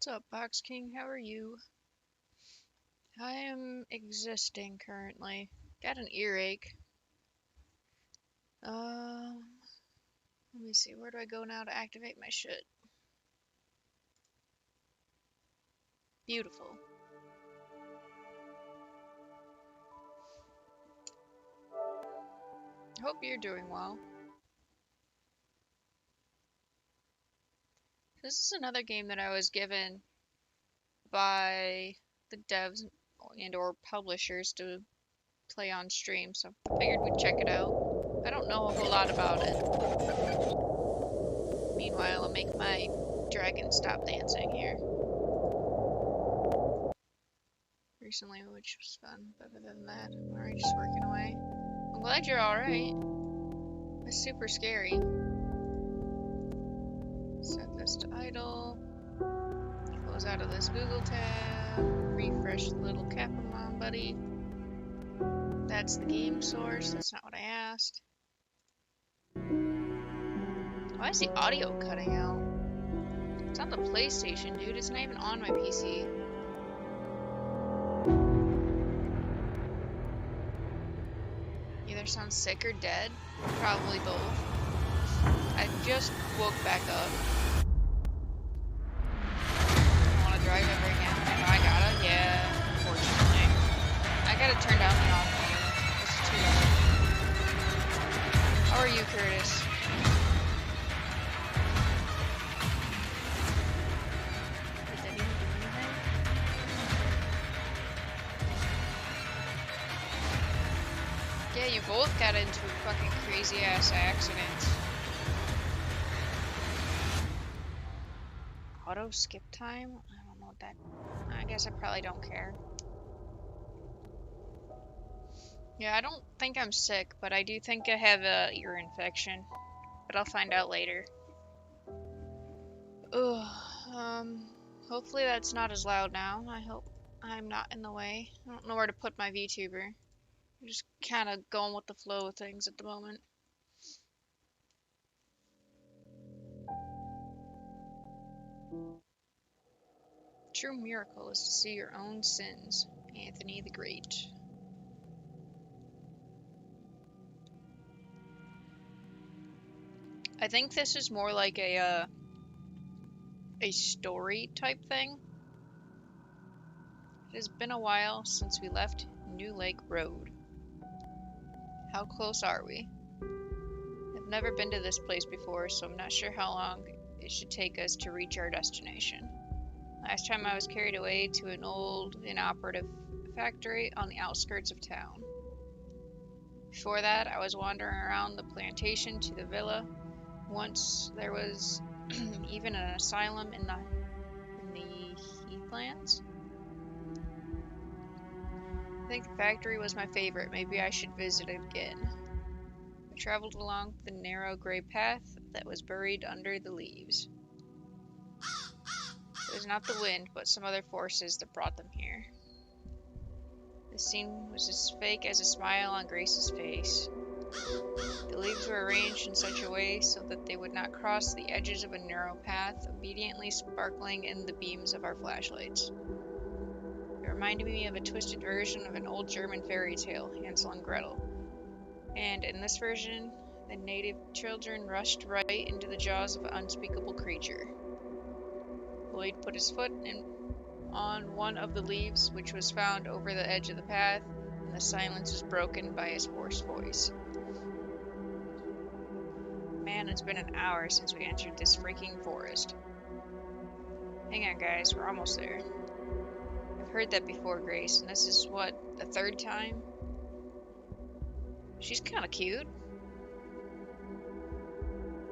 What's up, Box King? How are you? I am existing currently. Got an earache. Um, Let me see. Where do I go now to activate my shit? Beautiful. Hope you're doing well. This is another game that I was given by the devs and or publishers to play on stream, so I figured we'd check it out. I don't know a whole lot about it. Meanwhile, I'll make my dragon stop dancing here. Recently, which was fun, but other than that, I'm already just working away. I'm glad you're alright. It's super scary. Set this to idle. Close out of this Google tab. Refresh the little kappamon buddy. That's the game source. That's not what I asked. Why is the audio cutting out? It's on the PlayStation, dude. It's not even on my PC. Either sounds sick or dead. Probably both. I just woke back up. I want to drive ever again. I know I gotta. Yeah, unfortunately. I gotta turn down the off mode. It's too loud. How are you, Curtis? Did that even do anything? Yeah, you both got into a fucking crazy ass accident. Auto skip time? I don't know what that... I guess I probably don't care. Yeah, I don't think I'm sick, but I do think I have a ear infection. But I'll find out later. Ugh, hopefully that's not as loud now. I hope I'm not in the way. I don't know where to put my VTuber. I'm just kind of going with the flow of things at the moment. True miracle is to see your own sins. Anthony the Great. I think this is more like a story type thing. It has been a while since we left New Lake Road. How close are we? I've never been to this place before, so I'm not sure how long it should take us to reach our destination. Last time I was carried away to an old, inoperative factory on the outskirts of town. Before that, I was wandering around the plantation to the villa. Once there was even an asylum in the heathlands. I think the factory was my favorite. Maybe I should visit it again. I traveled along the narrow gray path that was buried under the leaves. It was not the wind, but some other forces that brought them here. The scene was as fake as a smile on Grace's face. The leaves were arranged in such a way so that they would not cross the edges of a narrow path, obediently sparkling in the beams of our flashlights. It reminded me of a twisted version of an old German fairy tale, Hansel and Gretel. And in this version, the native children rushed right into the jaws of an unspeakable creature. Lloyd put his foot on one of the leaves, which was found over the edge of the path, and the silence was broken by his hoarse voice. Man, it's been an hour since we entered this freaking forest. Hang on, guys, we're almost there. I've heard that before, Grace, and this is, what, the third time? She's kind of cute.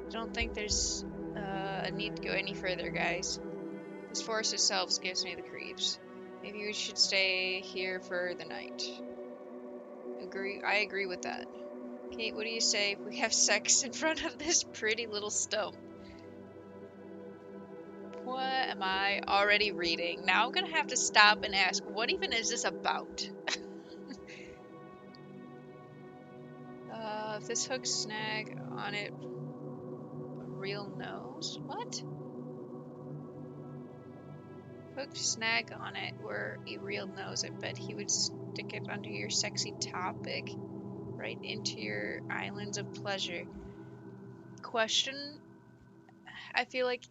I don't think there's a need to go any further, guys. This forest itself gives me the creeps. Maybe we should stay here for the night. I agree with that. Kate, what do you say if we have sex in front of this pretty little stump? What am I already reading? Now I'm gonna have to stop and ask, what even is this about? If this hook snag on it, a real nose? What? Hooked snag on it were a real nose. I bet he would stick it under your sexy topic, right into your islands of pleasure. Question, I feel like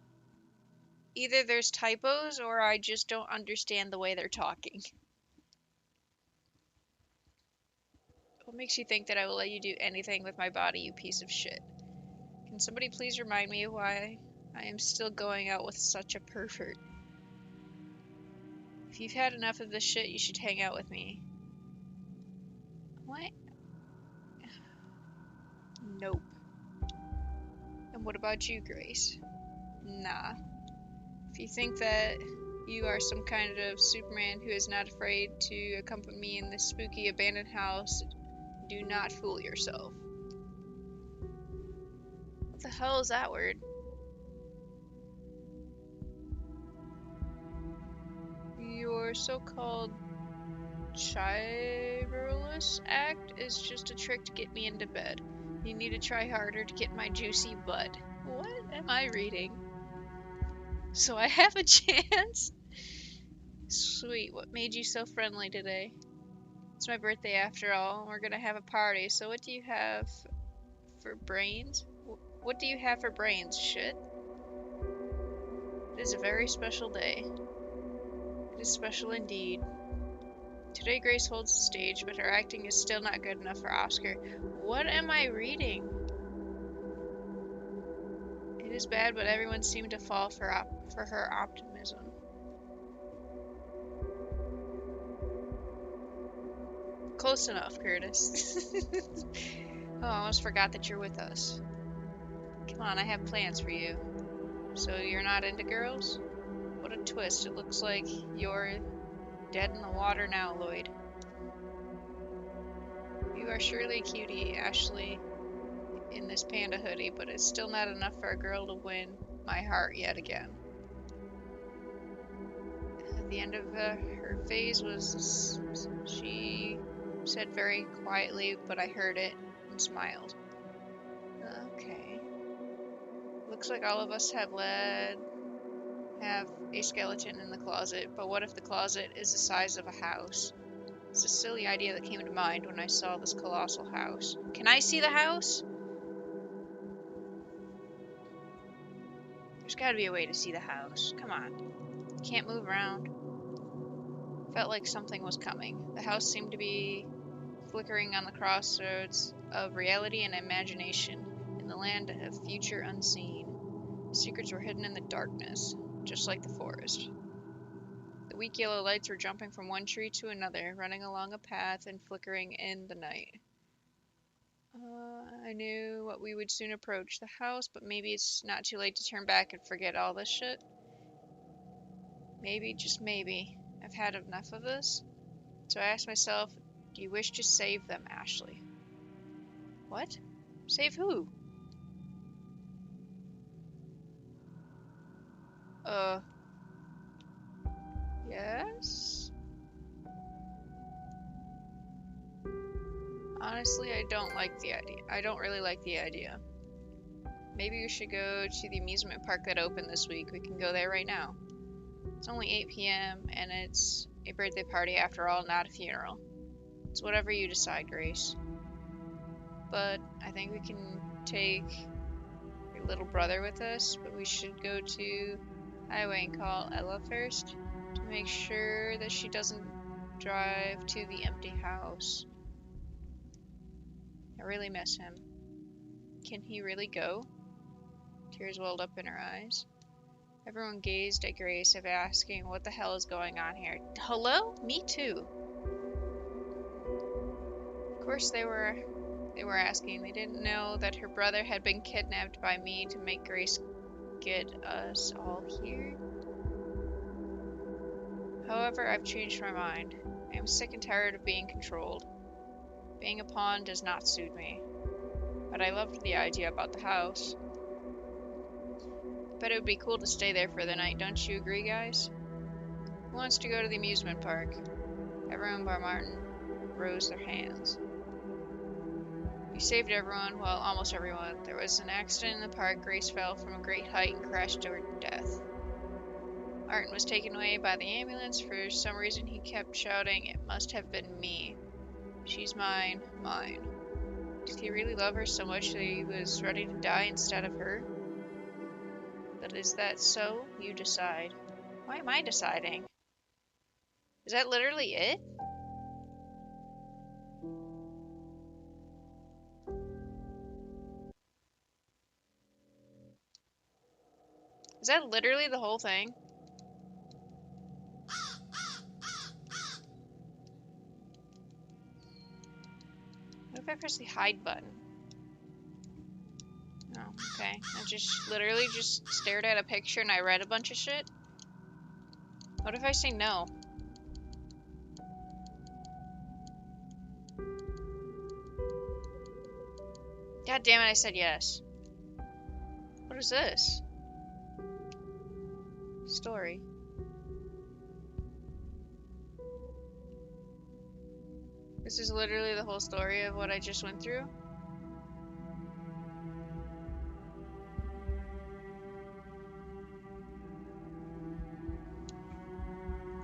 either there's typos or I just don't understand the way they're talking. What makes you think that I will let you do anything with my body, you piece of shit? Can somebody please remind me why I am still going out with such a pervert? If you've had enough of this shit, you should hang out with me. What? Nope. And what about you, Grace? Nah. If you think that you are some kind of Superman who is not afraid to accompany me in this spooky abandoned house, do not fool yourself. What the hell is that word? Your so-called chivalrous act is just a trick to get me into bed. You need to try harder to get my juicy butt. What am I reading? So I have a chance? Sweet, what made you so friendly today? It's my birthday after all, and we're gonna have a party, so what do you have for brains? What do you have for brains, shit? It is a very special day. It is special indeed. Today Grace holds the stage, but her acting is still not good enough for Oscar. What am I reading? It is bad, but everyone seemed to fall for her optimism. Close enough, Curtis. Oh, I almost forgot that you're with us. Come on, I have plans for you. So you're not into girls? What a twist. It looks like you're dead in the water now, Lloyd. You are surely a cutie, Ashley, in this panda hoodie, but it's still not enough for a girl to win my heart yet again. At the end of her phase was, she said very quietly, but I heard it and smiled. Okay. Looks like all of us have a skeleton in the closet, but what if the closet is the size of a house? It's a silly idea that came to mind when I saw this colossal house. Can I see the house? There's gotta be a way to see the house. Come on. Can't move around. Felt like something was coming. The house seemed to be flickering on the crossroads of reality and imagination, in the land of future unseen. The secrets were hidden in the darkness, just like the forest. The weak yellow lights were jumping from one tree to another, running along a path and flickering in the night. I knew what we would soon approach, the house, but maybe it's not too late to turn back and forget all this shit. Maybe, just maybe, I've had enough of this. So I asked myself, do you wish to save them, Ashley? What? Save who? Yes? Honestly, I don't like the idea. I don't really like the idea. Maybe we should go to the amusement park that opened this week. We can go there right now. It's only 8 p.m. and it's a birthday party after all, not a funeral. It's whatever you decide, Grace. But I think we can take your little brother with us, but we should go to Highway and call Ella first to make sure that she doesn't drive to the empty house. I really miss him. Can he really go? Tears welled up in her eyes. Everyone gazed at Grace, asking what the hell is going on here. Hello? Me too. Of course they were asking. They didn't know that her brother had been kidnapped by me to make Grace get us all here. However, I've changed my mind. I am sick and tired of being controlled. Being a pawn does not suit me. But I loved the idea about the house. But it would be cool to stay there for the night, don't you agree, guys? Who wants to go to the amusement park? Everyone but Martin rose their hands. You saved everyone, well, almost everyone. There was an accident in the park. Grace fell from a great height and crashed to her death. Martin was taken away by the ambulance. For some reason, he kept shouting, "It must have been me. She's mine, mine." Did he really love her so much that he was ready to die instead of her? But is that so? You decide. Why am I deciding? Is that literally it? Is that literally the whole thing? What if I press the hide button? Oh, okay. I just literally just stared at a picture and I read a bunch of shit? What if I say no? God damn it, I said yes. What is this? Story. This is literally the whole story of what I just went through?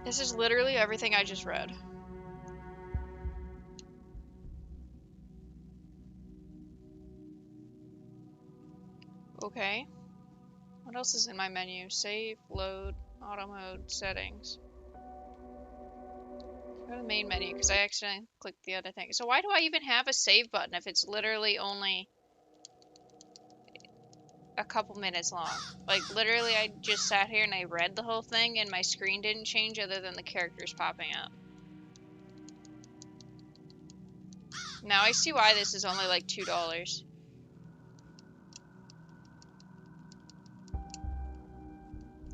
This is literally everything I just read. Okay. What else is in my menu? Save, load, auto mode, settings. Go to the main menu because I accidentally clicked the other thing. So why do I even have a save button if it's literally only a couple minutes long? Like, literally, I just sat here and I read the whole thing and my screen didn't change other than the characters popping up. Now I see why this is only like $2.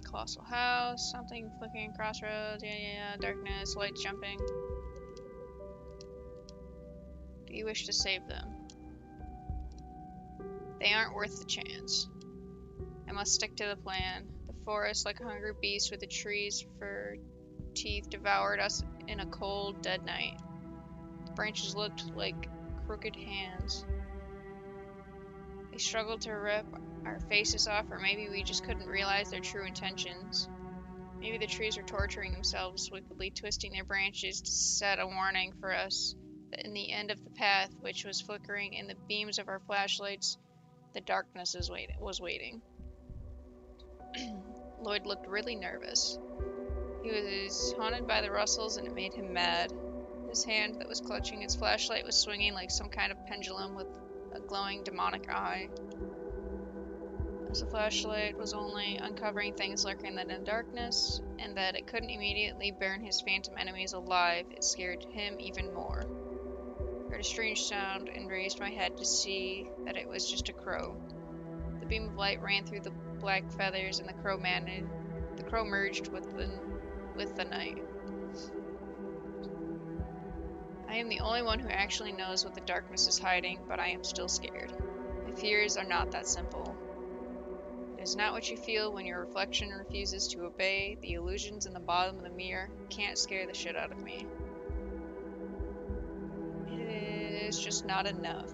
Colossal house, something flickering crossroads, yeah, darkness, lights jumping. Do you wish to save them? They aren't worth the chance. I must stick to the plan. The forest, like a hungry beast with the trees for teeth, devoured us in a cold, dead night. The branches looked like crooked hands. They struggled to rip our faces off, or maybe we just couldn't realize their true intentions. Maybe the trees were torturing themselves, wickedly twisting their branches to set a warning for us that in the end of the path, which was flickering in the beams of our flashlights, the darkness was waiting. Lloyd looked really nervous. He was haunted by the rustles, and it made him mad. His hand that was clutching its flashlight was swinging like some kind of pendulum with a glowing demonic eye. As the flashlight was only uncovering things lurking in the darkness, and that it couldn't immediately burn his phantom enemies alive, it scared him even more. I heard a strange sound and raised my head to see that it was just a crow. The beam of light ran through the black feathers, and the crow merged with the night. I am the only one who actually knows what the darkness is hiding, but I am still scared. My fears are not that simple. It is not what you feel when your reflection refuses to obey. The illusions in the bottom of the mirror can't scare the shit out of me. It is just not enough.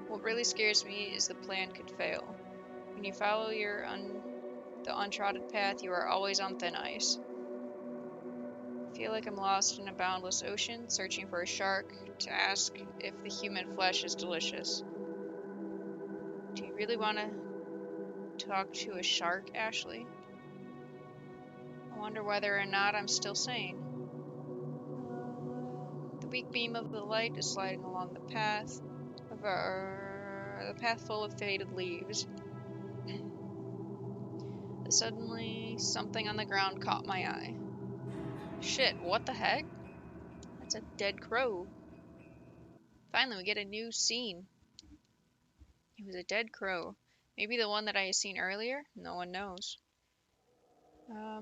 What really scares me is the plan could fail. When you follow the untrodden path, you are always on thin ice. I feel like I'm lost in a boundless ocean, searching for a shark to ask if the human flesh is delicious. Do you really want to talk to a shark, Ashley? I wonder whether or not I'm still sane. The weak beam of the light is sliding along the path full of faded leaves. Suddenly, something on the ground caught my eye. Shit, what the heck? That's a dead crow. Finally, we get a new scene. It was a dead crow. Maybe the one that I had seen earlier? No one knows.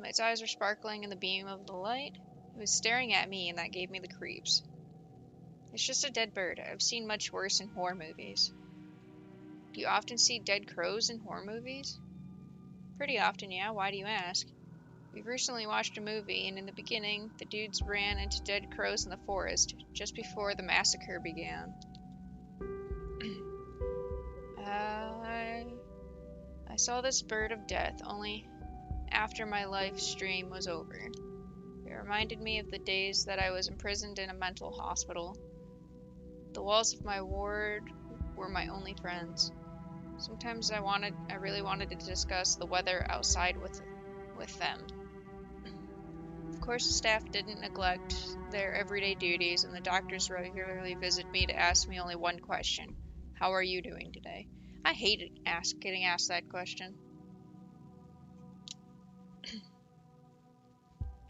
Its eyes were sparkling in the beam of the light. It was staring at me, and that gave me the creeps. It's just a dead bird. I've seen much worse in horror movies. Do you often see dead crows in horror movies? Pretty often, yeah. Why do you ask? We've recently watched a movie, and in the beginning, the dudes ran into dead crows in the forest, just before the massacre began. I saw this bird of death, only after my life stream was over. It reminded me of the days that I was imprisoned in a mental hospital. The walls of my ward were my only friends. Sometimes I really wanted to discuss the weather outside with them. Of course, the staff didn't neglect their everyday duties, and the doctors regularly visit me to ask me only one question: how are you doing today? I hated getting asked that question.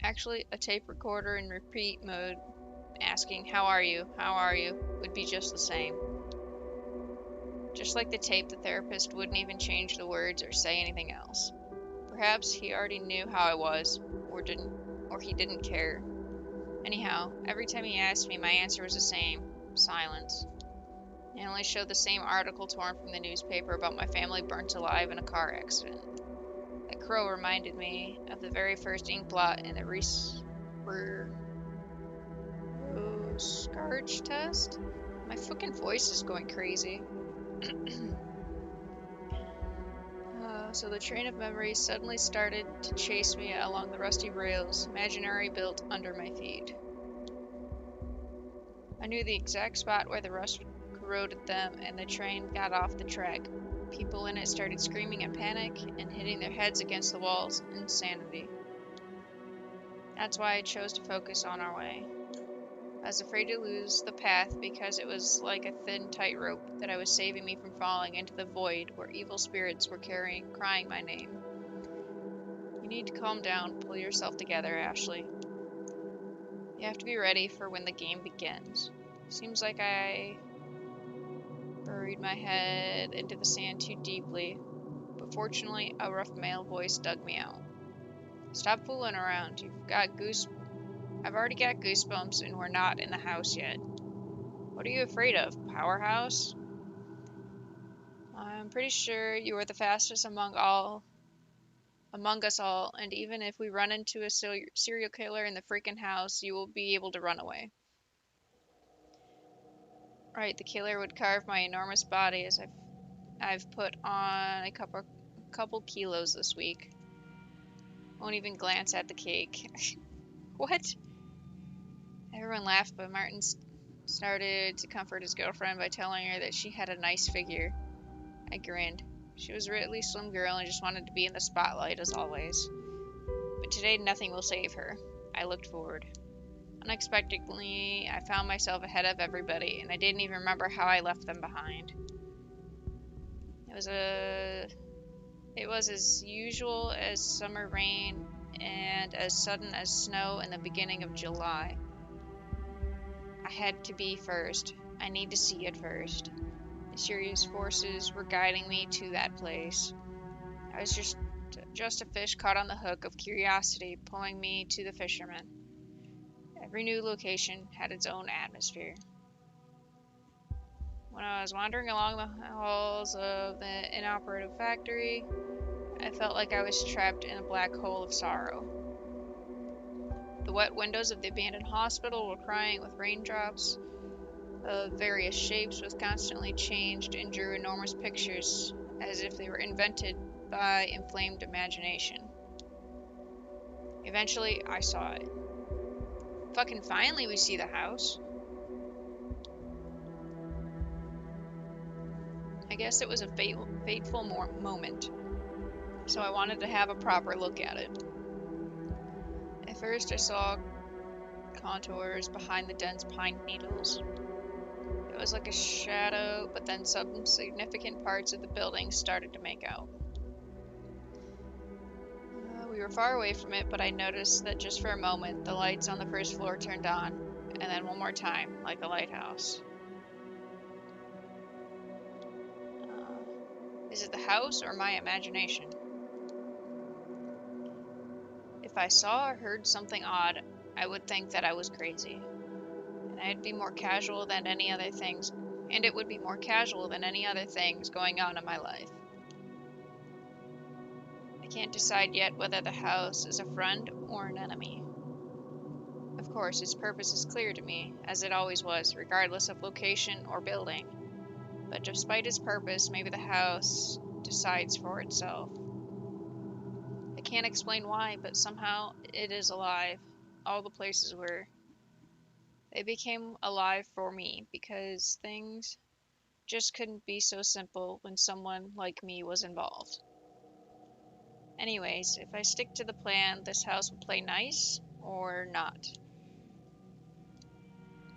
Actually, a tape recorder in repeat mode asking, how are you, would be just the same. Just like the tape, the therapist wouldn't even change the words or say anything else. Perhaps he already knew how I was, or he didn't care. Anyhow, every time he asked me, my answer was the same: silence. He only showed the same article torn from the newspaper about my family burnt alive in a car accident. That crow reminded me of the very first ink blot in the Scarch test? My fucking voice is going crazy. So the train of memories suddenly started to chase me along the rusty rails, imaginary built under my feet. I knew the exact spot where the rust corroded them, and the train got off the track. People in it started screaming in panic and hitting their heads against the walls. Insanity. That's why I chose to focus on our way. I was afraid to lose the path because it was like a thin tightrope that was saving me from falling into the void where evil spirits were crying my name. You need to calm down, pull yourself together, Ashley. You have to be ready for when the game begins. Seems like I buried my head into the sand too deeply, but fortunately a rough male voice dug me out. Stop fooling around. I've already got goosebumps and we're not in the house yet. What are you afraid of, Powerhouse? I'm pretty sure you are the fastest among us all, and even if we run into a serial killer in the freaking house, you will be able to run away. Right, the killer would carve my enormous body as I've put on a couple kilos this week. Won't even glance at the cake. What? Everyone laughed, but Martin started to comfort his girlfriend by telling her that she had a nice figure. I grinned. She was a really slim girl and just wanted to be in the spotlight as always. But today nothing will save her. I looked forward. Unexpectedly, I found myself ahead of everybody, and I didn't even remember how I left them behind. It was as usual as summer rain and as sudden as snow in the beginning of July. I had to be first. I need to see it first. Mysterious forces were guiding me to that place. I was just a fish caught on the hook of curiosity, pulling me to the fisherman. Every new location had its own atmosphere. When I was wandering along the halls of the inoperative factory, I felt like I was trapped in a black hole of sorrow. The wet windows of the abandoned hospital were crying with raindrops of various shapes, was constantly changed and drew enormous pictures as if they were invented by inflamed imagination. Eventually, I saw it. Fucking finally, we see the house. I guess it was a fateful moment, so I wanted to have a proper look at it. At first, I saw contours behind the dense pine needles. It was like a shadow, but then some significant parts of the building started to make out. We were far away from it, but I noticed that just for a moment, the lights on the first floor turned on, and then one more time, like a lighthouse. Is it the house or my imagination? If I saw or heard something odd, I would think that I was crazy. And I'd be more casual than any other things, and it would be more casual than any other things going on in my life. I can't decide yet whether the house is a friend or an enemy. Of course, its purpose is clear to me, as it always was, regardless of location or building. But despite its purpose, maybe the house decides for itself. I can't explain why, but somehow it is alive. All the places were. They became alive for me because things just couldn't be so simple when someone like me was involved. Anyways, if I stick to the plan, this house will play nice or not.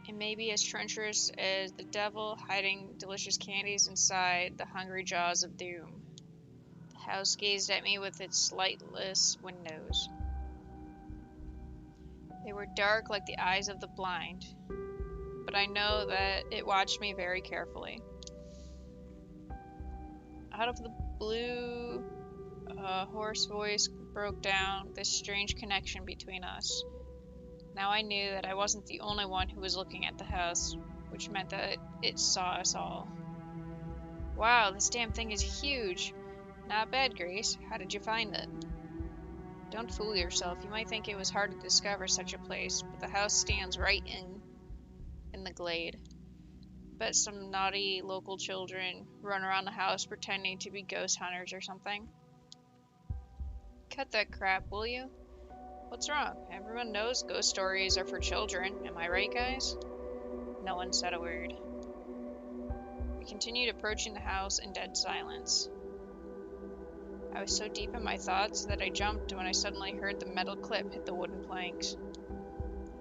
It may be as treacherous as the devil hiding delicious candies inside the hungry jaws of doom. The house gazed at me with its lightless windows. They were dark like the eyes of the blind, but I know that it watched me very carefully. Out of the blue, a hoarse voice broke down this strange connection between us. Now I knew that I wasn't the only one who was looking at the house, which meant that it saw us all. Wow, this damn thing is huge. Not bad, Grace. How did you find it? Don't fool yourself. You might think it was hard to discover such a place, but the house stands right in the glade. Bet some naughty local children run around the house pretending to be ghost hunters or something. Cut that crap, will you? What's wrong? Everyone knows ghost stories are for children. Am I right, guys? No one said a word. We continued approaching the house in dead silence. I was so deep in my thoughts that I jumped when I suddenly heard the metal clip hit the wooden planks.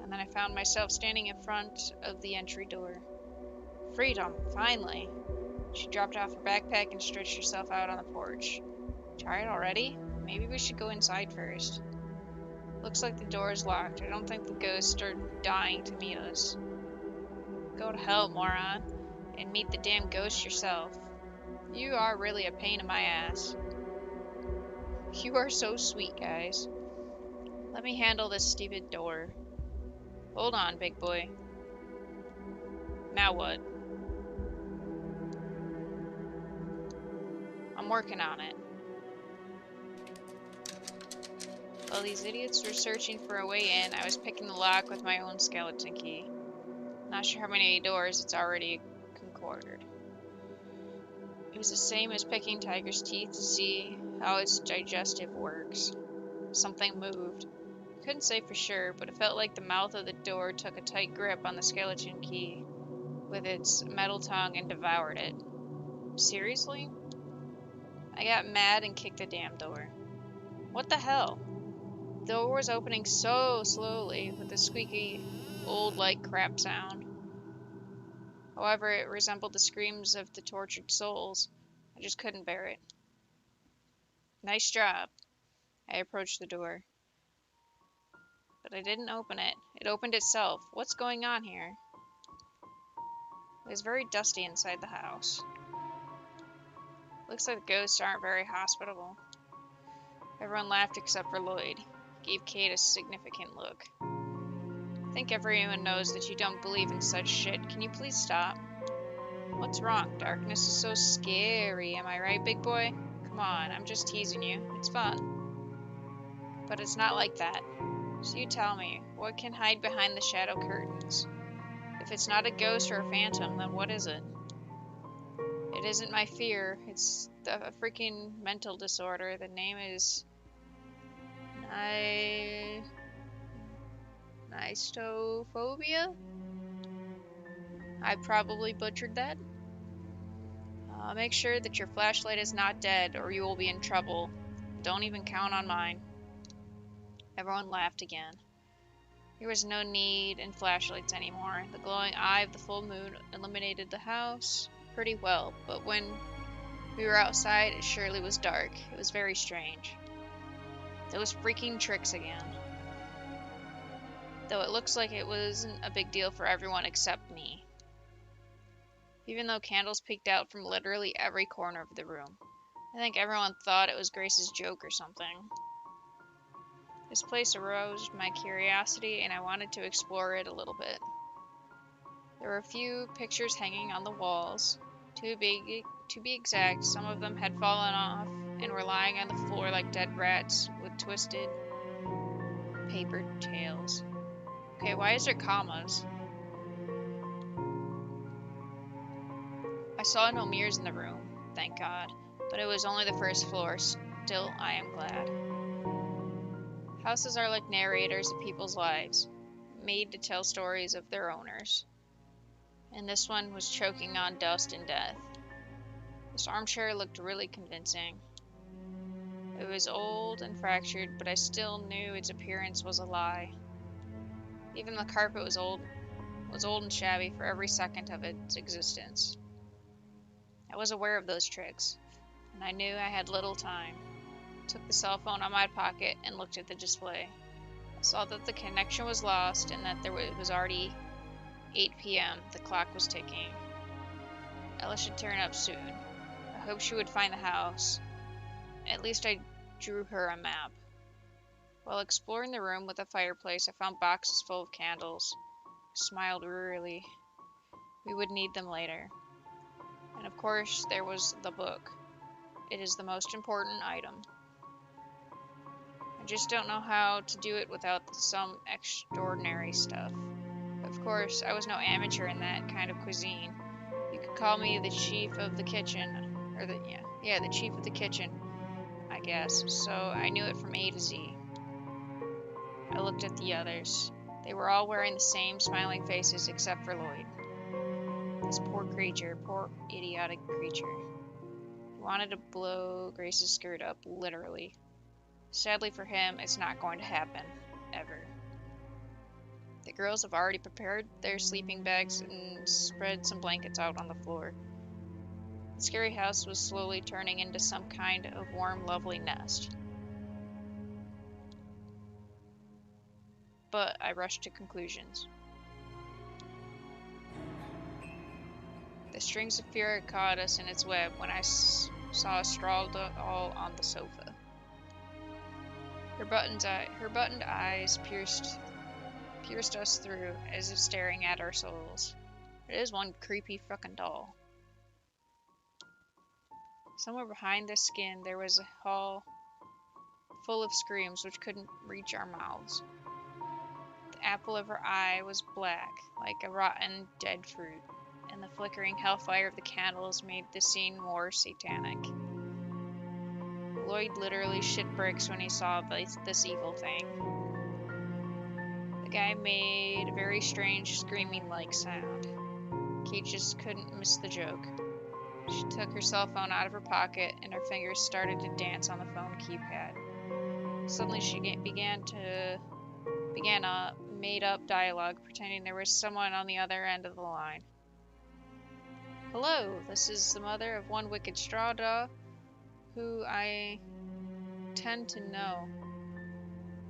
And then I found myself standing in front of the entry door. Freedom, finally! She dropped off her backpack and stretched herself out on the porch. Tired already? Maybe we should go inside first. Looks like the door is locked. I don't think the ghosts are dying to meet us. Go to hell, moron, and meet the damn ghost yourself. You are really a pain in my ass. You are so sweet, guys. Let me handle this stupid door. Hold on, big boy. Now what? I'm working on it. While these idiots were searching for a way in, I was picking the lock with my own skeleton key. Not sure how many doors it's already concorded. It was the same as picking tiger's teeth to see how its digestive works. Something moved. I couldn't say for sure, but it felt like the mouth of the door took a tight grip on the skeleton key with its metal tongue and devoured it. Seriously? I got mad and kicked the damn door. What the hell? The door was opening so slowly with a squeaky, old-like crap sound. However, it resembled the screams of the tortured souls. I just couldn't bear it. Nice job. I approached the door. But I didn't open it. It opened itself. What's going on here? It was very dusty inside the house. Looks like the ghosts aren't very hospitable. Everyone laughed except for Lloyd. He gave Kate a significant look. I think everyone knows that you don't believe in such shit. Can you please stop? What's wrong? Darkness is so scary. Am I right, big boy? Come on, I'm just teasing you. It's fun. But it's not like that. So you tell me, what can hide behind the shadow curtains? If it's not a ghost or a phantom, then what is it? It isn't my fear. It's a freaking mental disorder. The name is... Nistophobia? I probably butchered that. Make sure that your flashlight is not dead or you will be in trouble. Don't even count on mine. Everyone laughed again. There was no need in flashlights anymore. The glowing eye of the full moon illuminated the house pretty well, but when we were outside, it surely was dark. It was very strange. Those freaking tricks again. Though it looks like it wasn't a big deal for everyone except me. Even though candles peeked out from literally every corner of the room. I think everyone thought it was Grace's joke or something. This place aroused my curiosity and I wanted to explore it a little bit. There were a few pictures hanging on the walls. To be exact, some of them had fallen off and were lying on the floor like dead rats with twisted paper tails. Okay, why is there commas? I saw no mirrors in the room, thank God, but it was only the first floor. Still, I am glad. Houses are like narrators of people's lives, made to tell stories of their owners. And this one was choking on dust and death. This armchair looked really convincing. It was old and fractured, but I still knew its appearance was a lie. Even the carpet was old and shabby for every second of its existence. I was aware of those tricks, and I knew I had little time. I took the cell phone out of my pocket and looked at the display. I saw that the connection was lost and that it was already 8 p.m. The clock was ticking. Ella should turn up soon. I hoped she would find the house. At least I drew her a map. While exploring the room with the fireplace, I found boxes full of candles. I smiled wearily. We would need them later. And of course, there was the book. It is the most important item. I just don't know how to do it without some extraordinary stuff. Of course, I was no amateur in that kind of cuisine. You could call me the chief of the kitchen, or the chief of the kitchen, I guess. So I knew it from A to Z. I looked at the others. They were all wearing the same smiling faces except for Lloyd. This poor creature, poor idiotic creature. He wanted to blow Grace's skirt up, literally. Sadly for him, it's not going to happen, ever. The girls have already prepared their sleeping bags and spread some blankets out on the floor. The scary house was slowly turning into some kind of warm, lovely nest. But I rushed to conclusions. The strings of fear had caught us in its web when I saw a straw doll on the sofa. Her buttoned eyes pierced us through, as if staring at our souls. It is one creepy fucking doll. Somewhere behind the skin there was a hall full of screams which couldn't reach our mouths. The apple of her eye was black, like a rotten dead fruit, and the flickering hellfire of the candles made the scene more satanic. Lloyd literally shit bricks when he saw this evil thing. The guy made a very strange screaming-like sound. Kate just couldn't miss the joke. She took her cell phone out of her pocket and her fingers started to dance on the phone keypad. Suddenly she began a made-up dialogue, pretending there was someone on the other end of the line. Hello, this is the mother of one wicked straw doll who I tend to know.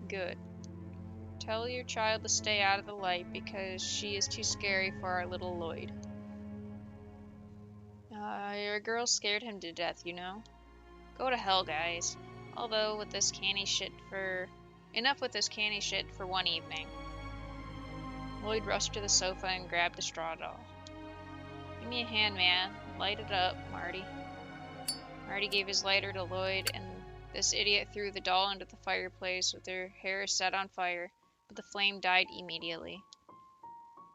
Good. Tell your child to stay out of the light because she is too scary for our little Lloyd. Your girl scared him to death, you know. Go to hell, guys. Enough with this canny shit for one evening. Lloyd rushed to the sofa and grabbed the straw doll. Give me a hand, man. Light it up, Marty. Marty gave his lighter to Lloyd, and this idiot threw the doll into the fireplace with her hair set on fire, but the flame died immediately.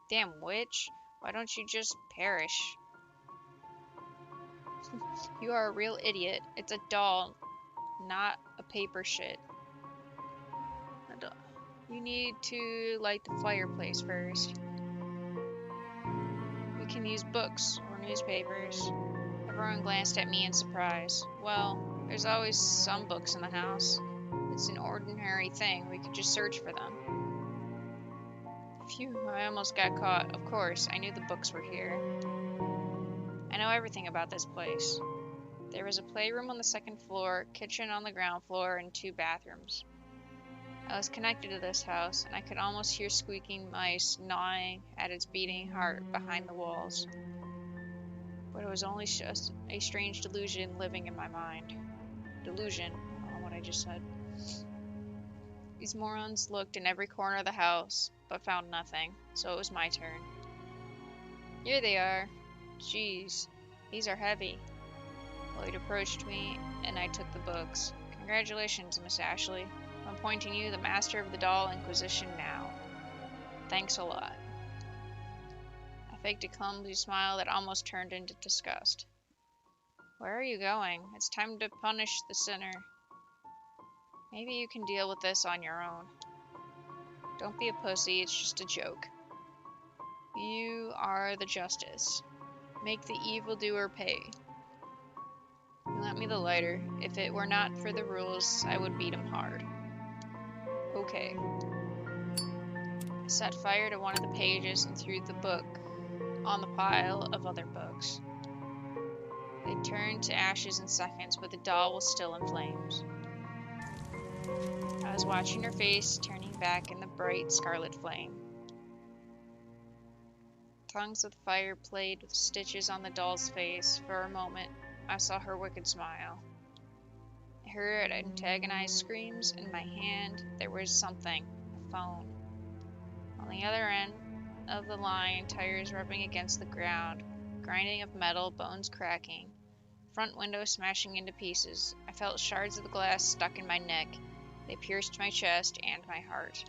Damn witch, why don't you just perish? You are a real idiot. It's a doll, not a paper shit. You need to light the fireplace first. We can use books or newspapers. Everyone glanced at me in surprise. Well, there's always some books in the house. It's an ordinary thing. We could just search for them. Phew, I almost got caught. Of course, I knew the books were here. I know everything about this place. There was a playroom on the second floor, kitchen on the ground floor, and 2 bathrooms. I was connected to this house, and I could almost hear squeaking mice gnawing at its beating heart behind the walls. But it was only just a strange delusion living in my mind. Delusion? I don't know what I just said. These morons looked in every corner of the house, but found nothing, so it was my turn. Here they are. Jeez, these are heavy. Lloyd approached me, and I took the books. Congratulations, Miss Ashley. I'm appointing you the Master of the Doll Inquisition now. Thanks a lot. I faked a clumsy smile that almost turned into disgust. Where are you going? It's time to punish the sinner. Maybe you can deal with this on your own. Don't be a pussy, it's just a joke. You are the justice. Make the evildoer pay. He lent me the lighter. If it were not for the rules, I would beat him hard. Okay. I set fire to one of the pages and threw the book on the pile of other books. They turned to ashes in seconds, but the doll was still in flames. I was watching her face turning back in the bright scarlet flame. Tongues of fire played with stitches on the doll's face. For a moment, I saw her wicked smile. I heard antagonized screams. In my hand, there was something, a phone. On the other end of the line, tires rubbing against the ground, grinding of metal, bones cracking, front window smashing into pieces. I felt shards of the glass stuck in my neck. They pierced my chest and my heart.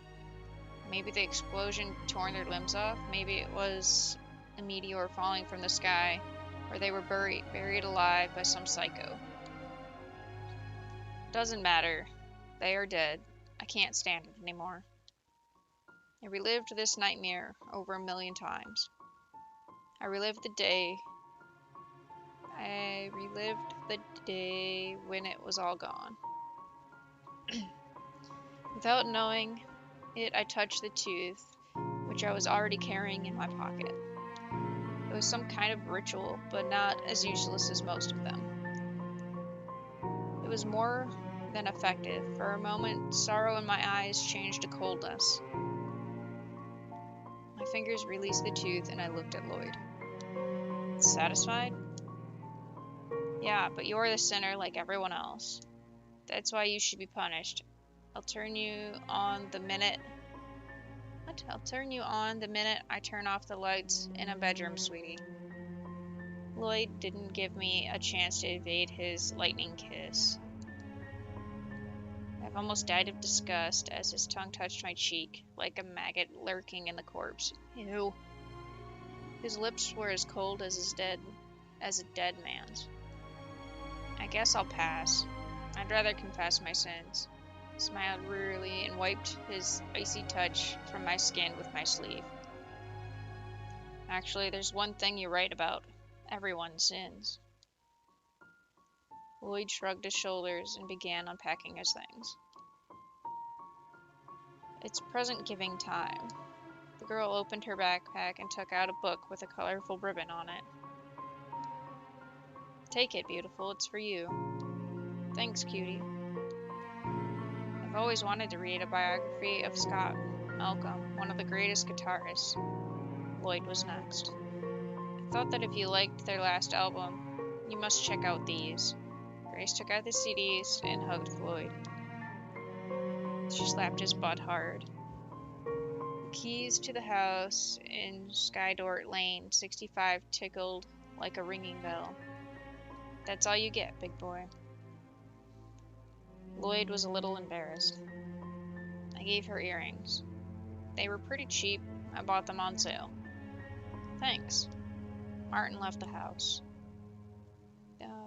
Maybe the explosion torn their limbs off. Maybe it was a meteor falling from the sky, or they were buried alive by some psycho. Doesn't matter. They are dead. I can't stand it anymore. I relived this nightmare over 1,000,000 times. I relived the day when it was all gone. Without knowing it, I touched the tooth, which I was already carrying in my pocket. It was some kind of ritual, but not as useless as most of them. It was more than effective. For a moment, sorrow in my eyes changed to coldness. My fingers released the tooth, and I looked at Lloyd. Satisfied? Yeah, but you're the sinner like everyone else. That's why you should be punished. I'll turn you on the minute I turn off the lights in a bedroom, sweetie. Lloyd didn't give me a chance to evade his lightning kiss. I've almost died of disgust as his tongue touched my cheek, like a maggot lurking in the corpse. Ew. His lips were as cold as a dead man's. I guess I'll pass. I'd rather confess my sins. I smiled wearily and wiped his icy touch from my skin with my sleeve. Actually, there's one thing you're right about. Everyone sins. Lloyd shrugged his shoulders and began unpacking his things. It's present giving time. The girl opened her backpack and took out a book with a colorful ribbon on it. Take it, beautiful. It's for you. Thanks, cutie. I've always wanted to read a biography of Scott Malcolm, one of the greatest guitarists. Lloyd was next. I thought that if you liked their last album, you must check out these. Grace took out the CDs and hugged Lloyd. She slapped his butt hard. The keys to the house in Skydort Lane 65 tickled like a ringing bell. That's all you get, big boy. Lloyd was a little embarrassed. I gave her earrings. They were pretty cheap. I bought them on sale. Thanks. Martin left the house.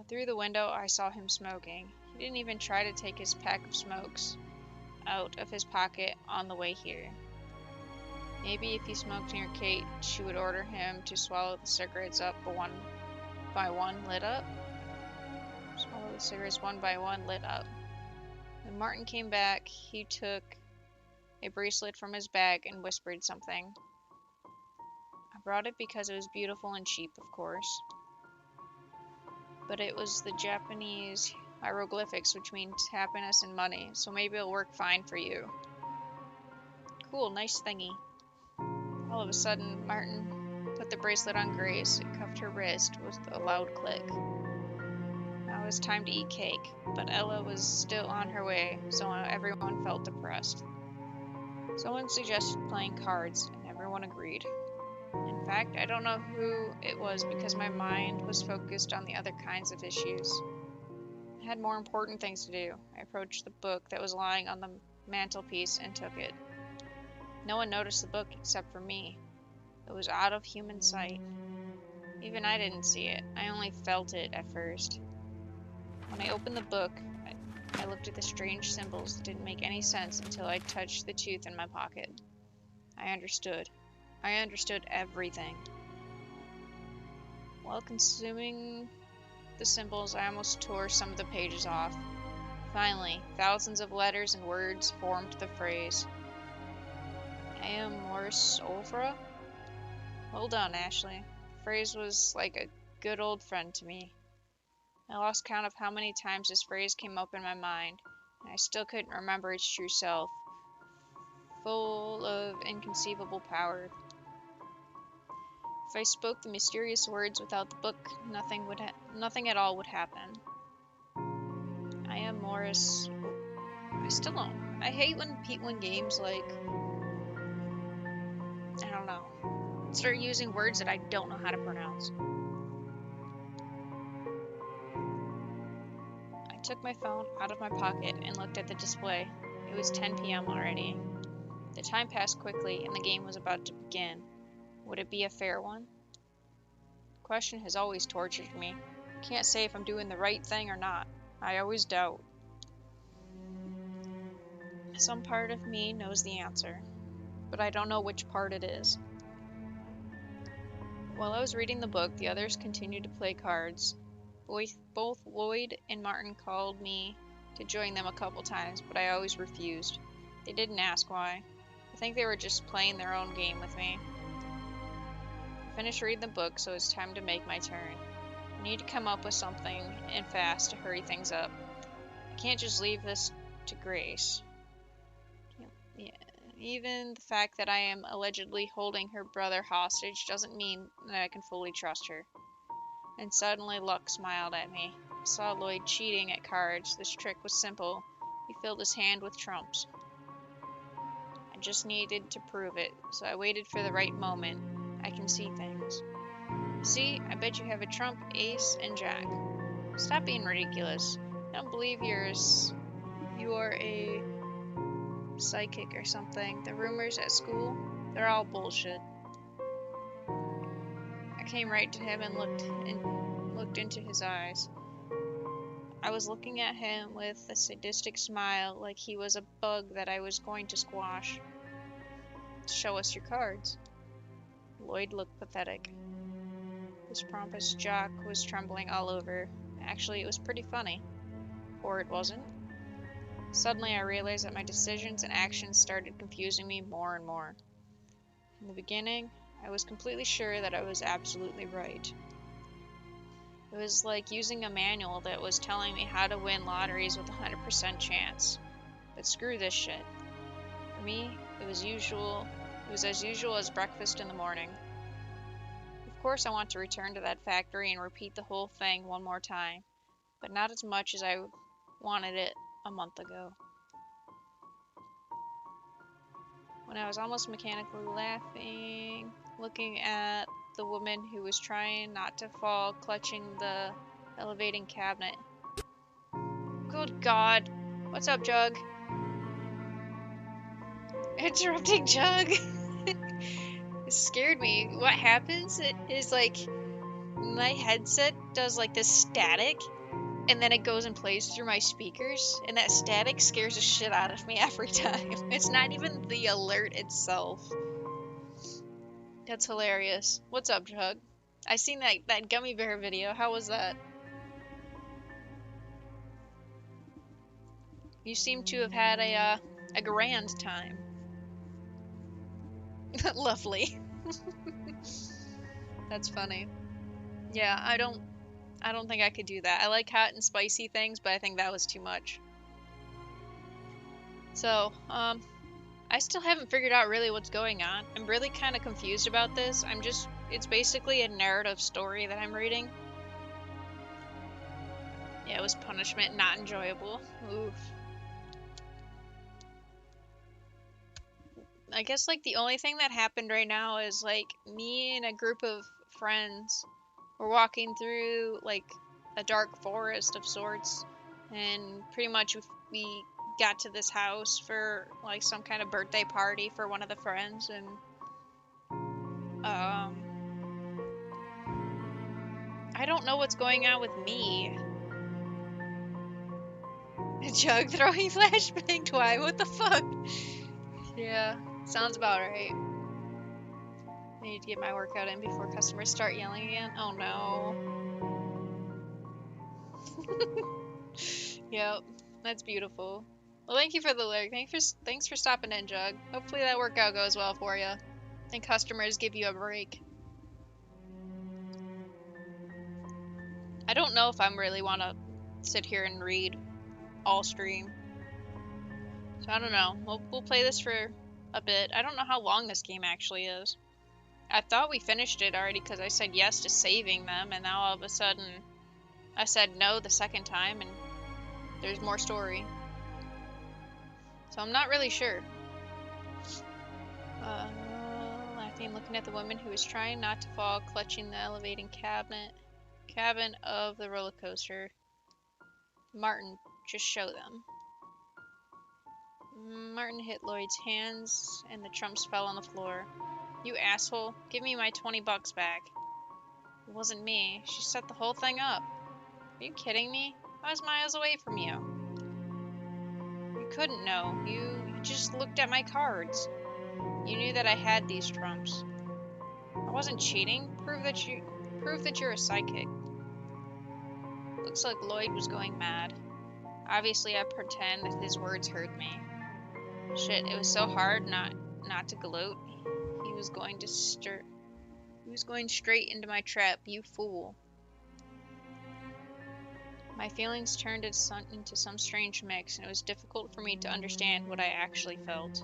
Through the window, I saw him smoking. He didn't even try to take his pack of smokes out of his pocket on the way here. Maybe if he smoked near Kate, she would order him to swallow the cigarettes up one by one, lit up. Swallow the cigarettes one by one, lit up. When Martin came back, he took a bracelet from his bag and whispered something. I brought it because it was beautiful and cheap, of course. But it was the Japanese hieroglyphics, which means happiness and money, so maybe it'll work fine for you. Cool, nice thingy. All of a sudden, Martin put the bracelet on Grace. It cuffed her wrist with a loud click. Now it was time to eat cake, but Ella was still on her way, so everyone felt depressed. Someone suggested playing cards, and everyone agreed. In fact, I don't know who it was because my mind was focused on the other kinds of issues. I had more important things to do. I approached the book that was lying on the mantelpiece and took it. No one noticed the book except for me. It was out of human sight. Even I didn't see it. I only felt it at first. When I opened the book, I looked at the strange symbols that didn't make any sense until I touched the tooth in my pocket. I understood. I understood everything. While consuming the symbols, I almost tore some of the pages off. Finally, thousands of letters and words formed the phrase. I am Morris Olfra? Well done, Ashley. The phrase was like a good old friend to me. I lost count of how many times this phrase came up in my mind, and I still couldn't remember its true self, full of inconceivable power. If I spoke the mysterious words without the book, nothing at all would happen. I am Morris. I still don't. I hate when games like, I don't know, start using words that I don't know how to pronounce. I took my phone out of my pocket and looked at the display. It was 10 p.m. already. The time passed quickly and the game was about to begin. Would it be a fair one? The question has always tortured me. I can't say if I'm doing the right thing or not. I always doubt. Some part of me knows the answer, but I don't know which part it is. While I was reading the book, the others continued to play cards. Both Lloyd and Martin called me to join them a couple times, but I always refused. They didn't ask why. I think they were just playing their own game with me. I finished reading the book, so it's time to make my turn. I need to come up with something, and fast, to hurry things up. I can't just leave this to Grace. Yeah. Even the fact that I am allegedly holding her brother hostage doesn't mean that I can fully trust her. And suddenly luck smiled at me. I saw Lloyd cheating at cards. This trick was simple. He filled his hand with trumps. I just needed to prove it, so I waited for the right moment. I can see things. See, I bet you have a trump, ace, and jack. Stop being ridiculous. I don't believe you are a psychic or something. The rumors at school, they're all bullshit. I came right to him and looked into his eyes. I was looking at him with a sadistic smile, like he was a bug that I was going to squash. Show us your cards. Lloyd looked pathetic. His pompous jock was trembling all over. Actually, it was pretty funny. Or it wasn't. Suddenly, I realized that my decisions and actions started confusing me more and more. In the beginning, I was completely sure that I was absolutely right. It was like using a manual that was telling me how to win lotteries with a 100% chance. But screw this shit. For me, it was as usual as breakfast in the morning. Of course I want to return to that factory and repeat the whole thing one more time, but not as much as I wanted it a month ago. When I was almost mechanically laughing, looking at the woman who was trying not to fall, clutching the elevating cabinet. Good God! What's up, Jug? Interrupting Jug! It scared me. What happens is like my headset does like this static and then it goes and plays through my speakers, and that static scares the shit out of me every time. It's not even the alert itself. That's hilarious. What's up, Jug? I seen that gummy bear video. How was that? You seem to have had a grand time. Lovely. That's funny. Yeah, I don't think I could do that. I like hot and spicy things, but I think that was too much. So, I still haven't figured out really what's going on. I'm really kind of confused about this. It's basically a narrative story that I'm reading. Yeah, it was punishment, not enjoyable. Oof. I guess, like, the only thing that happened right now is, like, me and a group of friends were walking through, like, a dark forest of sorts, and pretty much we got to this house for, like, some kind of birthday party for one of the friends, and, I don't know what's going on with me. Jug throwing flashbang why? What the fuck? Yeah, sounds about right. I need to get my workout in before customers start yelling again. Oh no. Yep, that's beautiful. Well, thank you for the lyric. Thanks for stopping in, Jug. Hopefully that workout goes well for you, and customers give you a break. I don't know if I'm really want to sit here and read all stream, so I don't know. We'll play this for a bit. I don't know how long this game actually is. I thought we finished it already because I said yes to saving them, and now all of a sudden I said no the second time, and there's more story. So I'm not really sure. Laughing, looking at the woman who was trying not to fall, clutching the elevating cabin of the roller coaster. Martin, just show them. Martin hit Lloyd's hands, and the trumps fell on the floor. You asshole, give me my $20 back. It wasn't me. She set the whole thing up. Are you kidding me? I was miles away from you. You couldn't know. You just looked at my cards. You knew that I had these trumps. I wasn't cheating. Prove that you're a psychic. Looks like Lloyd was going mad. Obviously, I pretend that his words hurt me. Shit, it was so hard not to gloat. He was going straight into my trap, you fool. My feelings turned into some strange mix, and it was difficult for me to understand what I actually felt.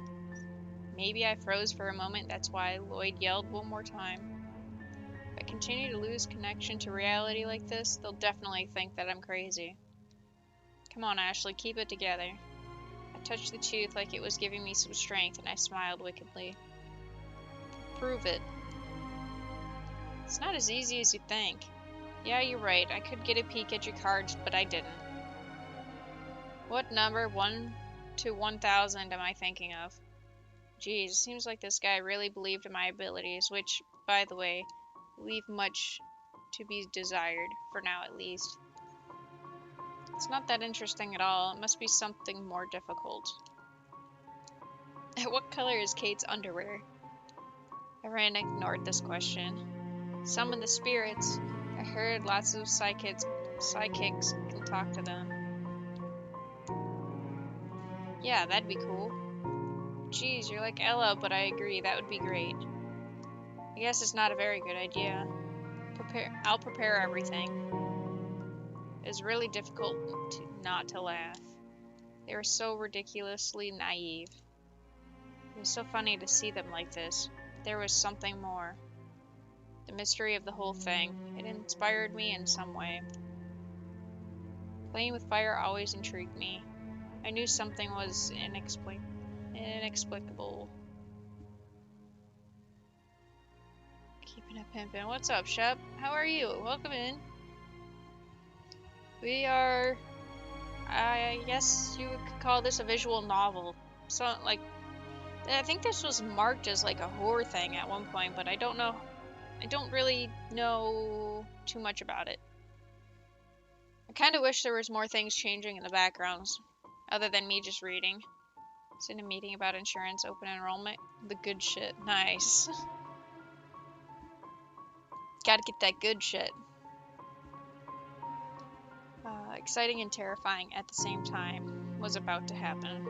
Maybe I froze for a moment, that's why Lloyd yelled one more time. If I continue to lose connection to reality like this, they'll definitely think that I'm crazy. Come on, Ashley, keep it together. I touched the tooth like it was giving me some strength, and I smiled wickedly. Prove it. It's not as easy as you think. Yeah, you're right. I could get a peek at your cards, but I didn't. What number, 1 to 1,000, am I thinking of? Geez, seems like this guy really believed in my abilities, which, by the way, leave much to be desired, for now at least. It's not that interesting at all. It must be something more difficult. What color is Kate's underwear? Erin ignored this question. Summon the spirits. I heard lots of psychics can talk to them. Yeah, that'd be cool. Geez, you're like Ella, but I agree, that would be great. I guess it's not a very good idea. I'll prepare everything. It was really difficult not to laugh. They were so ridiculously naive. It was so funny to see them like this. There was something more. The mystery of the whole thing. It inspired me in some way. Playing with fire always intrigued me. I knew something was inexplicable. Keeping it pimpin'. What's up, Shep? How are you? Welcome in. We are... I guess you could call this a visual novel. So, like... I think this was marked as like a horror thing at one point, but I don't know. I don't really know too much about it. I kind of wish there was more things changing in the backgrounds, other than me just reading. It's in a meeting about insurance, open enrollment. The good shit. Nice. Gotta get that good shit. Exciting and terrifying at the same time was about to happen.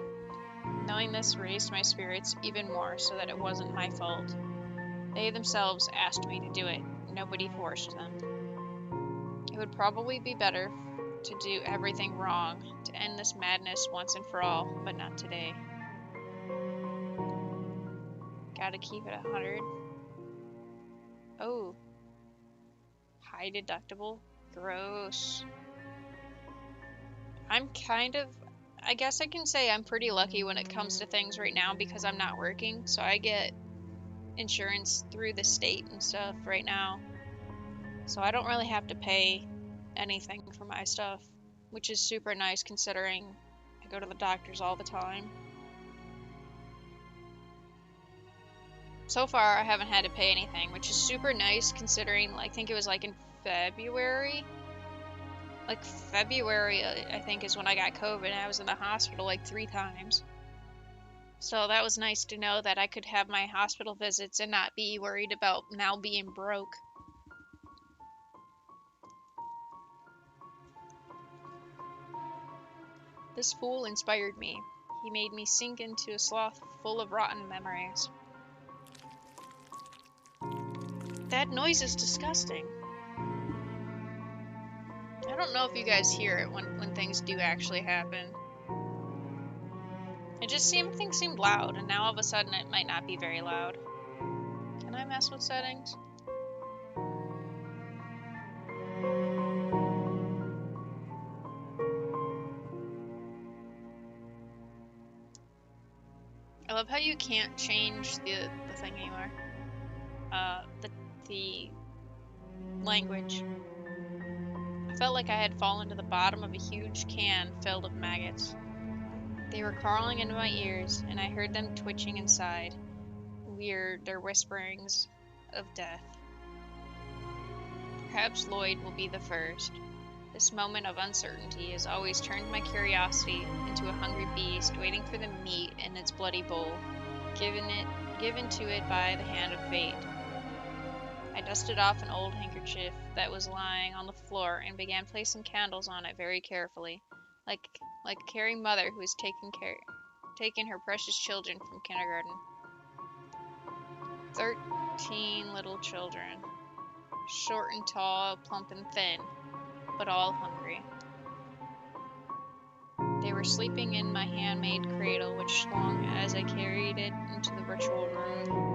Knowing this raised my spirits even more so that it wasn't my fault. They themselves asked me to do it. Nobody forced them. It would probably be better to do everything wrong, to end this madness once and for all, but not today. Gotta keep it 100. Oh. High deductible? Gross. I guess I can say I'm pretty lucky when it comes to things right now because I'm not working, so I get insurance through the state and stuff right now. So I don't really have to pay anything for my stuff, which is super nice considering I go to the doctors all the time. So far, I haven't had to pay anything, which is super nice considering, like, I think it was like in February like February, I think, is when I got COVID, and I was in the hospital like 3 times. So that was nice to know that I could have my hospital visits and not be worried about now being broke. This fool inspired me. He made me sink into a slough full of rotten memories. That noise is disgusting. I don't know if you guys hear it when things do actually happen. Things seemed loud, and now all of a sudden it might not be very loud. Can I mess with settings? I love how you can't change the thing anymore. The language. I felt like I had fallen to the bottom of a huge can filled with maggots. They were crawling into my ears, and I heard them twitching inside. Weird, their whisperings of death. Perhaps Lloyd will be the first. This moment of uncertainty has always turned my curiosity into a hungry beast waiting for the meat in its bloody bowl, given to it by the hand of fate. I dusted off an old handkerchief that was lying on the floor and began placing candles on it very carefully, like a caring mother who is taking her precious children from kindergarten. 13 little children, short and tall, plump and thin, but all hungry. They were sleeping in my handmade cradle, which swung as I carried it into the ritual room.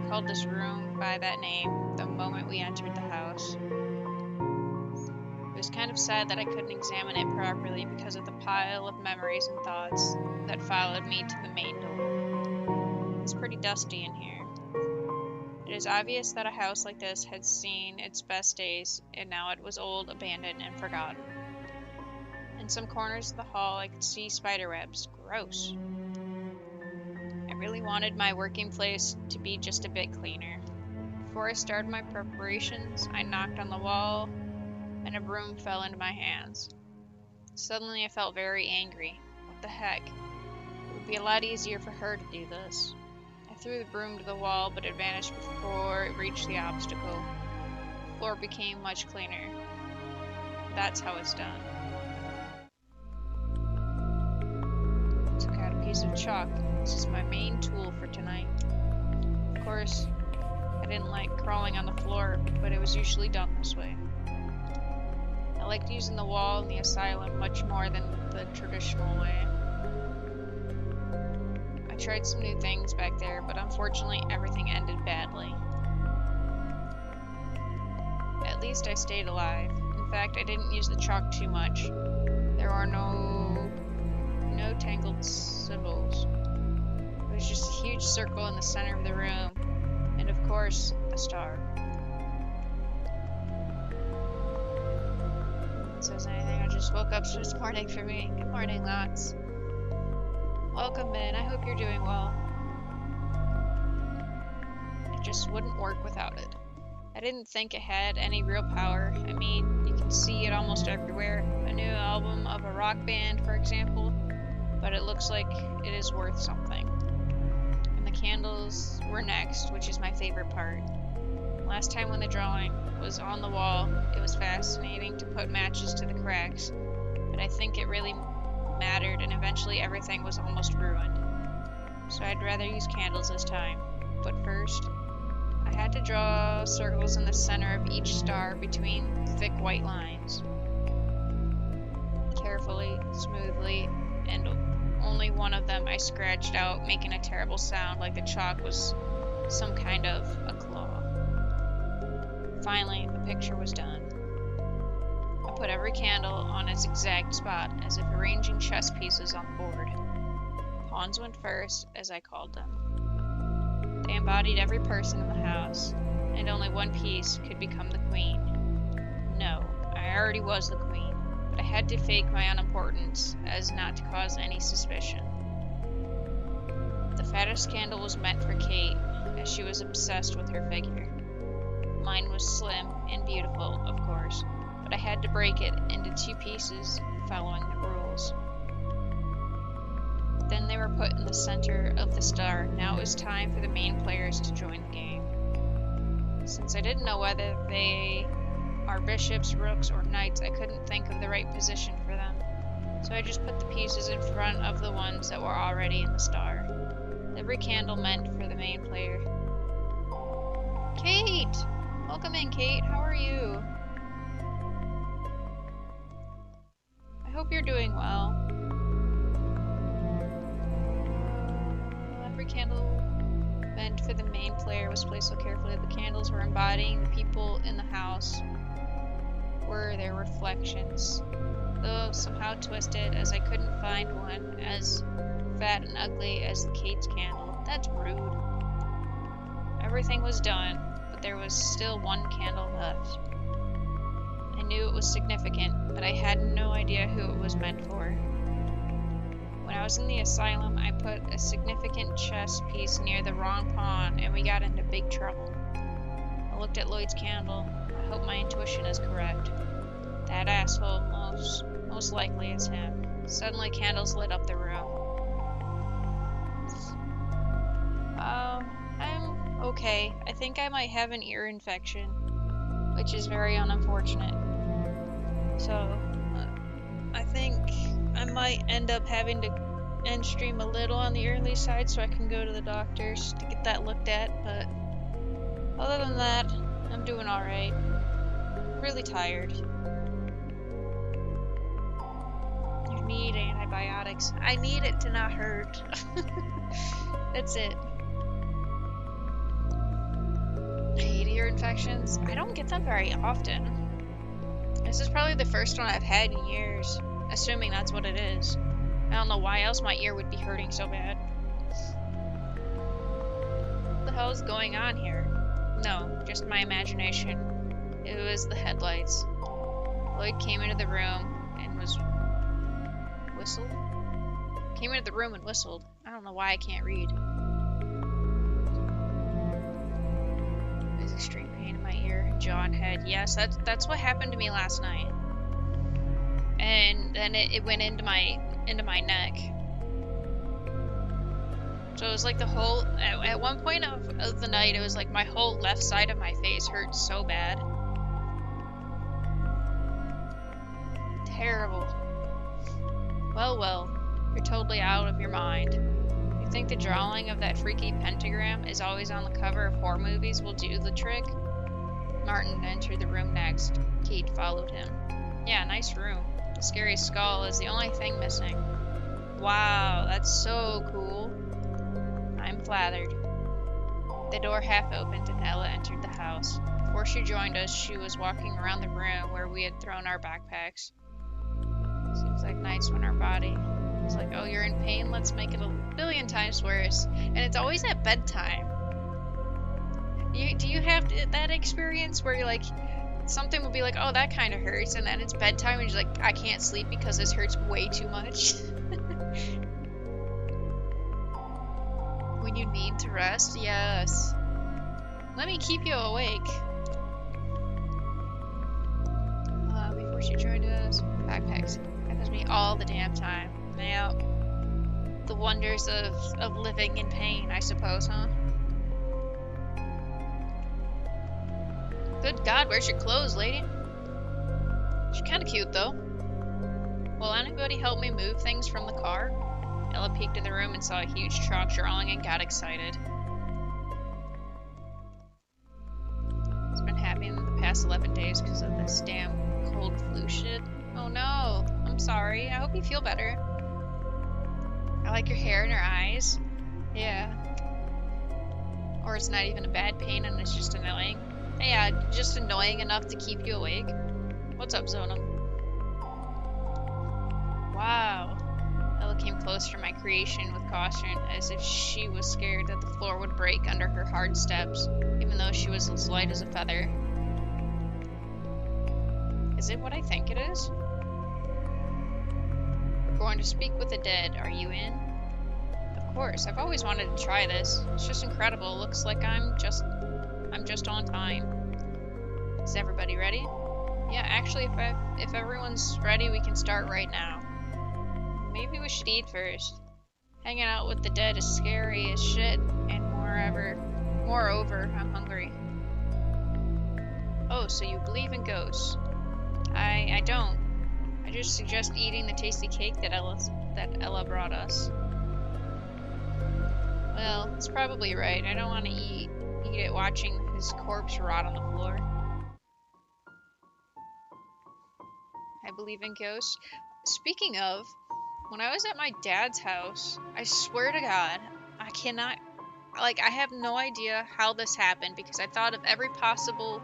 I called this room by that name the moment we entered the house. It was kind of sad that I couldn't examine it properly because of the pile of memories and thoughts that followed me to the main door. It's pretty dusty in here. It is obvious that a house like this had seen its best days, and now it was old, abandoned, and forgotten. In some corners of the hall, I could see spiderwebs. Gross. I really wanted my working place to be just a bit cleaner. Before I started my preparations, I knocked on the wall, and a broom fell into my hands. Suddenly, I felt very angry. What the heck? It would be a lot easier for her to do this. I threw the broom to the wall, but it vanished before it reached the obstacle. The floor became much cleaner. That's how it's done. I took out a piece of chalk. This is my main tool for tonight. Of course, I didn't like crawling on the floor, but it was usually done this way. I liked using the wall in the asylum much more than the traditional way. I tried some new things back there, but unfortunately everything ended badly. At least I stayed alive. In fact, I didn't use the chalk too much. There were no tangled symbols. It was just a huge circle in the center of the room, and of course, a star. No one says anything. I just woke up this morning for me. Good morning, Lots. Welcome in. I hope you're doing well. It just wouldn't work without it. I didn't think it had any real power. I mean, you can see it almost everywhere. A new album of a rock band, for example. But it looks like it is worth something. And the candles were next, which is my favorite part. Last time when the drawing was on the wall, it was fascinating to put matches to the cracks. But I think it really mattered, and eventually everything was almost ruined. So I'd rather use candles this time. But first, I had to draw circles in the center of each star between thick white lines. Carefully, smoothly, and only one of them I scratched out, making a terrible sound like the chalk was some kind of a claw. Finally, the picture was done. I put every candle on its exact spot, as if arranging chess pieces on the board. Pawns went first, as I called them. They embodied every person in the house, and only one piece could become the queen. No, I already was the queen, but I had to fake my unimportance as not to cause any suspicion. The fattest candle was meant for Kate, as she was obsessed with her figure. Mine was slim and beautiful, of course, but I had to break it into 2 pieces, following the rules. Then they were put in the center of the star. Now it was time for the main players to join the game. Since I didn't know whether they are bishops, rooks, or knights, I couldn't think of the right position for them. So I just put the pieces in front of the ones that were already in the star. Every candle meant for the main player. Kate! Welcome in, Kate. How are you? I hope you're doing well. Every candle meant for the main player was placed so carefully that the candles were embodying the people in the house, were their reflections. Though somehow twisted, as I couldn't find one as fat and ugly as the Kate's candle. That's rude. Everything was done, but there was still one candle left. I knew it was significant, but I had no idea who it was meant for. When I was in the asylum, I put a significant chess piece near the wrong pawn, and we got into big trouble. I looked at Lloyd's candle. I hope my intuition is correct. That asshole most likely is him. Suddenly, candles lit up the room. I'm okay. I think I might have an ear infection, which is very unfortunate. So, I think I might end up having to end stream a little on the early side so I can go to the doctors to get that looked at, but other than that, I'm doing alright. Really tired. You need antibiotics. I need it to not hurt. That's it. I hate ear infections. I don't get them very often. This is probably the first one I've had in years, assuming that's what it is. I don't know why else my ear would be hurting so bad. What the hell is going on here? No, just my imagination. It was the headlights. Lloyd came into the room and was whistled? Came into the room and whistled. I don't know why I can't read. There's extreme pain in my ear, jaw and head. Yes, that's what happened to me last night. And then it went into my neck. So it was like the whole, at one point of the night, it was like my whole left side of my face hurt so bad. Terrible. Well, you're totally out of your mind. You think the drawing of that freaky pentagram is always on the cover of horror movies will do the trick? Martin entered the room next. Kate followed him. Yeah, nice room. The scary skull is the only thing missing. Wow, that's so cool. I'm flattered. The door half opened and Ella entered the house. Before she joined us, she was walking around the room where we had thrown our backpacks. Seems like nights when our body is like, oh, you're in pain? Let's make it a billion times worse. And it's always at bedtime. Do you have that experience where you're like, something will be like, oh, that kind of hurts, and then it's bedtime and you're like, I can't sleep because this hurts way too much? When you need to rest? Yes. Let me keep you awake. Before she joined us, backpacks. Happens to me all the damn time. Yeah. The wonders of living in pain, I suppose, huh? Good God, where's your clothes, lady? She's kind of cute, though. Will anybody help me move things from the car? Ella peeked in the room and saw a huge truck drawing and got excited. It's been happening the past 11 days because of this damn cold flu shit. Oh no, I'm sorry. I hope you feel better. I like your hair and your eyes. Yeah. Or it's not even a bad pain and it's just annoying. Yeah, just annoying enough to keep you awake. What's up, Zonum? Wow. Ella came close to my creation with caution, as if she was scared that the floor would break under her hard steps, even though she was as light as a feather. Is it what I think it is? We're going to speak with the dead. Are you in? Of course. I've always wanted to try this. It's just incredible. Looks like I'm just on time. Is everybody ready? Yeah, actually, if everyone's ready, we can start right now. Maybe we should eat first. Hanging out with the dead is scary as shit, and moreover, I'm hungry. Oh, so you believe in ghosts? I don't. I just suggest eating the tasty cake that Ella brought us. Well, it's probably right. I don't want to eat it watching his corpse rot on the floor. I believe in ghosts. Speaking of, when I was at my dad's house, I swear to God, I cannot, like, I have no idea how this happened because I thought of every possible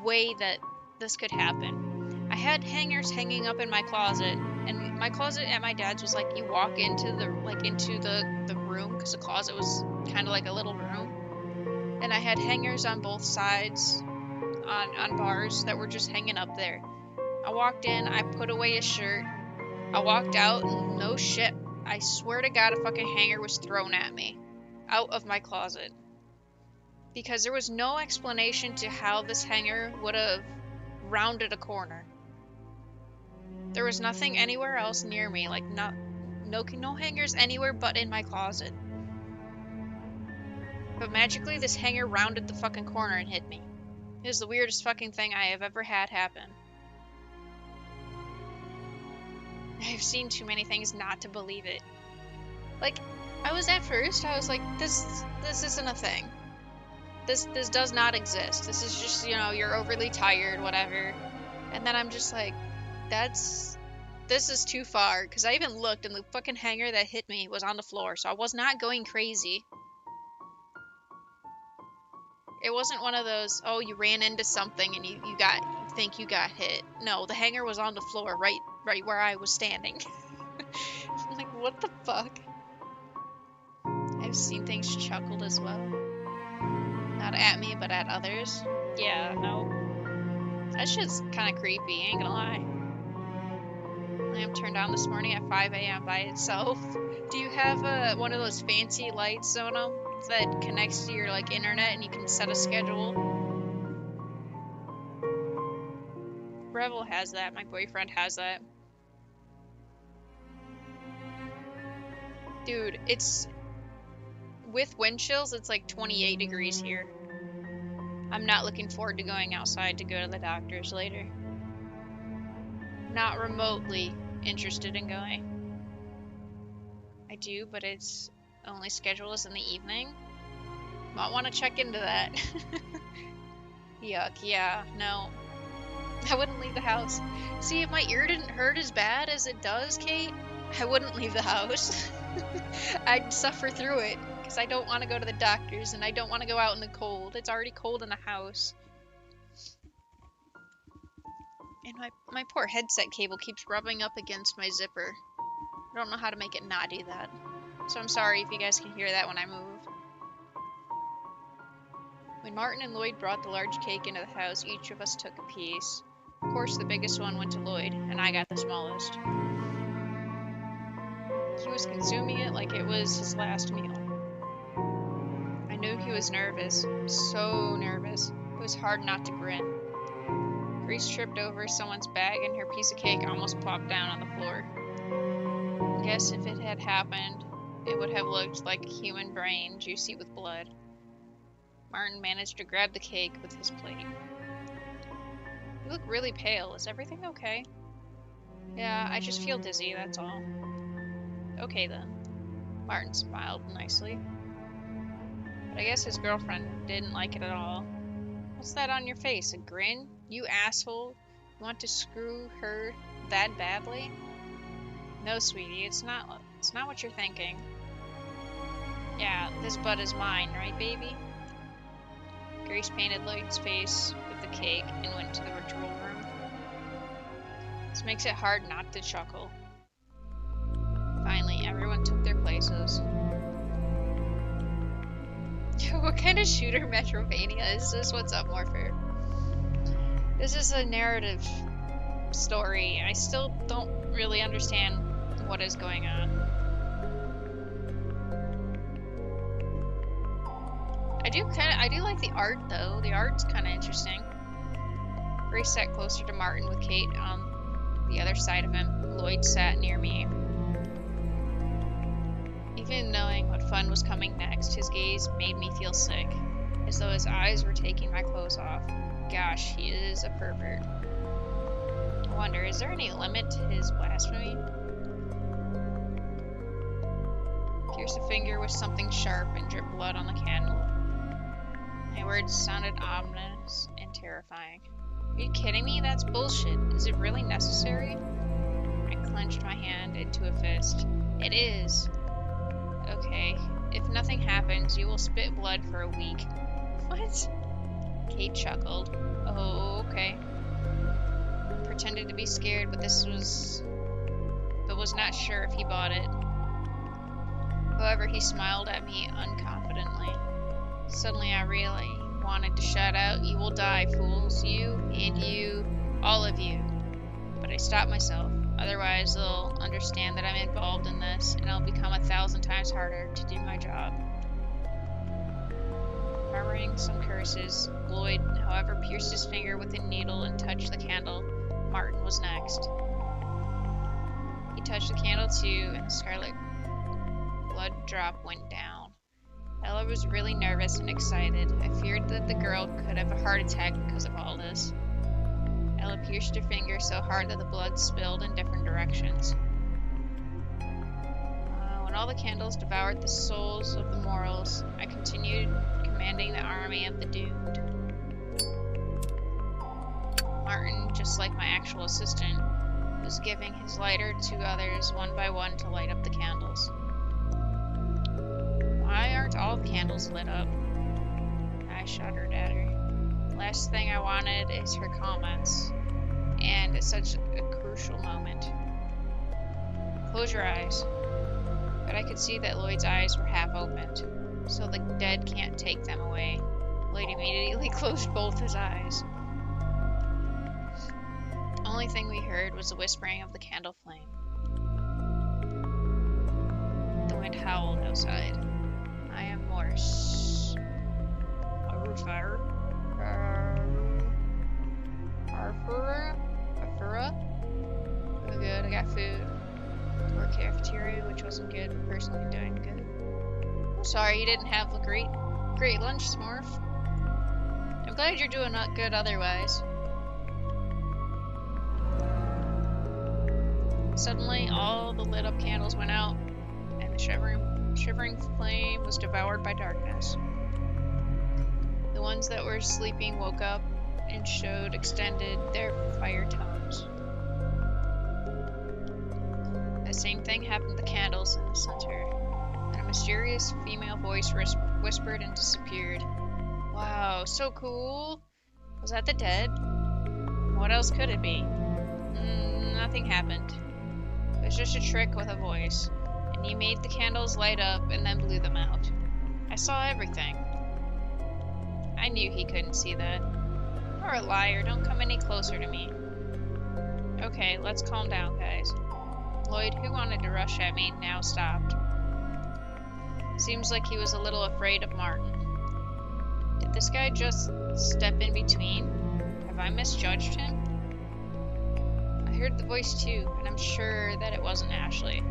way that this could happen. I had hangers hanging up in my closet, and my closet at my dad's was like you walk into the room because the closet was kind of like a little room, and I had hangers on both sides on bars that were just hanging up there. I walked in, I put away a shirt, I walked out, and no shit, I swear to God, a fucking hanger was thrown at me out of my closet. Because there was no explanation to how this hanger would have rounded a corner. There was nothing anywhere else near me, like no hangers anywhere but in my closet. But magically, this hanger rounded the fucking corner and hit me. It was the weirdest fucking thing I have ever had happen. I've seen too many things not to believe it. Like, I was like, this isn't a thing. This does not exist. This is just, you're overly tired, whatever. And then I'm just like, this is too far. Because I even looked and the fucking hanger that hit me was on the floor. So I was not going crazy. It wasn't one of those, oh, you ran into something and you think you got hit. No, the hanger was on the floor right where I was standing. I'm like, what the fuck? I've seen things chuckled as well. Not at me, but at others. Yeah, no. That shit's kind of creepy, ain't gonna lie. Lamp turned on this morning at 5 a.m. by itself. Do you have one of those fancy lights, Zona, that connects to your internet and you can set a schedule? Revel has that. My boyfriend has that. Dude, it's with wind chills. It's like 28 degrees here. I'm not looking forward to going outside to go to the doctor's later. Not remotely interested in going. I do, but its only schedule is in the evening. Might want to check into that. Yuck, yeah, no. I wouldn't leave the house. See, if my ear didn't hurt as bad as it does, Kate, I wouldn't leave the house. I'd suffer through it, because I don't want to go to the doctor's, and I don't want to go out in the cold. It's already cold in the house. And my poor headset cable keeps rubbing up against my zipper. I don't know how to make it not do that. So I'm sorry if you guys can hear that when I move. When Martin and Lloyd brought the large cake into the house, each of us took a piece. Of course, the biggest one went to Lloyd, and I got the smallest. He was consuming it like it was his last meal. I knew he was nervous, so nervous. It was hard not to grin. Grace tripped over someone's bag and her piece of cake almost plopped down on the floor. I guess if it had happened, it would have looked like a human brain, juicy with blood. Martin managed to grab the cake with his plate. You look really pale. Is everything okay? Yeah, I just feel dizzy, that's all. Okay then. Martin smiled nicely. But I guess his girlfriend didn't like it at all. What's that on your face? A grin? You asshole. You want to screw her that badly? No, sweetie, it's not what you're thinking. Yeah, this butt is mine, right, baby? Grace painted Lloyd's face with the cake and went to the ritual room. This makes it hard not to chuckle. Finally, everyone took their places. What kind of shooter Metrovania is this? What's up, Morpher? This is a narrative story. I still don't really understand what is going on. I do like the art though. The art's kind of interesting. Grace sat closer to Martin with Kate on the other side of him. Lloyd sat near me. Even knowing what fun was coming next, his gaze made me feel sick, as though his eyes were taking my clothes off. Gosh, he is a pervert. I wonder, is there any limit to his blasphemy? Pierce a finger with something sharp and drip blood on the candle. My words sounded ominous and terrifying. Are you kidding me? That's bullshit. Is it really necessary? I clenched my hand into a fist. It is. Okay, if nothing happens, you will spit blood for a week. What? Kate chuckled. Oh, okay. Pretended to be scared, but was not sure if he bought it. However, he smiled at me unconfidently. Suddenly I really wanted to shout out, "You will die, fools. You and you, all of you." But I stopped myself. Otherwise, they'll understand that I'm involved in this, and it'll become 1,000 times harder to do my job. Murmuring some curses, Lloyd, however, pierced his finger with a needle and touched the candle. Martin was next. He touched the candle too, and the scarlet blood drop went down. Ella was really nervous and excited. I feared that the girl could have a heart attack because of all this. Ella pierced her finger so hard that the blood spilled in different directions. When all the candles devoured the souls of the mortals, I continued commanding the army of the doomed. Martin, just like my actual assistant, was giving his lighter to others one by one to light up the candles. Why aren't all the candles lit up? I shuddered at her. The last thing I wanted is her comments, and at such a crucial moment. Close your eyes. But I could see that Lloyd's eyes were half opened, so the dead can't take them away. Lloyd immediately closed both his eyes. The only thing we heard was the whispering of the candle flame. The wind howled outside. I am Morse. Arufar. Arfura? Oh good, I got food. Or cafeteria, which wasn't good, but personally doing good. I'm sorry you didn't have a great lunch, Smurf. I'm glad you're doing not good otherwise. Suddenly, all the lit up candles went out, and the shivering flame was devoured by darkness. The ones that were sleeping woke up and extended their fire tongues. The same thing happened to the candles in the center, and a mysterious female voice whispered and disappeared. Wow, so cool! Was that the dead? What else could it be? Nothing happened. It was just a trick with a voice, and he made the candles light up and then blew them out. I saw everything. I knew he couldn't see that. You're a liar, don't come any closer to me. Okay, let's calm down, guys. Lloyd, who wanted to rush at me, now stopped. Seems like he was a little afraid of Martin. Did this guy just step in between? Have I misjudged him? I heard the voice too, and I'm sure that it wasn't Ashley.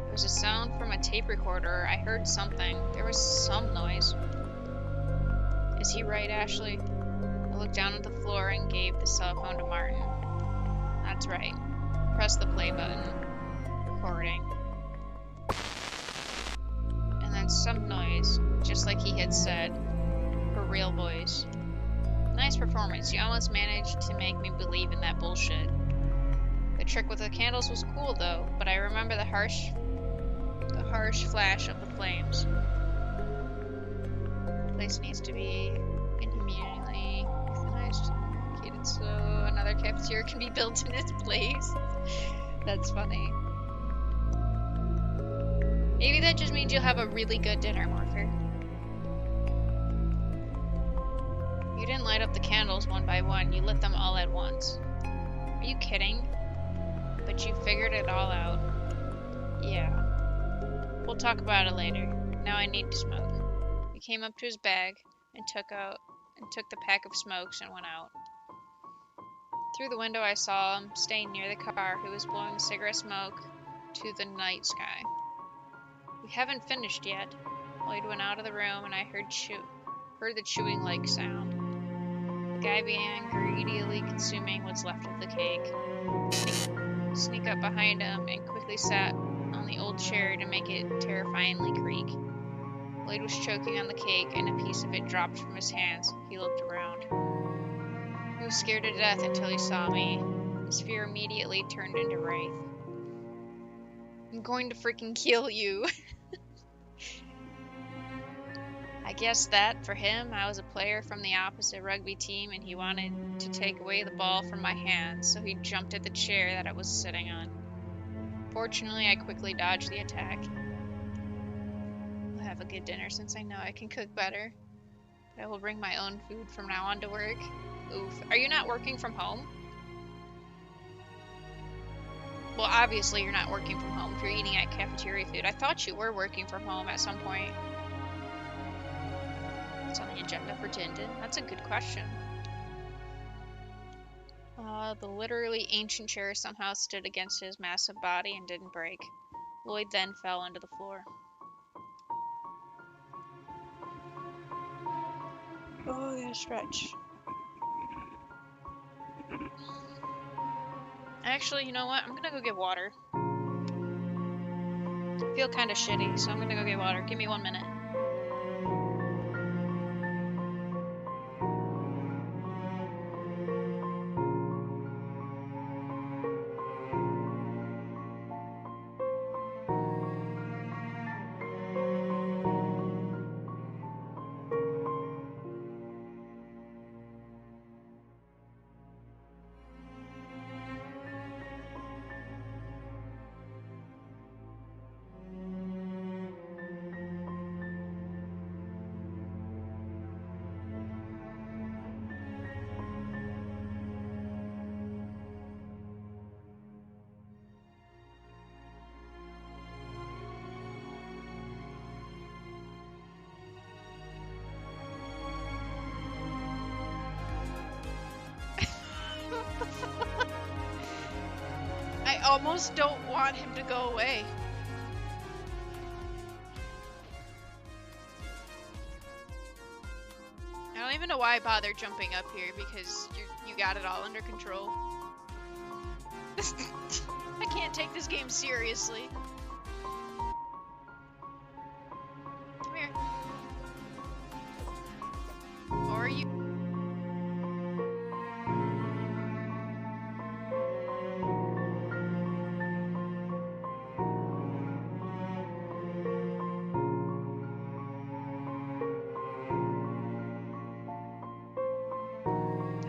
It was a sound from a tape recorder. I heard something. There was some noise. Is he right, Ashley? I looked down at the floor and gave the cell phone to Martin. That's right. Press the play button. Recording. And then some noise, just like he had said. Her real voice. Nice performance. You almost managed to make me believe in that bullshit. The trick with the candles was cool though, but I remember the harsh flash of the flames. The place needs to be inhumanely euthanized and eradicated so another cafeteria can be built in its place. That's funny. Maybe that just means you'll have a really good dinner, Morpher. You didn't light up the candles one by one, you lit them all at once. Are you kidding? But you figured it all out. Yeah. We'll talk about it later. Now I need to smoke. He came up to his bag and took the pack of smokes and went out. Through the window I saw him, staying near the car. He was blowing the cigarette smoke to the night sky. We haven't finished yet. Lloyd went out of the room and I heard the chewing like sound. The guy began greedily consuming what's left of the cake. Sneak up behind him and quickly sat on the old chair to make it terrifyingly creak. Lloyd was choking on the cake and a piece of it dropped from his hands. He looked around. He was scared to death until he saw me. His fear immediately turned into wrath. I'm going to freaking kill you. I guess that, for him, I was a player from the opposite rugby team and he wanted to take away the ball from my hands, so he jumped at the chair that I was sitting on. Fortunately, I quickly dodged the attack. I'll have a good dinner since I know I can cook better. But I will bring my own food from now on to work. Oof. Are you not working from home? Well, obviously you're not working from home if you're eating at cafeteria food. I thought you were working from home at some point. What's on the agenda for Tindon? That's a good question. The literally ancient chair somehow stood against his massive body and didn't break. Lloyd then fell onto the floor. Oh, I gotta stretch. Actually, you know what? I'm gonna go get water. I feel kind of shitty, so I'm gonna go get water. Give me 1 minute. I almost don't want him to go away. I don't even know why I bother jumping up here because you got it all under control. I can't take this game seriously. Come here. Or are you?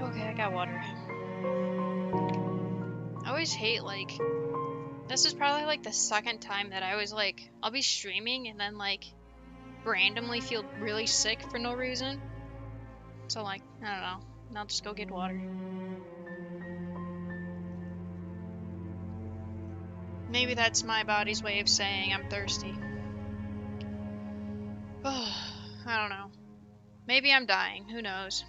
Okay, I got water. I always hate, like, this is probably like the second time that I was like, I'll be streaming and then like randomly feel really sick for no reason. So like, I don't know. I'll just go get water. Maybe that's my body's way of saying I'm thirsty. I don't know. Maybe I'm dying. Who knows?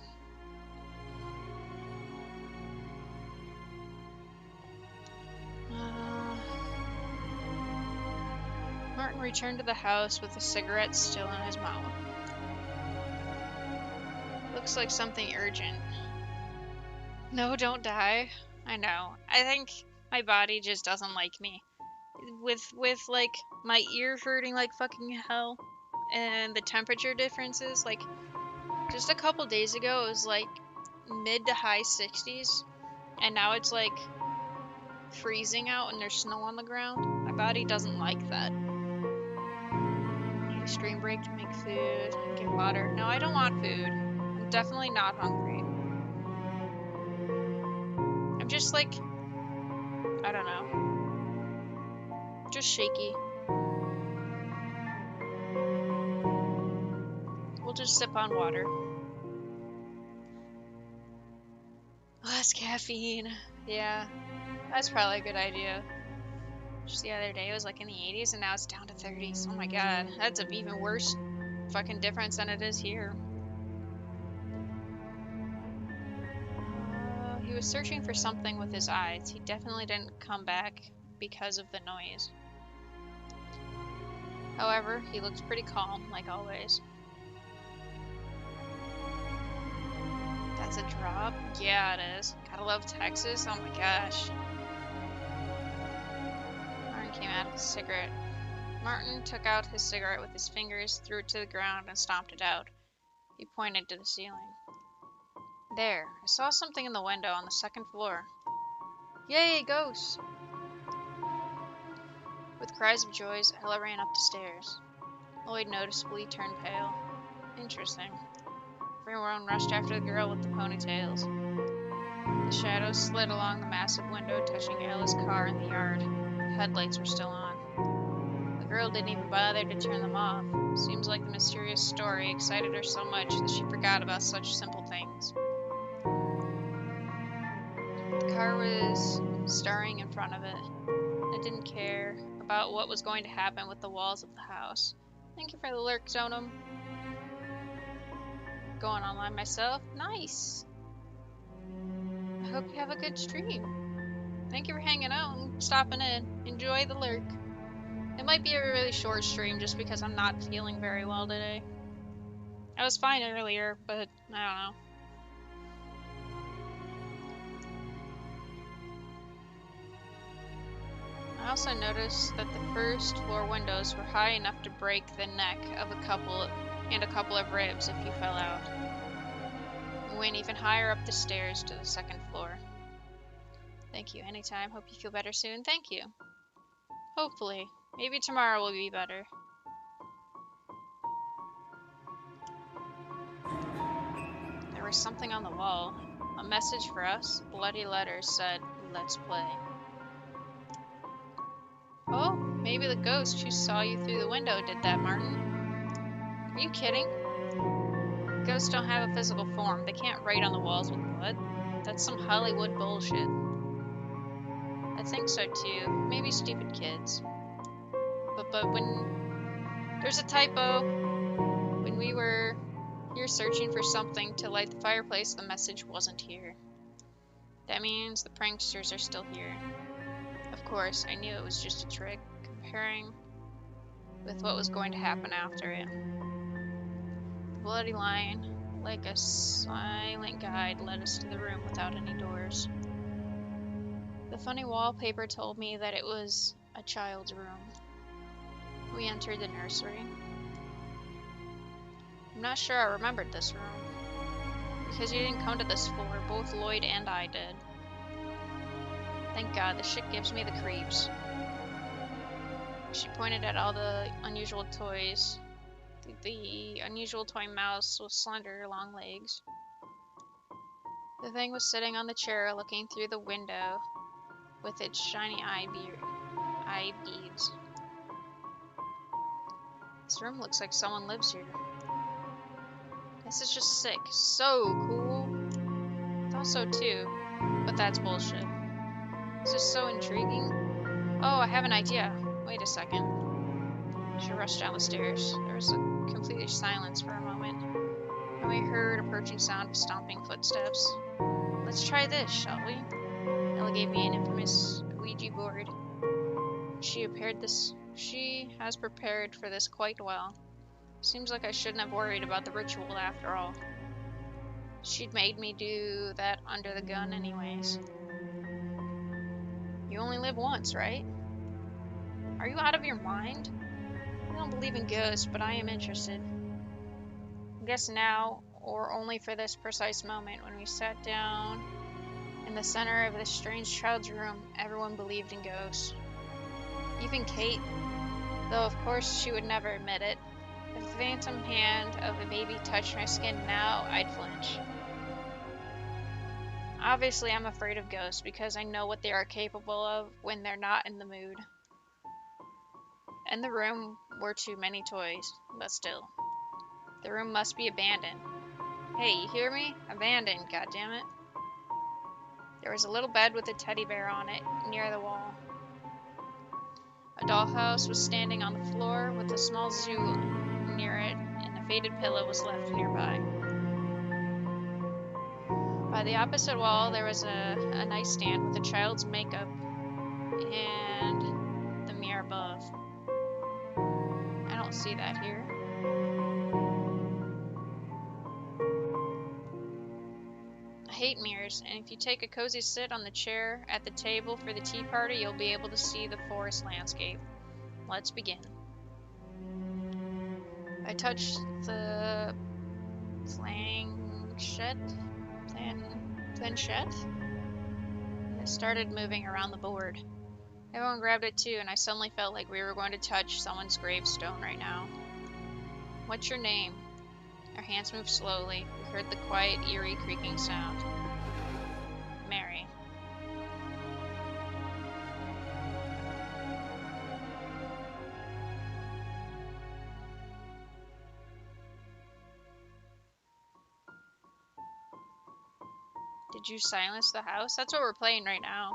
Martin returned to the house with a cigarette still in his mouth. Looks like something urgent. No, don't die. I know. I think my body just doesn't like me. With like my ear hurting like fucking hell and the temperature differences, like just a couple days ago it was like mid to high 60s and now it's like freezing out and there's snow on the ground. My body doesn't like that. Need a stream break to make food, get water. No, I don't want food. I'm definitely not hungry. I'm just like, I don't know. Just shaky. We'll just sip on water. Less caffeine. Yeah, that's probably a good idea. Just the other day it was like in the 80s and now it's down to 30s. Oh my god, that's an even worse fucking difference than it is here. He was searching for something with his eyes. He definitely didn't come back because of the noise. However, he looks pretty calm, like always. That's a drop? Yeah, it is. Gotta love Texas. Oh my gosh. Martin came out of his cigarette. Martin took out his cigarette with his fingers, threw it to the ground, and stomped it out. He pointed to the ceiling. There, I saw something in the window on the second floor. Yay, ghosts! With cries of joy, Ella ran up the stairs. Lloyd noticeably turned pale. Interesting. Everyone rushed after the girl with the ponytails. The shadows slid along the massive window, touching Ella's car in the yard. The headlights were still on. The girl didn't even bother to turn them off. Seems like the mysterious story excited her so much that she forgot about such simple things. The car was starring in front of it. I didn't care about what was going to happen with the walls of the house. Thank you for the lurk, Zonum. Going online myself? Nice! I hope you have a good stream. Thank you for hanging out and stopping in. Enjoy the lurk. It might be a really short stream just because I'm not feeling very well today. I was fine earlier, but I don't know. I also noticed that the first floor windows were high enough to break the neck of a couple of ribs if you fell out. We went even higher up the stairs to the second floor. Thank you. Anytime. Hope you feel better soon. Thank you. Hopefully. Maybe tomorrow will be better. There was something on the wall. A message for us. Bloody letters said, "Let's play." Oh, maybe the ghost who saw you through the window did that, Martin. Are you kidding? Ghosts don't have a physical form. They can't write on the walls with blood. That's some Hollywood bullshit. I think so too. Maybe stupid kids. But when... There's a typo. When we were here searching for something to light the fireplace, the message wasn't here. That means the pranksters are still here. Of course, I knew it was just a trick, comparing with what was going to happen after it. The bloody line, like a silent guide, led us to the room without any doors. The funny wallpaper told me that it was a child's room. We entered the nursery. I'm not sure I remembered this room. Because you didn't come to this floor, both Lloyd and I did. Thank God, this shit gives me the creeps. She pointed at all the unusual toys. The unusual toy mouse with slender, long legs. The thing was sitting on the chair looking through the window with its shiny eye beads. This room looks like someone lives here. This is just sick. So cool. I thought so too, but that's bullshit. This is so intriguing. Oh, I have an idea. Wait a second. She rushed down the stairs. There was a complete silence for a moment. And we heard approaching sound of stomping footsteps. Let's try this, shall we? Ella gave me an infamous Ouija board. She has prepared for this quite well. Seems like I shouldn't have worried about the ritual after all. She'd made me do that under the gun anyways. You only live once, right? Are you out of your mind? I don't believe in ghosts, but I am interested. I guess now, or only for this precise moment, when we sat down in the center of this strange child's room, everyone believed in ghosts. Even Kate, though of course she would never admit it. If the phantom hand of a baby touched my skin now, I'd flinch. Obviously, I'm afraid of ghosts because I know what they are capable of when they're not in the mood. In the room were too many toys, but still. The room must be abandoned. Hey, you hear me? Abandoned, goddammit. There was a little bed with a teddy bear on it, near the wall. A dollhouse was standing on the floor with a small zoo near it, and a faded pillow was left nearby. By the opposite wall, there was a nightstand with a child's makeup and the mirror above. I don't see that here. I hate mirrors, and if you take a cozy sit on the chair at the table for the tea party, you'll be able to see the forest landscape. Let's begin. I touched the planchette, and it started moving around the board. Everyone grabbed it too, and I suddenly felt like we were going to touch someone's gravestone right now. What's your name? Our hands moved slowly. We heard the quiet, eerie creaking sound. Mary. Did you silence the house? That's what we're playing right now.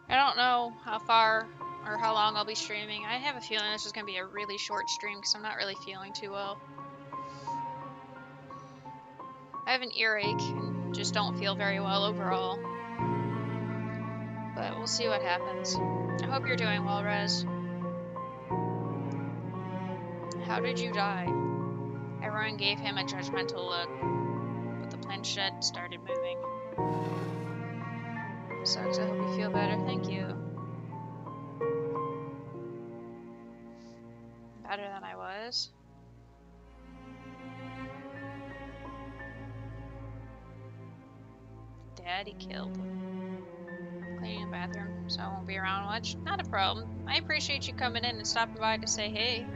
I don't know how far or how long I'll be streaming. I have a feeling this is going to be a really short stream because I'm not really feeling too well. I have an earache and just don't feel very well overall. But we'll see what happens. I hope you're doing well, Rez. How did you die? Everyone gave him a judgmental look, but the planchette started moving. Sucks, I hope you feel better. Thank you. Better than I was. Daddy killed. Cleaning the bathroom, so I won't be around much. Not a problem. I appreciate you coming in and stopping by to say hey.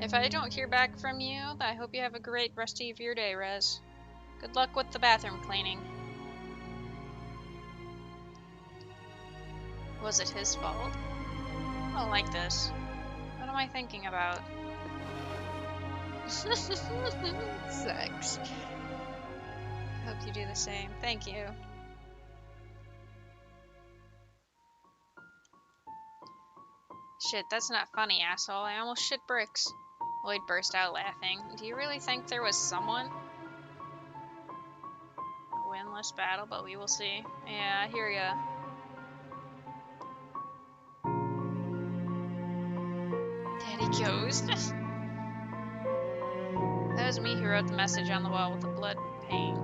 If I don't hear back from you, I hope you have a great rest of your day, Rez. Good luck with the bathroom cleaning. Was it his fault? I don't like this. What am I thinking about? Sex. Hope you do the same. Thank you. Shit, that's not funny, asshole. I almost shit bricks. Lloyd burst out laughing. Do you really think there was someone? A winless battle, but we will see. Yeah, I hear ya. Daddy Ghost. That was me who wrote the message on the wall with the blood paint.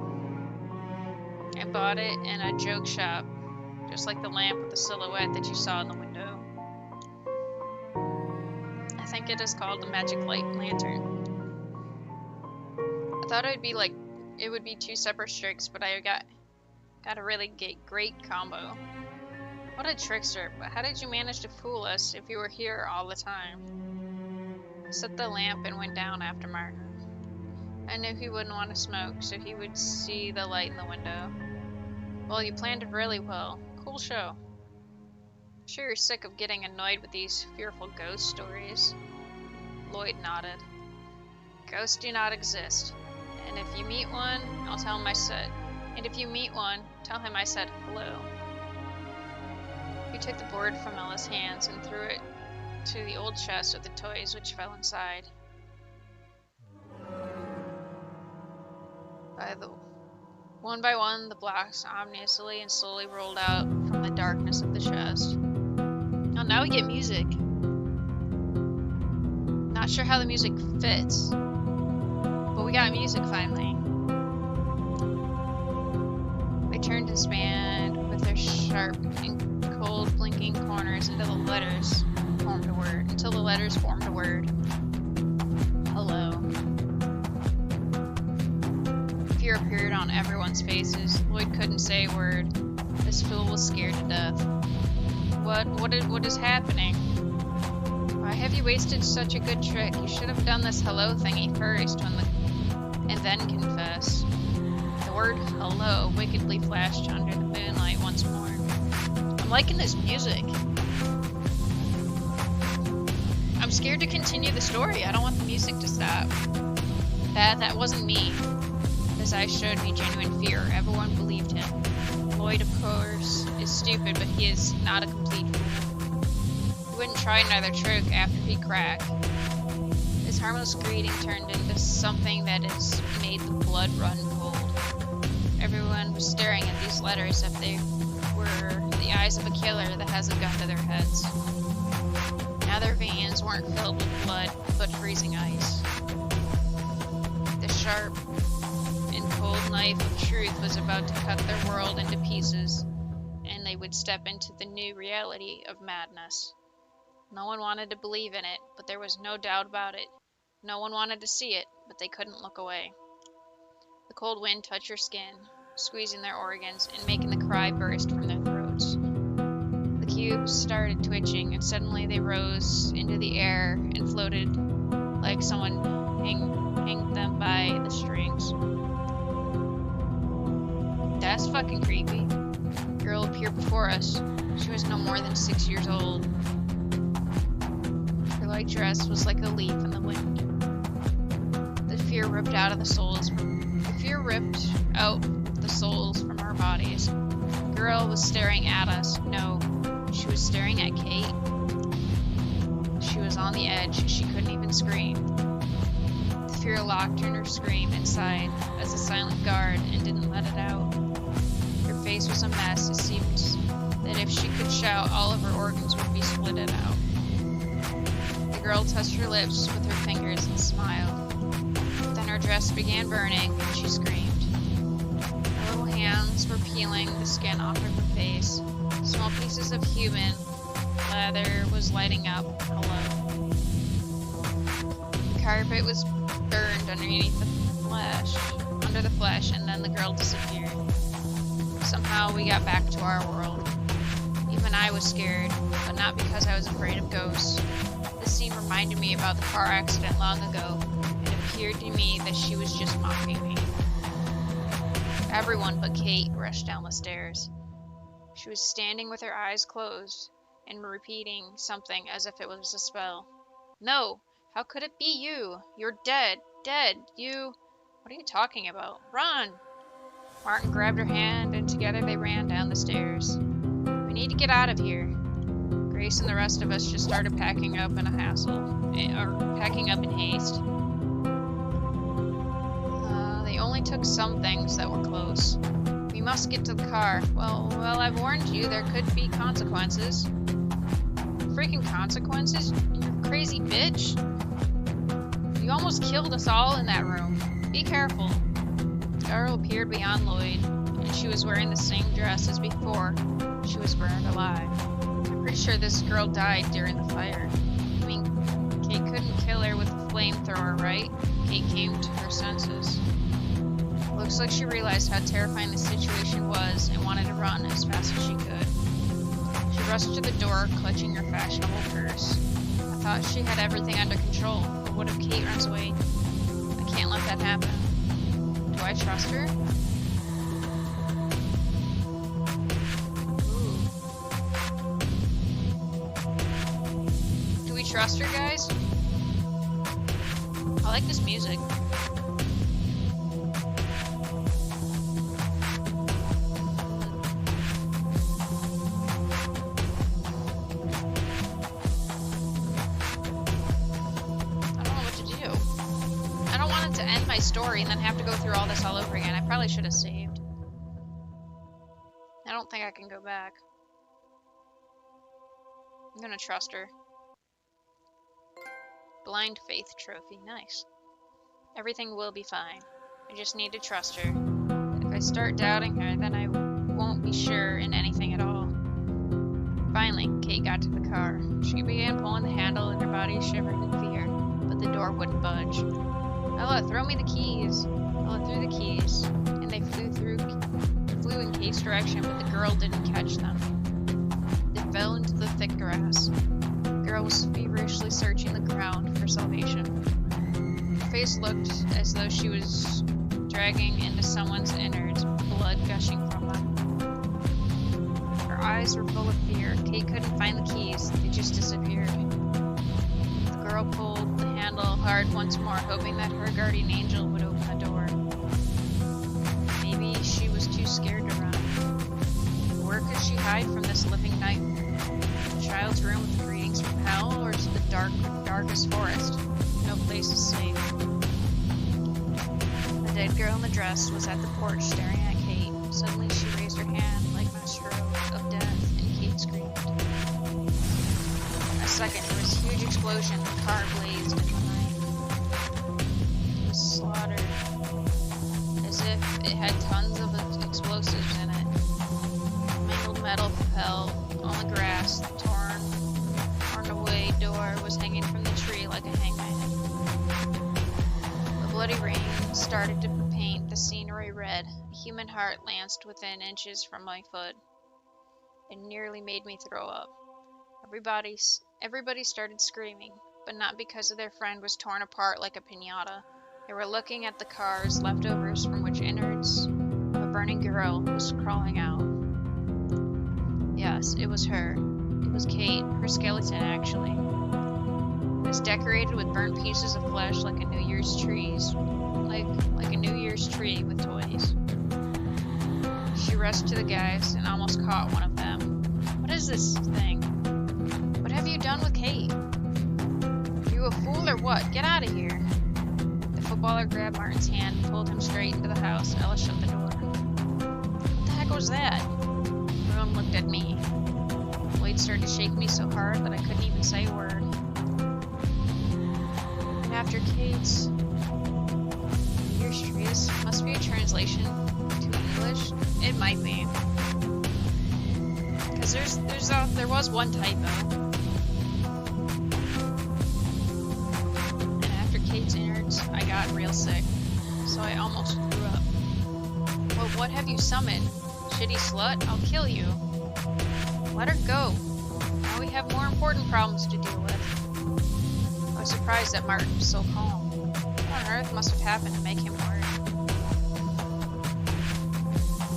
I bought it in a joke shop, just like the lamp with the silhouette that you saw in the window. I think it is called the magic light lantern. I thought it would be two separate tricks, but I got a really great combo. What a trickster, but how did you manage to fool us if you were here all the time? I set the lamp and went down after Martin. I knew he wouldn't want to smoke, so he would see the light in the window. Well, you planned it really well. Cool show. I'm sure you're sick of getting annoyed with these fearful ghost stories. Lloyd nodded. Ghosts do not exist. And if you meet one, tell him I said hello. He took the board from Ella's hands and threw it to the old chest of the toys, which fell inside. One by one, the blocks ominously and slowly rolled out from the darkness of the chest. Oh, now we get music. Not sure how the music fits, but we got music finally. They turned and spanned with their sharp and cold blinking corners until the letters formed a word. Hello. Fear appeared on everyone's faces. Lloyd couldn't say a word. This fool was scared to death. What is happening? Why have you wasted such a good trick? You should have done this hello thingy first and then confessed. The word hello wickedly flashed under the moonlight once more. I'm liking this music. I'm scared to continue the story. I don't want the music to stop. That wasn't me. His eyes showed me genuine fear. Everyone believed him. Lloyd, of course, is stupid, but he is not a complete fool. He wouldn't try another trick after he cracked. His harmless greeting turned into something that has made the blood run cold. Everyone was staring at these letters as if they were the eyes of a killer that has a gun to their heads. Now their veins weren't filled with blood, but freezing ice. The sharp and cold knife of truth was about to cut their world into pieces, and they would step into the new reality of madness. No one wanted to believe in it, but there was no doubt about it. No one wanted to see it, but they couldn't look away. The cold wind touched your skin, squeezing their organs and making the cry burst from their throats. The cubes started twitching, and suddenly they rose into the air and floated like someone hanged them by the strings. That's fucking creepy. The girl appeared before us. She was no more than 6 years old. Her light dress was like a leaf in the wind. The fear ripped out the souls from our bodies. The girl was staring at us. No, she was staring at Kate. She was on the edge. She couldn't even scream. The fear locked her scream inside as a silent guard and didn't let it out. Her face was a mess. It seemed that if she could shout, all of her organs would be splitted out. The girl touched her lips with her fingers and smiled. Then her dress began burning and she screamed. Her little hands were peeling the skin off of her face. Small pieces of human leather was lighting up. Hello. The carpet was burned underneath under the flesh, and then the girl disappeared. Somehow we got back to our world. Even I was scared, but not because I was afraid of ghosts. This scene reminded me about the car accident long ago. It appeared to me that she was just mocking me. Everyone but Kate rushed down the stairs. She was standing with her eyes closed and repeating something as if it was a spell. No! How could it be you? You're dead! Dead! You... What are you talking about? Run! Martin grabbed her hand and together they ran down the stairs. We need to get out of here. Grace and the rest of us just started packing up in packing up in haste. They only took some things that were close. We must get to the car. Well, I've warned you, there could be consequences. Freaking consequences? You crazy bitch! You almost killed us all in that room. Be careful. Darrell appeared beyond Lloyd, and she was wearing the same dress as before. She was burned alive. I'm pretty sure this girl died during the fire. I mean, Kate couldn't kill her with a flamethrower, right? Kate came to her senses. Looks like she realized how terrifying the situation was and wanted to run as fast as she could. She rushed to the door, clutching her fashionable purse. I thought she had everything under control, but what if Kate runs away? I can't let that happen. Do I trust her? Ooh. Do we trust her, guys? I like this music. Story and then have to go through all this all over again. I probably should have saved. I don't think I can go back. I'm gonna trust her. Blind faith trophy. Nice. Everything will be fine. I just need to trust her. If I start doubting her, then I won't be sure in anything at all. Finally, Kate got to the car. She began pulling the handle and her body shivered in fear, but the door wouldn't budge. Ella, throw me the keys. Ella threw the keys, and they flew in Kate's direction, but the girl didn't catch them. They fell into the thick grass. The girl was feverishly searching the ground for salvation. Her face looked as though she was dragging into someone's innards, blood gushing from them. Her eyes were full of fear. Kate couldn't find the keys. They just disappeared. The girl pulled the handle hard once more, hoping that her guardian angel would open the door. Maybe she was too scared to run. Where could she hide from this living nightmare? The child's room with greetings from hell, or to the darkest forest? No place is safe. The dead girl in the dress was at the porch staring at Kate. Suddenly she raised her hand like a stroke of death, and Kate screamed. In a second, there was a huge explosion. The car blazed in the night. It was slaughtered, as if it had tons of explosives in it. Mangled metal fell on the grass. The torn away door was hanging from the tree like a hangman. The bloody rain started to paint the scenery red. A human heart lanced within inches from my foot. It nearly made me throw up. Everybody started screaming, but not because their friend was torn apart like a piñata. They were looking at the car's leftovers from which innards of a burning girl was crawling out. Yes, it was her. It was Kate, her skeleton actually. It was decorated with burnt pieces of flesh like a New Year's like a New Year's tree with toys. She rushed to the guys and almost caught one of them. What is this thing? What have you done with Kate? Are you a fool or what? Get out of here. The footballer grabbed Martin's hand and pulled him straight into the house. Ella shut the door. What the heck was that? Everyone looked at me. Wade started to shake me so hard that I couldn't even say a word. And after Kate's Year's tree, this must be a translation to English. It might be. Because there was one typo. And after Kate's innards, I got real sick. So I almost threw up. Well, what have you summoned? Shitty slut? I'll kill you. Let her go. Now we have more important problems to deal with. I was surprised that Martin was so calm. What on earth must have happened to make him worry?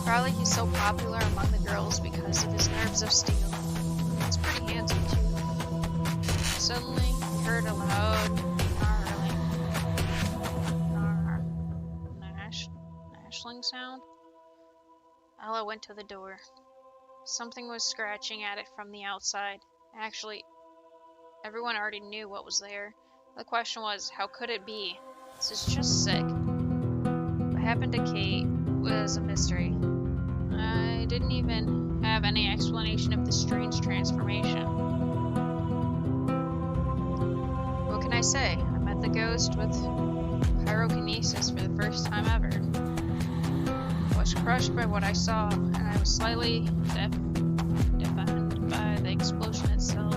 Probably he's so popular among the girls because of his nerves of steel. He's pretty handsome too. Suddenly, he heard a loud gnashing sound. Ella went to the door. Something was scratching at it from the outside. Actually, everyone already knew what was there. The question was, how could it be? This is just sick. What happened to Kate was a mystery. I didn't even have any explanation of this strange transformation. What can I say? I met the ghost with pyrokinesis for the first time ever. I was crushed by what I saw, and I was slightly deafened by the explosion itself.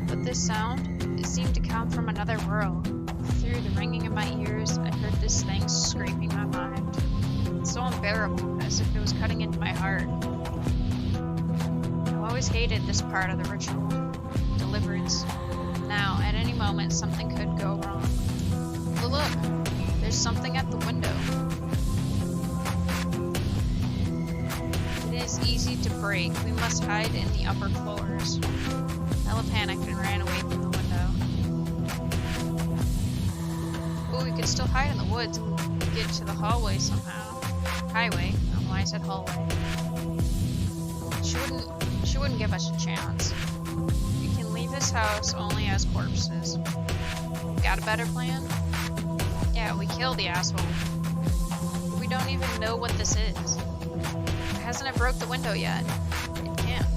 But this sound, it seemed to come from another world. Through the ringing of my ears, I heard this thing scraping my mind. It's so unbearable, as if it was cutting into my heart. I've always hated this part of the ritual. Deliverance. Now, at any moment, something could go wrong. But look, there's something at the window. It is easy to break. We must hide in the upper floors. Ella panicked and ran away from the window. But we could still hide in the woods and get to the hallway somehow. Highway. I don't know why I said hallway. She wouldn't give us a chance. We can leave this house only as corpses. Got a better plan? Yeah, we kill the asshole. We don't even know what this is. Hasn't it broke the window yet? It can't.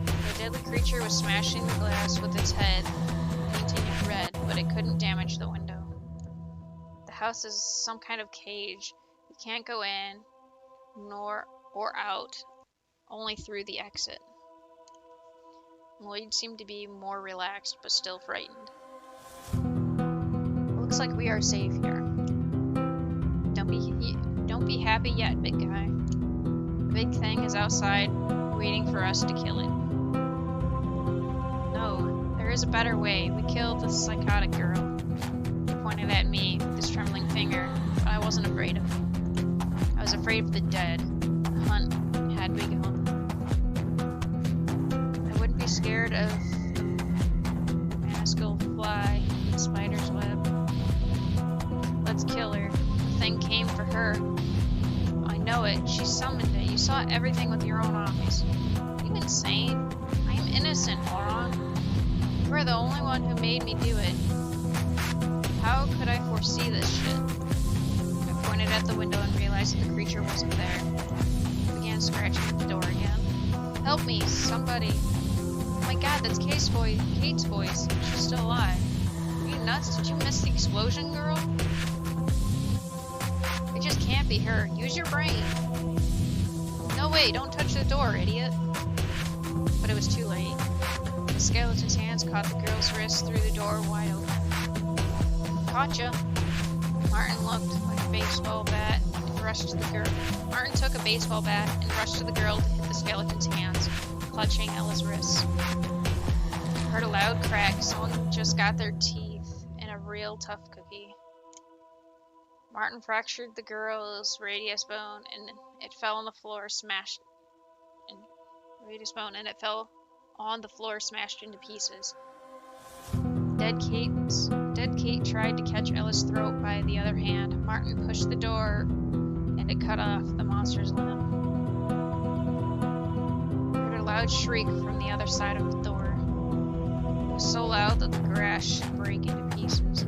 The deadly creature was smashing the glass with its head, painting it red, but it couldn't damage the window. The house is some kind of cage. You can't go in, nor out, only through the exit. Lloyd seemed to be more relaxed, but still frightened. Looks like we are safe here. Don't be happy yet, big guy. The big thing is outside, waiting for us to kill it. No, there is a better way. We killed the psychotic girl. He pointed at me with his trembling finger, but I wasn't afraid of him. I was afraid of the dead. The hunt had begun. I wouldn't be scared of the manascal fly in the spider's web. Let's kill her. The thing came for her. I know it. She summoned it. You saw everything with your own eyes. Are you insane? I am innocent, moron. You are the only one who made me do it. How could I foresee this shit? I pointed at the window and realized that the creature wasn't there. I began scratching at the door again. Help me, somebody. Oh my god, that's Kate's voice. She's still alive. Are you nuts? Did you miss the explosion, girl? It just can't be her. Use your brain. No way, don't touch the door, idiot. But it was too late. The skeleton's hands caught the girl's wrist through the door wide open. Gotcha. Martin looked like a baseball bat and rushed to the girl. Martin took a baseball bat and rushed to the girl to hit the skeleton's hands, clutching Ella's wrists. Heard a loud crack. Someone just got their teeth in a real tough cookie. Martin fractured the girl's radius bone and it fell on the floor, smashed. Radius bone and it fell on the floor, smashed into pieces. Dead Kate tried to catch Ella's throat by the other hand. Martin pushed the door and it cut off the monster's limb. Heard a loud shriek from the other side of the door. It was so loud that the glass should break into pieces.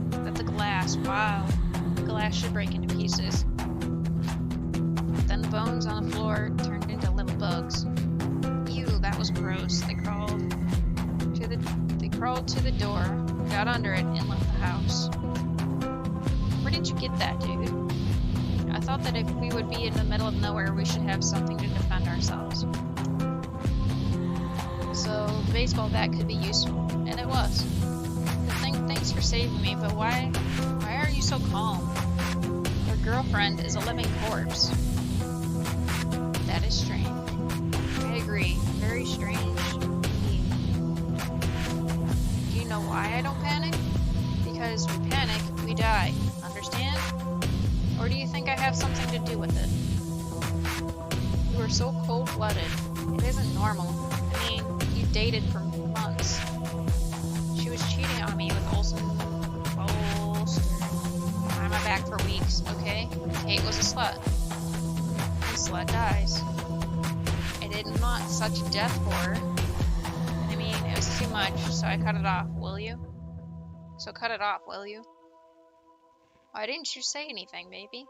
The glass should break into pieces. Then the bones on the floor turned into little bugs. Ew, that was gross. They crawled to the door, got under it, and left the house. Where did you get that, dude? I thought that if we would be in the middle of nowhere, we should have something to defend ourselves. So, the baseball bat could be useful, and it was. Thanks for saving me, but why are you so calm? Your girlfriend is a living corpse. That is strange. I agree. Very strange indeed. Do you know why I don't panic? Because we panic, we die. Understand? Or do you think I have something to do with it? You are so cold-blooded. It isn't normal. I mean, you dated for months. She was cheating on me with Olsen. Behind my back for weeks, okay? Kate was a slut. And slut dies. I didn't want such death for her. I mean, it was too much, so I cut it off, will you? Why didn't you say anything, baby?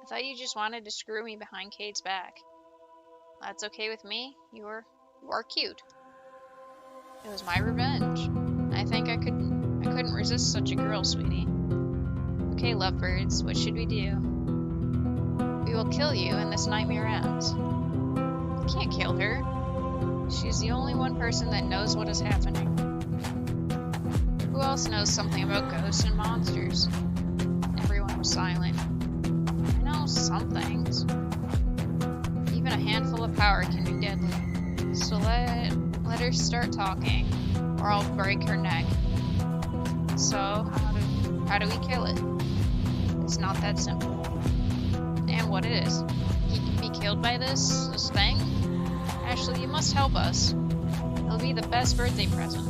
I thought you just wanted to screw me behind Kate's back. That's okay with me. You are cute. It was my revenge. I think I couldn't resist such a girl, sweetie. Okay, lovebirds, what should we do? We will kill you and this nightmare ends. We can't kill her. She's the only one person that knows what is happening. Who else knows something about ghosts and monsters? Everyone was silent. I know some things. Even a handful of power can be deadly. So let her start talking, or I'll break her neck. So, how do we kill it? It's not that simple. And what it is? He can be killed by this thing? Ashley, you must help us. It'll be the best birthday present.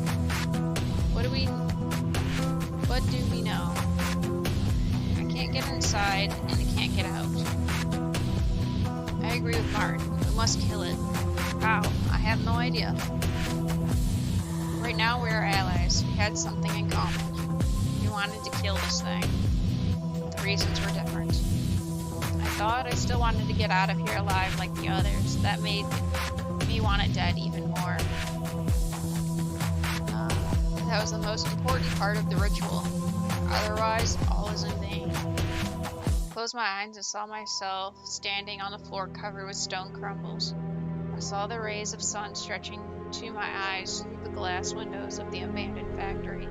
What do we know? I can't get inside, and it can't get out. I agree with Martin. We must kill it. How? I have no idea. Right now we are allies. We had something in common. We wanted to kill this thing. The reasons were different. I thought I still wanted to get out of here alive like the others. That made me want it dead even more. That was the most important part of the ritual. Otherwise, all is in vain. I closed my eyes and saw myself standing on the floor covered with stone crumbles. I saw the rays of sun stretching to my eyes through the glass windows of the abandoned factory.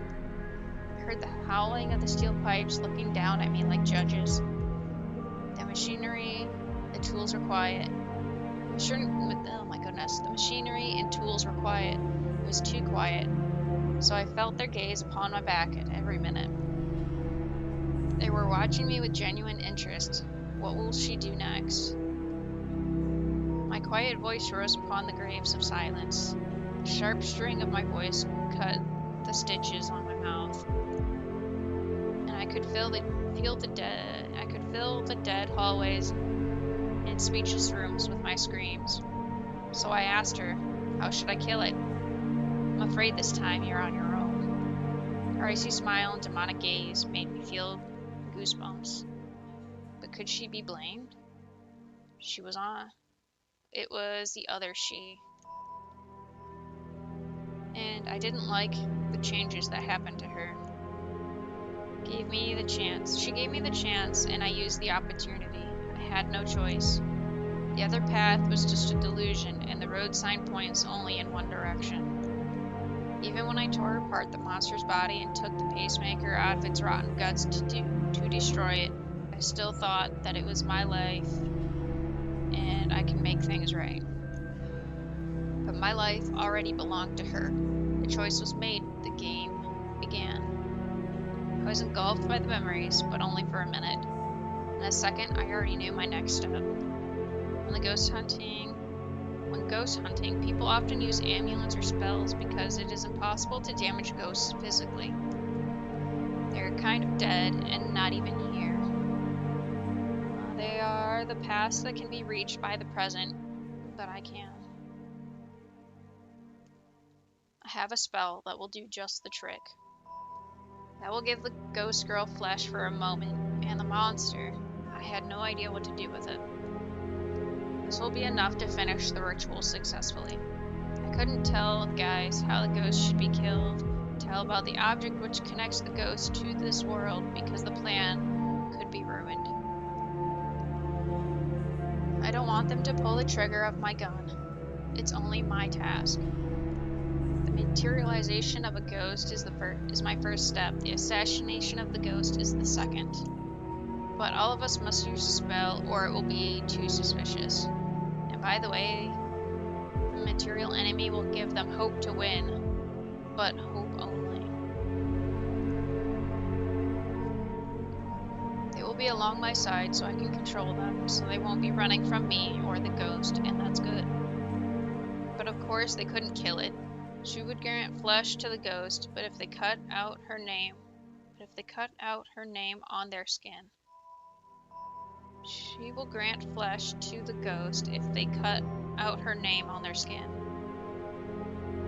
I heard the howling of the steel pipes looking down at me like judges. The machinery, the tools were quiet. Oh my goodness, the machinery and tools were quiet. It was too quiet. So I felt their gaze upon my back at every minute. They were watching me with genuine interest. What will she do next? My quiet voice rose upon the graves of silence. The sharp string of my voice cut the stitches on my mouth. And I could feel the dead hallways and speechless rooms with my screams. So I asked her, how should I kill it? I'm afraid this time you're on your own. Her icy smile and demonic gaze made me feel goosebumps. But could she be blamed? She was on. It was the other she. And I didn't like the changes that happened to her. Gave me the chance. She gave me the chance, and I used the opportunity. I had no choice. The other path was just a delusion, and the road sign points only in one direction. Even when I tore apart the monster's body and took the pacemaker out of its rotten guts to destroy it, I still thought that it was my life, and I can make things right. But my life already belonged to her. The choice was made. The game began. I was engulfed by the memories, but only for a minute. In a second, I already knew my next step. When ghost hunting, people often use amulets or spells because it is impossible to damage ghosts physically. They're kind of dead and not even here. They are the past that can be reached by the present, but I can. I have a spell that will do just the trick. That will give the ghost girl flesh for a moment, and the monster, I had no idea what to do with it. This will be enough to finish the ritual successfully. I couldn't tell the guys how the ghost should be killed, tell about the object which connects the ghost to this world, because the plan could be ruined. I don't want them to pull the trigger of my gun. It's only my task. The materialization of a ghost is my first step. The assassination of the ghost is the second. But all of us must use a spell, or it will be too suspicious. And by the way, the material enemy will give them hope to win, but hope only. They will be along my side so I can control them, so they won't be running from me or the ghost, and that's good. But of course they couldn't kill it. She would grant flesh to the ghost, but if they cut out her name on their skin. She will grant flesh to the ghost if they cut out her name on their skin.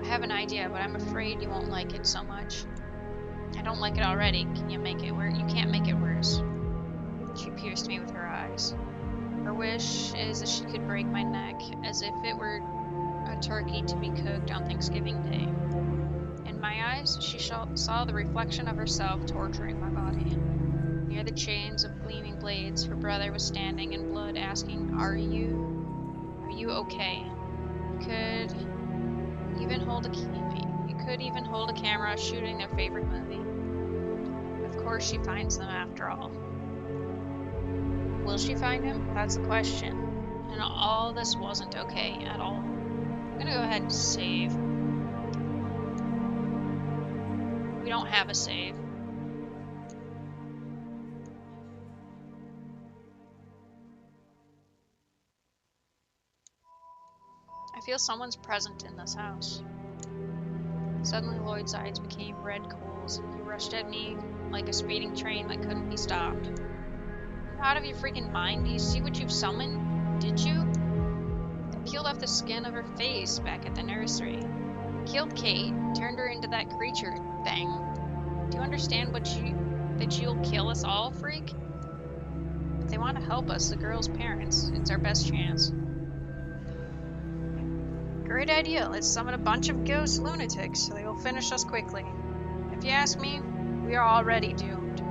I have an idea, but I'm afraid you won't like it so much. I don't like it already. Can you make it worse? You can't make it worse. She pierced me with her eyes. Her wish is that she could break my neck, as if it were a turkey to be cooked on Thanksgiving Day. In my eyes, she saw the reflection of herself torturing my body. Near the chains of gleaming blades, her brother was standing in blood, asking, Are you okay? You could even hold a camera shooting their favorite movie. Of course she finds them after all. Will she find him? That's the question. And all this wasn't okay at all. I'm gonna go ahead and save. We don't have a save. I feel someone's present in this house. Suddenly Lloyd's eyes became red coals. He rushed at me like a speeding train that couldn't be stopped. You're out of your freaking mind? Do you see what you've summoned? Did you? I peeled off the skin of her face back at the nursery. Killed Kate, turned her into that creature thing. Do you understand that you'll kill us all, freak? If they want to help us, the girl's parents. It's our best chance. Great idea. Let's summon a bunch of ghost lunatics so they will finish us quickly. If you ask me, we are already doomed.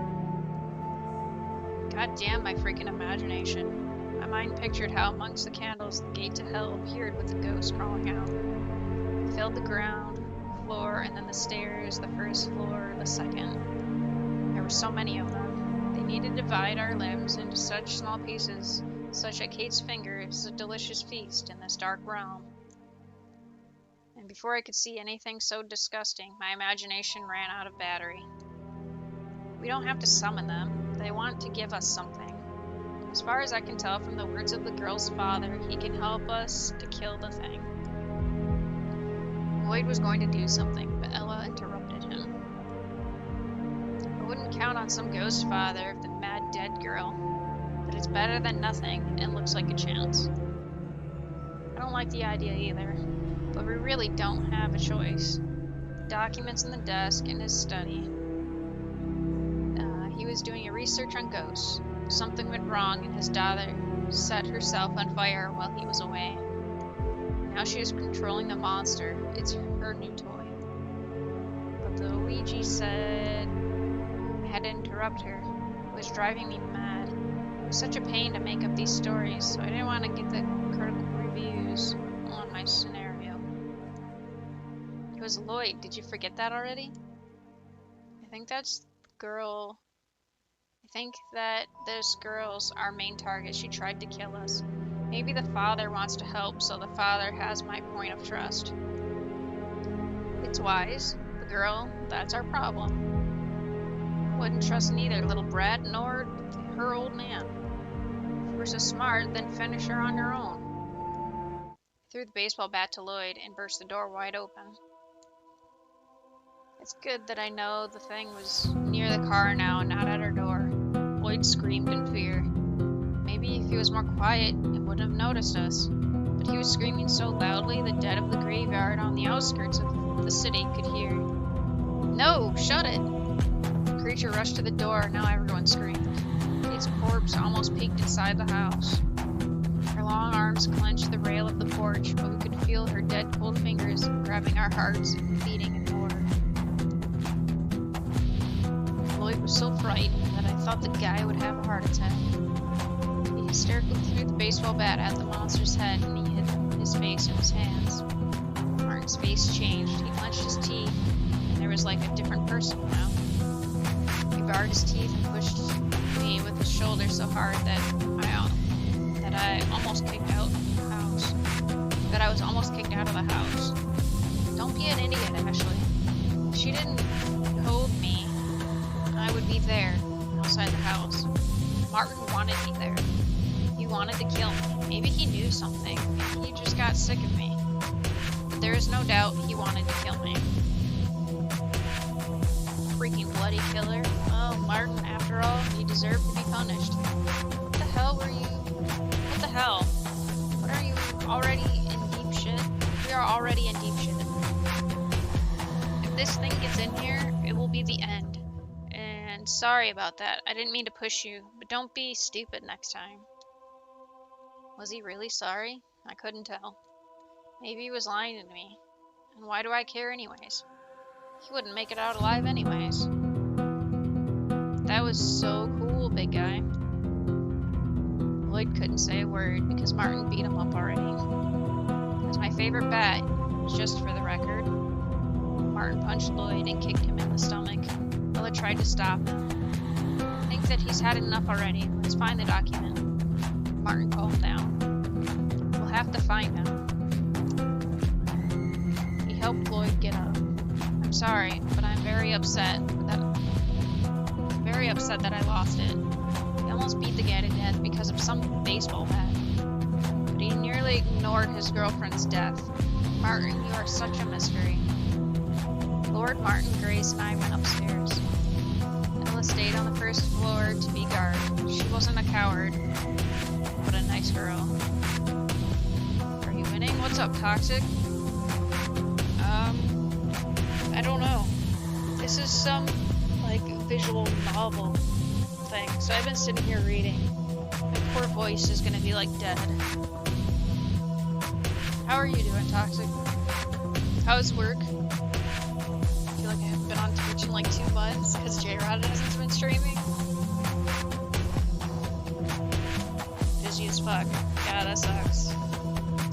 God damn my freaking imagination. My mind pictured how amongst the candles the gate to hell appeared with the ghost crawling out. It filled the ground, floor, and then the stairs, the first floor, the second. There were so many of them. They needed to divide our limbs into such small pieces, such that Kate's finger is a delicious feast in this dark realm. And before I could see anything so disgusting, my imagination ran out of battery. We don't have to summon them. They want to give us something. As far as I can tell from the words of the girl's father, he can help us to kill the thing. Lloyd was going to do something, but Ella interrupted him. I wouldn't count on some ghost father of the mad dead girl, but it's better than nothing and looks like a chance. I don't like the idea either. But we really don't have a choice. Documents in the desk in his study. He was doing a research on ghosts. Something went wrong and his daughter set herself on fire while he was away. Now she is controlling the monster. It's her new toy. But the Ouija said I had to interrupt her. It was driving me mad. It was such a pain to make up these stories, so I didn't want to get the critical reviews on my scenario. It was Lloyd. Did you forget that already? I think that's the girl. I think that this girl's our main target. She tried to kill us. Maybe the father wants to help, so the father has my point of trust. It's wise. The girl, that's our problem. Wouldn't trust neither little brat nor her old man. If you were so smart, then finish her on your own. Threw the baseball bat to Lloyd and burst the door wide open. It's good that I know the thing was near the car now, not at our door. Lloyd screamed in fear. Maybe if he was more quiet, it wouldn't have noticed us. But he was screaming so loudly, the dead of the graveyard on the outskirts of the city could hear. No, shut it! The creature rushed to the door, now everyone screamed. Its corpse almost peeked inside the house. Her long arms clenched the rail of the porch, but we could feel her dead cold fingers grabbing our hearts, beating in horror. Lloyd was so frightened that I thought the guy would have a heart attack. He hysterically threw the baseball bat at the monster's head and he hid his face in his hands. Martin's face changed. He clenched his teeth, and there was like a different person now. He bared his teeth and pushed me with his shoulder so hard that I almost kicked out of the house. That I was almost kicked out of the house. Don't be an idiot, Ashley. If she didn't hold me, I would be there, outside the house. Martin wanted me there. He wanted to kill me. Maybe he knew something. Maybe he just got sick of me. But there is no doubt he wanted to kill me. Freaking bloody killer. Oh, Martin, after all, he deserved to be punished. What the hell were you? What the hell? What are you already in deep shit? We are already in deep shit. If this thing gets in here, it will be the end. And sorry about that. I didn't mean to push you, but don't be stupid next time. Was he really sorry? I couldn't tell. Maybe he was lying to me. And why do I care anyways? He wouldn't make it out alive anyways. That was so cool, big guy. Lloyd couldn't say a word because Martin beat him up already. It was my favorite bat, just for the record. Martin punched Lloyd and kicked him in the stomach. Ella tried to stop him. I think that he's had enough already. Let's find the document. Martin calmed down. We'll have to find him. He helped Lloyd get up. I'm sorry, but I'm very upset that I lost it. He almost beat the guy to death because of some baseball bat. But he nearly ignored his girlfriend's death. Martin, you are such a mystery. Lord, Martin, Grace, and I went upstairs. Ella stayed on the first floor to be guard. She wasn't a coward, but a nice girl. Are you winning? What's up, Toxic? I don't know. This is some, visual novel thing, so I've been sitting here reading. My poor voice is gonna be, dead. How are you doing, Toxic? How's work? I feel like I haven't been on Twitch in, 2 months, because J-Rod hasn't been streaming. Busy as fuck. Yeah, that sucks.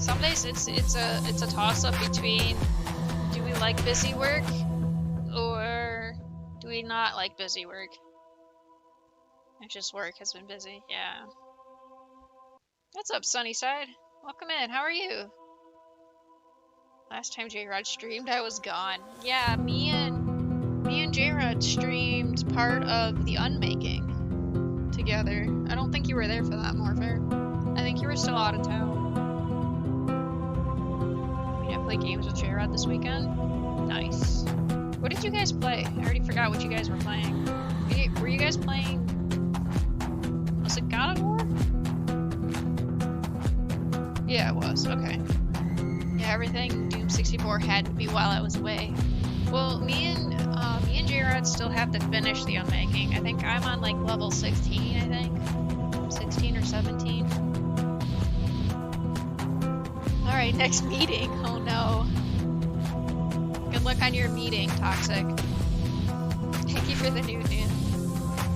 Some days it's a toss-up between do we like busy work or do we not like busy work? It's just work has been busy, yeah. What's up, Sunnyside? Welcome in, how are you? Last time J-Rod streamed, I was gone. Yeah, me and J-Rod streamed part of the Unmaking together. I don't think you were there for that, Morfair. I think you were still out of town. I play games with J-Rod this weekend. Nice. What did you guys play? I already forgot what you guys were playing. Were you guys playing... Was it God of War? Yeah, it was. Okay. Yeah, everything Doom 64 had to be while I was away. Well, me and J-Rod still have to finish the Unmaking. I think I'm on level 16, I think. 17. Alright, next meeting. Oh no. Good luck on your meeting, Toxic. Thank you for the new news.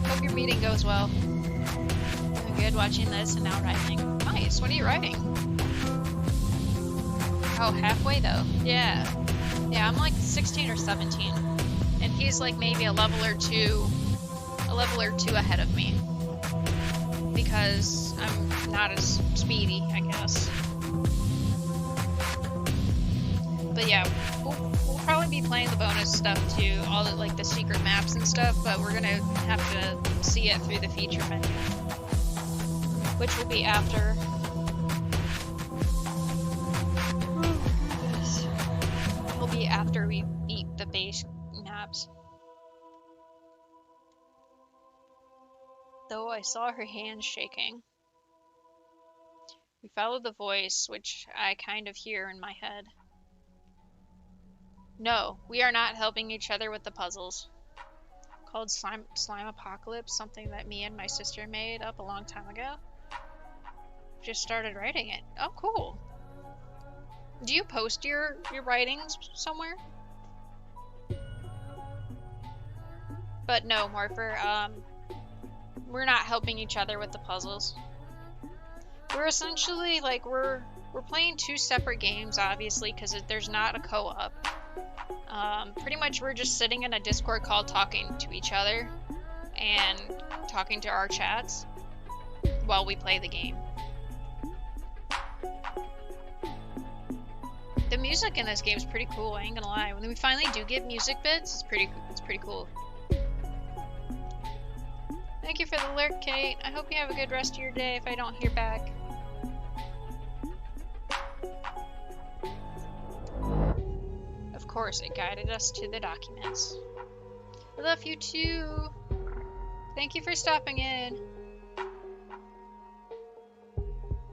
Hope your meeting goes well. Doing good watching this and now writing. Nice, what are you writing? Oh, halfway though? Yeah. Yeah, I'm like 16 or 17. And he's like maybe a level or two ahead of me. Because I'm not as speedy, I guess. But yeah, we'll probably be playing the bonus stuff too, all the, like the secret maps and stuff, but we're gonna have to see it through the feature menu. Which will be after. Will be after we beat the base maps. Though I saw her hands shaking. We followed the voice, which I kind of hear in my head. No, we are not helping each other with the puzzles. Called Slime Apocalypse, something that me and my sister made up a long time ago. Just started writing it. Oh, cool. Do you post your writings somewhere? But no, Morpher, we're not helping each other with the puzzles. We're essentially, like, we're playing two separate games, obviously, because there's not a co-op. Pretty much we're just sitting in a Discord call talking to each other and talking to our chats while we play the game. The music in this game is pretty cool, I ain't gonna lie. When we finally do get music bits, it's pretty cool. Thank you for the lurk, Kate. I hope you have a good rest of your day if I don't hear back. Of course, it guided us to the documents. I love you too. Thank you for stopping in.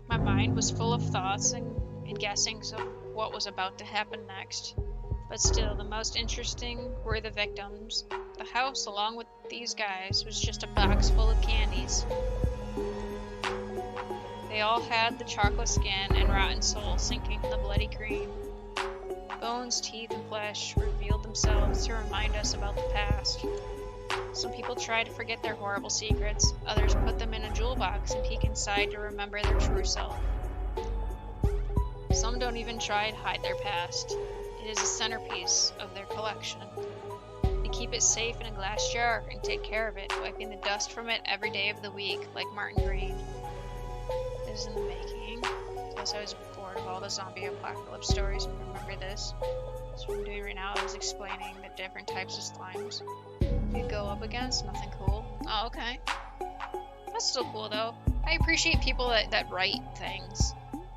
My mind was full of thoughts and guessings of what was about to happen next. But still, the most interesting were the victims. The house, along with these guys, was just a box full of candies. They all had the chocolate skin and rotten soul sinking in the bloody cream. Bones, teeth, and flesh revealed themselves to remind us about the past. Some people try to forget their horrible secrets, others put them in a jewel box and peek inside to remember their true self. Some don't even try to hide their past. It is a centerpiece of their collection. They keep it safe in a glass jar and take care of it, wiping the dust from it every day of the week, like Martin Green. This is in the making. Guess I was bored of all the zombie apocalypse stories and remember this. That's what I'm doing right now. I was explaining the different types of slimes you go up against. Nothing cool. Oh, okay. That's still cool though. I appreciate people that write things.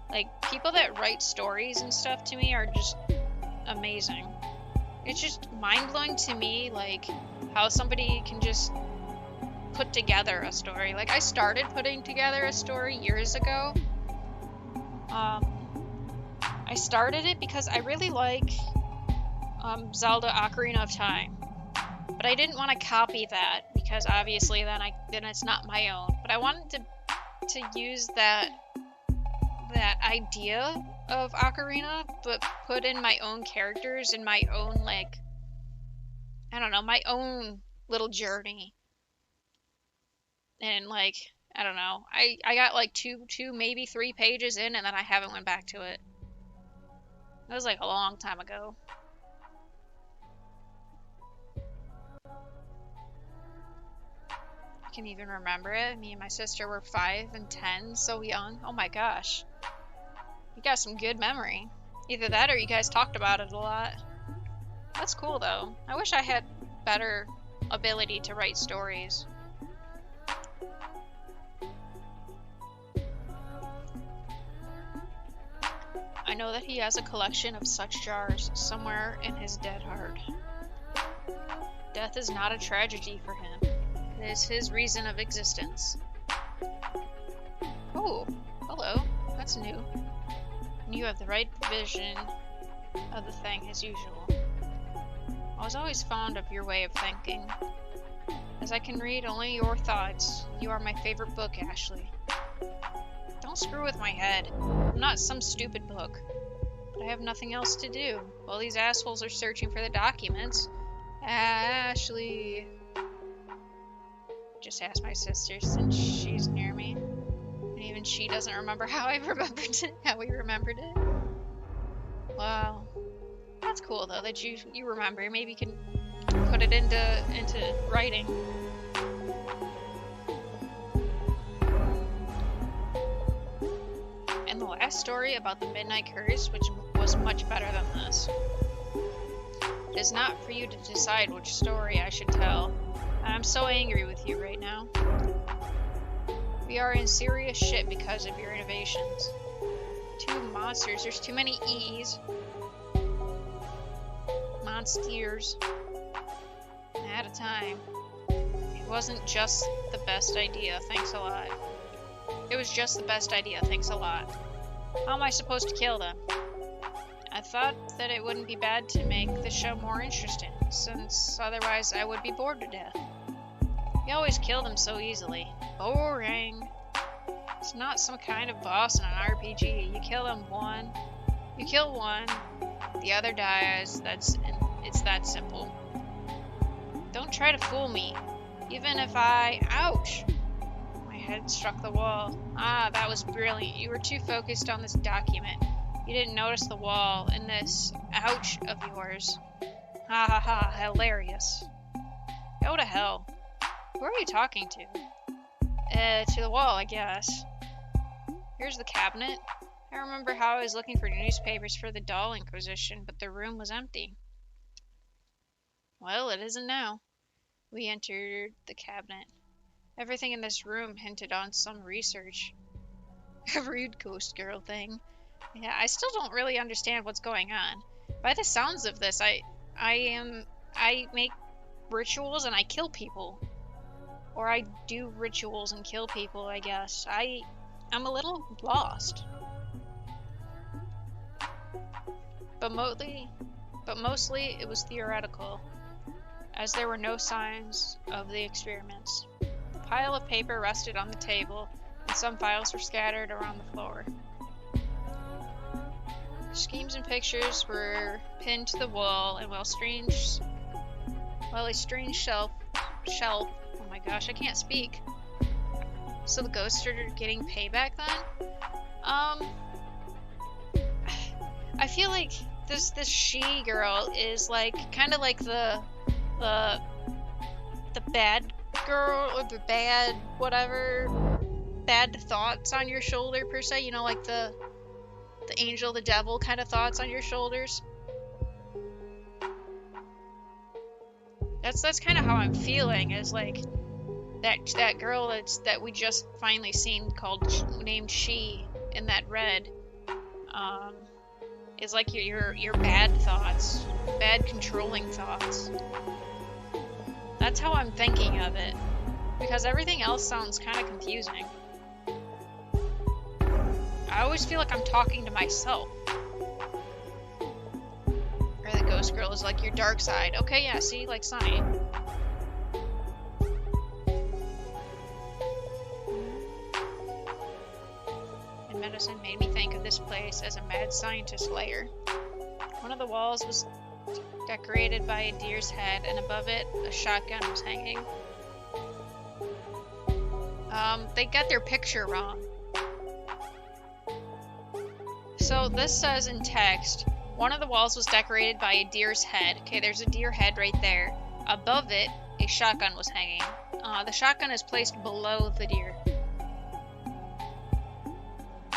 Like, people that write stories and stuff to me are just amazing. It's just mind-blowing to me, like, how somebody can just put together a story. Like, I started putting together a story years ago. I started it because I really like Zelda Ocarina of Time. But I didn't want to copy that, because obviously then it's not my own. But I wanted to use that idea of Ocarina, but put in my own characters and my own, like, I don't know, my own little journey. And, like, I don't know, I got like two, maybe 3 pages in, and then I haven't went back to it. It was like a long time ago. I can even remember it. Me and my sister were 5 and 10, so young. Oh my gosh. You got some good memory. Either that or you guys talked about it a lot. That's cool though. I wish I had better ability to write stories. I know that he has a collection of such jars somewhere in his dead heart. Death is not a tragedy for him. It is his reason of existence. Oh, hello. That's new. You have the right vision of the thing as usual. I was always fond of your way of thinking. As I can read only your thoughts, you are my favorite book, Ashley. Don't screw with my head. I'm not some stupid book. But I have nothing else to do. While these assholes are searching for the documents. Ashley. Just ask my sister since she's near me. And even she doesn't remember how I remembered it. How we remembered it. Wow. That's cool though that you remember. Maybe you can put it into writing. And the last story about the Midnight Curse, which was much better than this. It is not for you to decide which story I should tell. I'm so angry with you right now. We are in serious shit because of your innovations. Two monsters. There's too many E's. Monsters. At a time. It wasn't just the best idea. Thanks a lot. It was just the best idea. Thanks a lot. How am I supposed to kill them? I thought that it wouldn't be bad to make the show more interesting, since otherwise I would be bored to death. You always kill them so easily. Boring. It's not some kind of boss in an RPG. You kill them one. You kill one, the other dies. It's that simple. Don't try to fool me. Even if ouch! My head struck the wall. Ah, that was brilliant. You were too focused on this document. You didn't notice the wall and this ouch of yours. Ha ha ha, hilarious. Go to hell. Who are you talking to? To the wall, I guess. Here's the cabinet. I remember how I was looking for newspapers for the doll inquisition, but the room was empty. Well, it isn't now. We entered the cabinet. Everything in this room hinted on some research. A rude ghost girl thing. Yeah, I still don't really understand what's going on. By the sounds of this, I make rituals and I kill people. Or I do rituals and kill people, I guess. I'm a little lost. But mostly it was theoretical, as there were no signs of the experiments. The pile of paper rested on the table, and some files were scattered around the floor. Schemes and pictures were pinned to the wall, and while a strange shelf, oh my gosh, I can't speak. So the ghosts started getting payback then? I feel like this she girl is like kind of like the bad girl or the bad whatever bad thoughts on your shoulder per se, you know, like the angel, the devil kind of thoughts on your shoulders. That's kind of how I'm feeling, is like that girl that we just finally seen named She in that red is like your bad thoughts, bad controlling thoughts. That's how I'm thinking of it, because everything else sounds kind of confusing. I always feel like I'm talking to myself. Or the ghost girl is like your dark side. Okay, yeah, see, like Sunny. And medicine made me think of this place as a mad scientist lair. One of the walls was decorated by a deer's head, and above it, a shotgun was hanging. They got their picture wrong. So this says in text, one of the walls was decorated by a deer's head. Okay, there's a deer head right there. Above it, a shotgun was hanging. The shotgun is placed below the deer.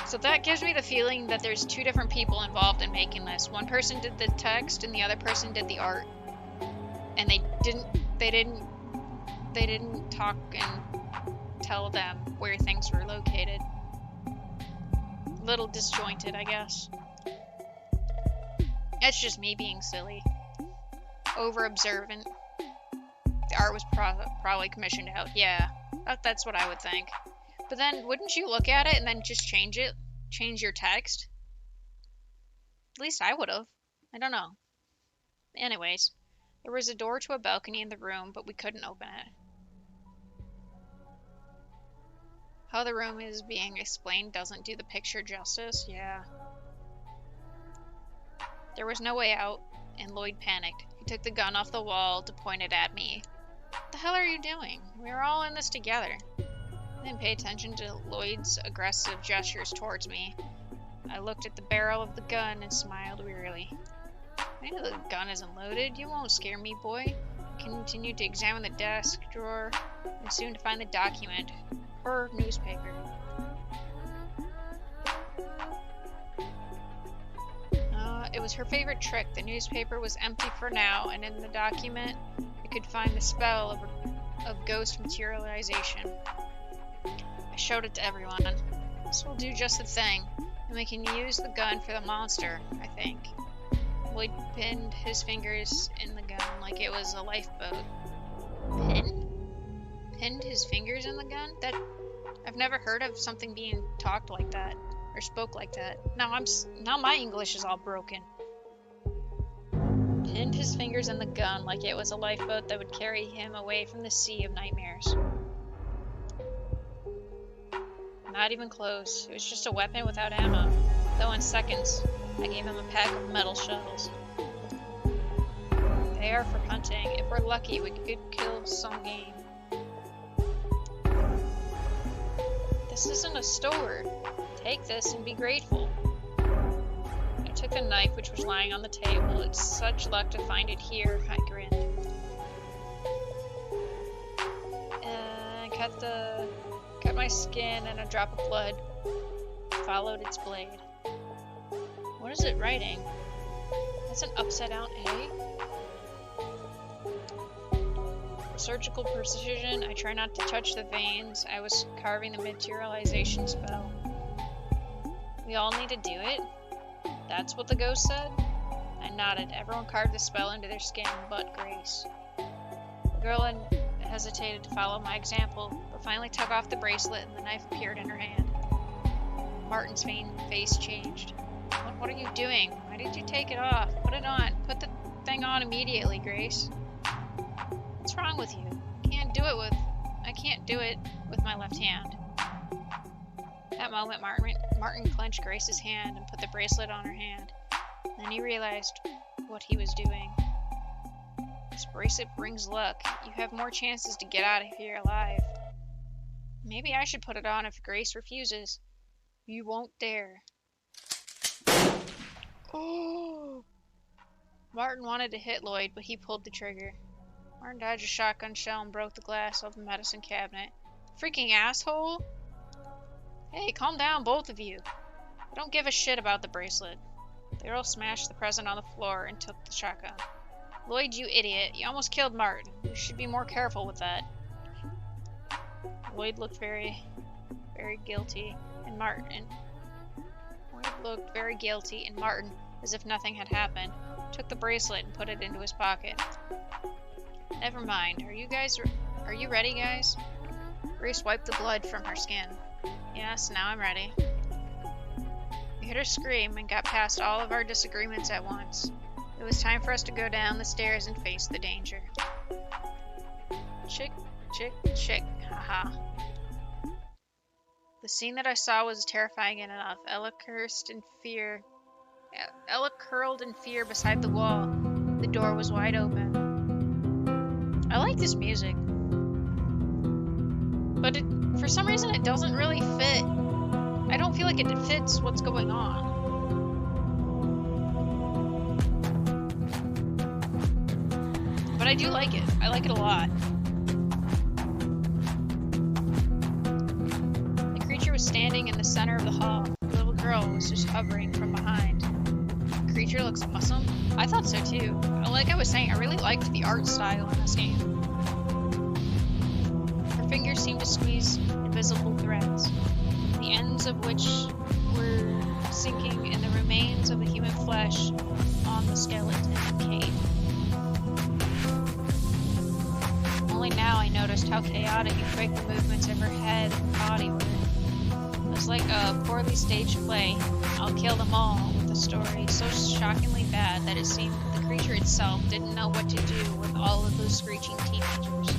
So that gives me the feeling that there's two different people involved in making this. One person did the text and the other person did the art. And they didn't talk and tell them where things were located. A little disjointed, I guess. That's just me being silly. Over observant. The art was probably commissioned out. Yeah, that's what I would think. But then, wouldn't you look at it and then just change it? Change your text? At least I would have. I don't know. Anyways, there was a door to a balcony in the room, but we couldn't open it. How the room is being explained doesn't do the picture justice, yeah. There was no way out, and Lloyd panicked. He took the gun off the wall to point it at me. What the hell are you doing? We're all in this together. I didn't pay attention to Lloyd's aggressive gestures towards me. I looked at the barrel of the gun and smiled wearily. I know the gun isn't loaded. You won't scare me, boy. I continued to examine the desk drawer and soon to find the document. Her newspaper. It was her favorite trick. The newspaper was empty for now, and in the document, I could find the spell of ghost materialization. I showed it to everyone. This will do just the thing, and we can use the gun for the monster, I think. Lloyd pinned his fingers in the gun like it was a lifeboat. Pinned his fingers in the gun? I've never heard of something being talked like that. Or spoke like that. Now my English is all broken. Pinned his fingers in the gun like it was a lifeboat that would carry him away from the sea of nightmares. Not even close. It was just a weapon without ammo. Though in seconds, I gave him a pack of metal shells. They are for hunting. If we're lucky, we could kill some game. This isn't a store. Take this and be grateful. I took the knife which was lying on the table. It's such luck to find it here, I grinned. And cut my skin and a drop of blood followed its blade. What is it writing? That's an upside down A? For surgical precision, I try not to touch the veins. I was carving the materialization spell. We all need to do it? That's what the ghost said? I nodded. Everyone carved the spell into their skin but Grace. The girl hesitated to follow my example, but finally took off the bracelet and the knife appeared in her hand. Martin's face changed. What are you doing? Why did you take it off? Put it on. Put the thing on immediately, Grace. What's wrong with you? I can't do it with my left hand. At that moment, Martin clenched Grace's hand and put the bracelet on her hand. Then he realized what he was doing. This bracelet brings luck. You have more chances to get out of here alive. Maybe I should put it on if Grace refuses. You won't dare. Oh! Martin wanted to hit Lloyd, but he pulled the trigger. Martin dodged a shotgun shell and broke the glass of the medicine cabinet. Freaking asshole! Hey, calm down, both of you. I don't give a shit about the bracelet. The girl smashed the present on the floor and took the shotgun. Lloyd, you idiot. You almost killed Martin. You should be more careful with that. Lloyd looked very guilty, and Martin, as if nothing had happened, took the bracelet and put it into his pocket. Never mind. Are you ready, guys? Grace wiped the blood from her skin. Yes, now I'm ready. We heard her scream and got past all of our disagreements at once. It was time for us to go down the stairs and face the danger. Chick, chick, chick, haha. The scene that I saw was terrifying enough. Ella curled in fear beside the wall. The door was wide open. I like this music. But for some reason it doesn't really fit. I don't feel like it fits what's going on. But I do like it. I like it a lot. The creature was standing in the center of the hall. The little girl was just hovering from behind. The creature looks awesome. I thought so too. Like I was saying, I really liked the art style in this game. Her fingers seemed to squeeze invisible threads, the ends of which were sinking in the remains of the human flesh on the skeleton cave. Only now I noticed how chaotic and quick the movements of her head and body were. It was like a poorly staged play. I'll kill them all, with a story so shockingly bad that it seemed the creature itself didn't know what to do with all of those screeching teenagers.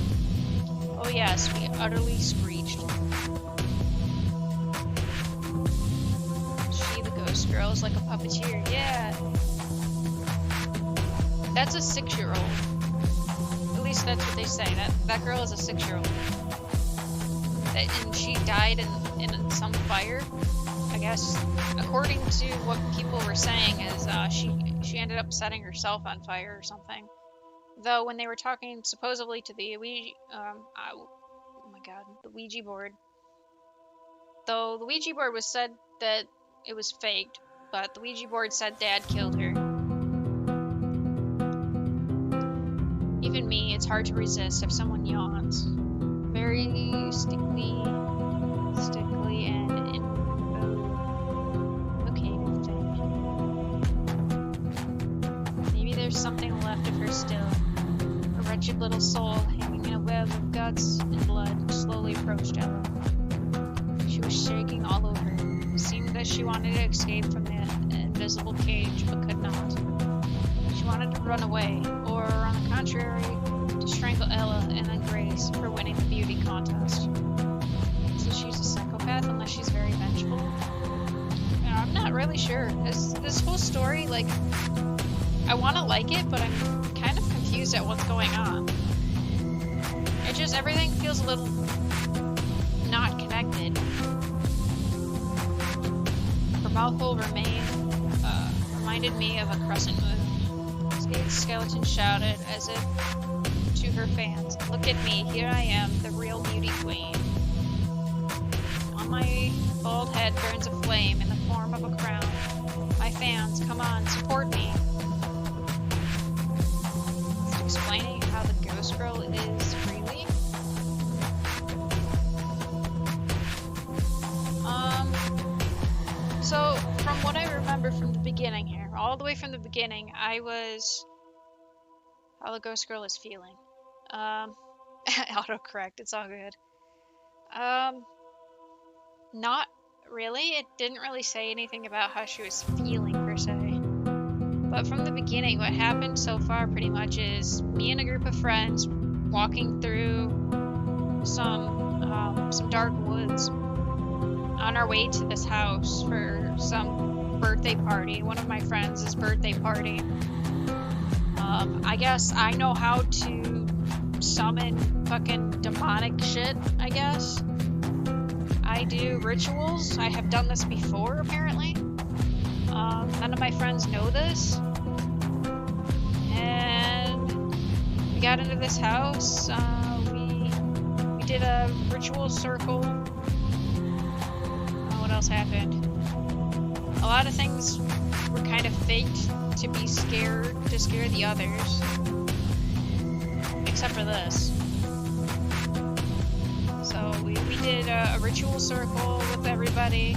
Oh yes, we utterly screeched. girl is like a puppeteer. Yeah. That's a 6-year-old. At least that's what they say. That girl is a 6-year-old. And she died in some fire. I guess, according to what people were saying, is she ended up setting herself on fire or something. Though when they were talking supposedly to the the Ouija board. Though the Ouija board was said that it was faked, but the Ouija board said Dad killed her. Even me, it's hard to resist if someone yawns. Very stickly and invocative thing. Maybe there's something left of her still. A wretched little soul hanging in a web of guts and blood slowly approached Ella. She was shaking all over. It seemed that she wanted to escape from the invisible cage, but could not. She wanted to run away, or on the contrary, to strangle Ella and then Grace for winning the beauty contest. So she's a psychopath unless she's very vengeful? I'm not really sure. This whole story, like, I want to like it, but I'm kind of confused at what's going on. It just, everything feels a little not connected. Her mouthful reminded me of a crescent moon. The skeleton shouted as if to her fans, "Look at me, here I am, the real beauty queen. On my bald head burns a flame in the form of a crown. My fans, come on, support me." It's explaining how the ghost girl is freely. So, from what I remember from the beginning here, all the way from the beginning, I was how the ghost girl is feeling. Autocorrect, it's all good. Not really. It didn't really say anything about how she was feeling per se. But from the beginning, what happened so far pretty much is me and a group of friends walking through some dark woods on our way to this house for some birthday party. One of my friends' birthday party. I guess I know how to summon fucking demonic shit, I guess. I do rituals. I have done this before, apparently. None of my friends know this. And we got into this house. We did a ritual circle. What else happened? A lot of things were kind of faked to be scared, to scare the others. Except for this. So we did a ritual circle with everybody.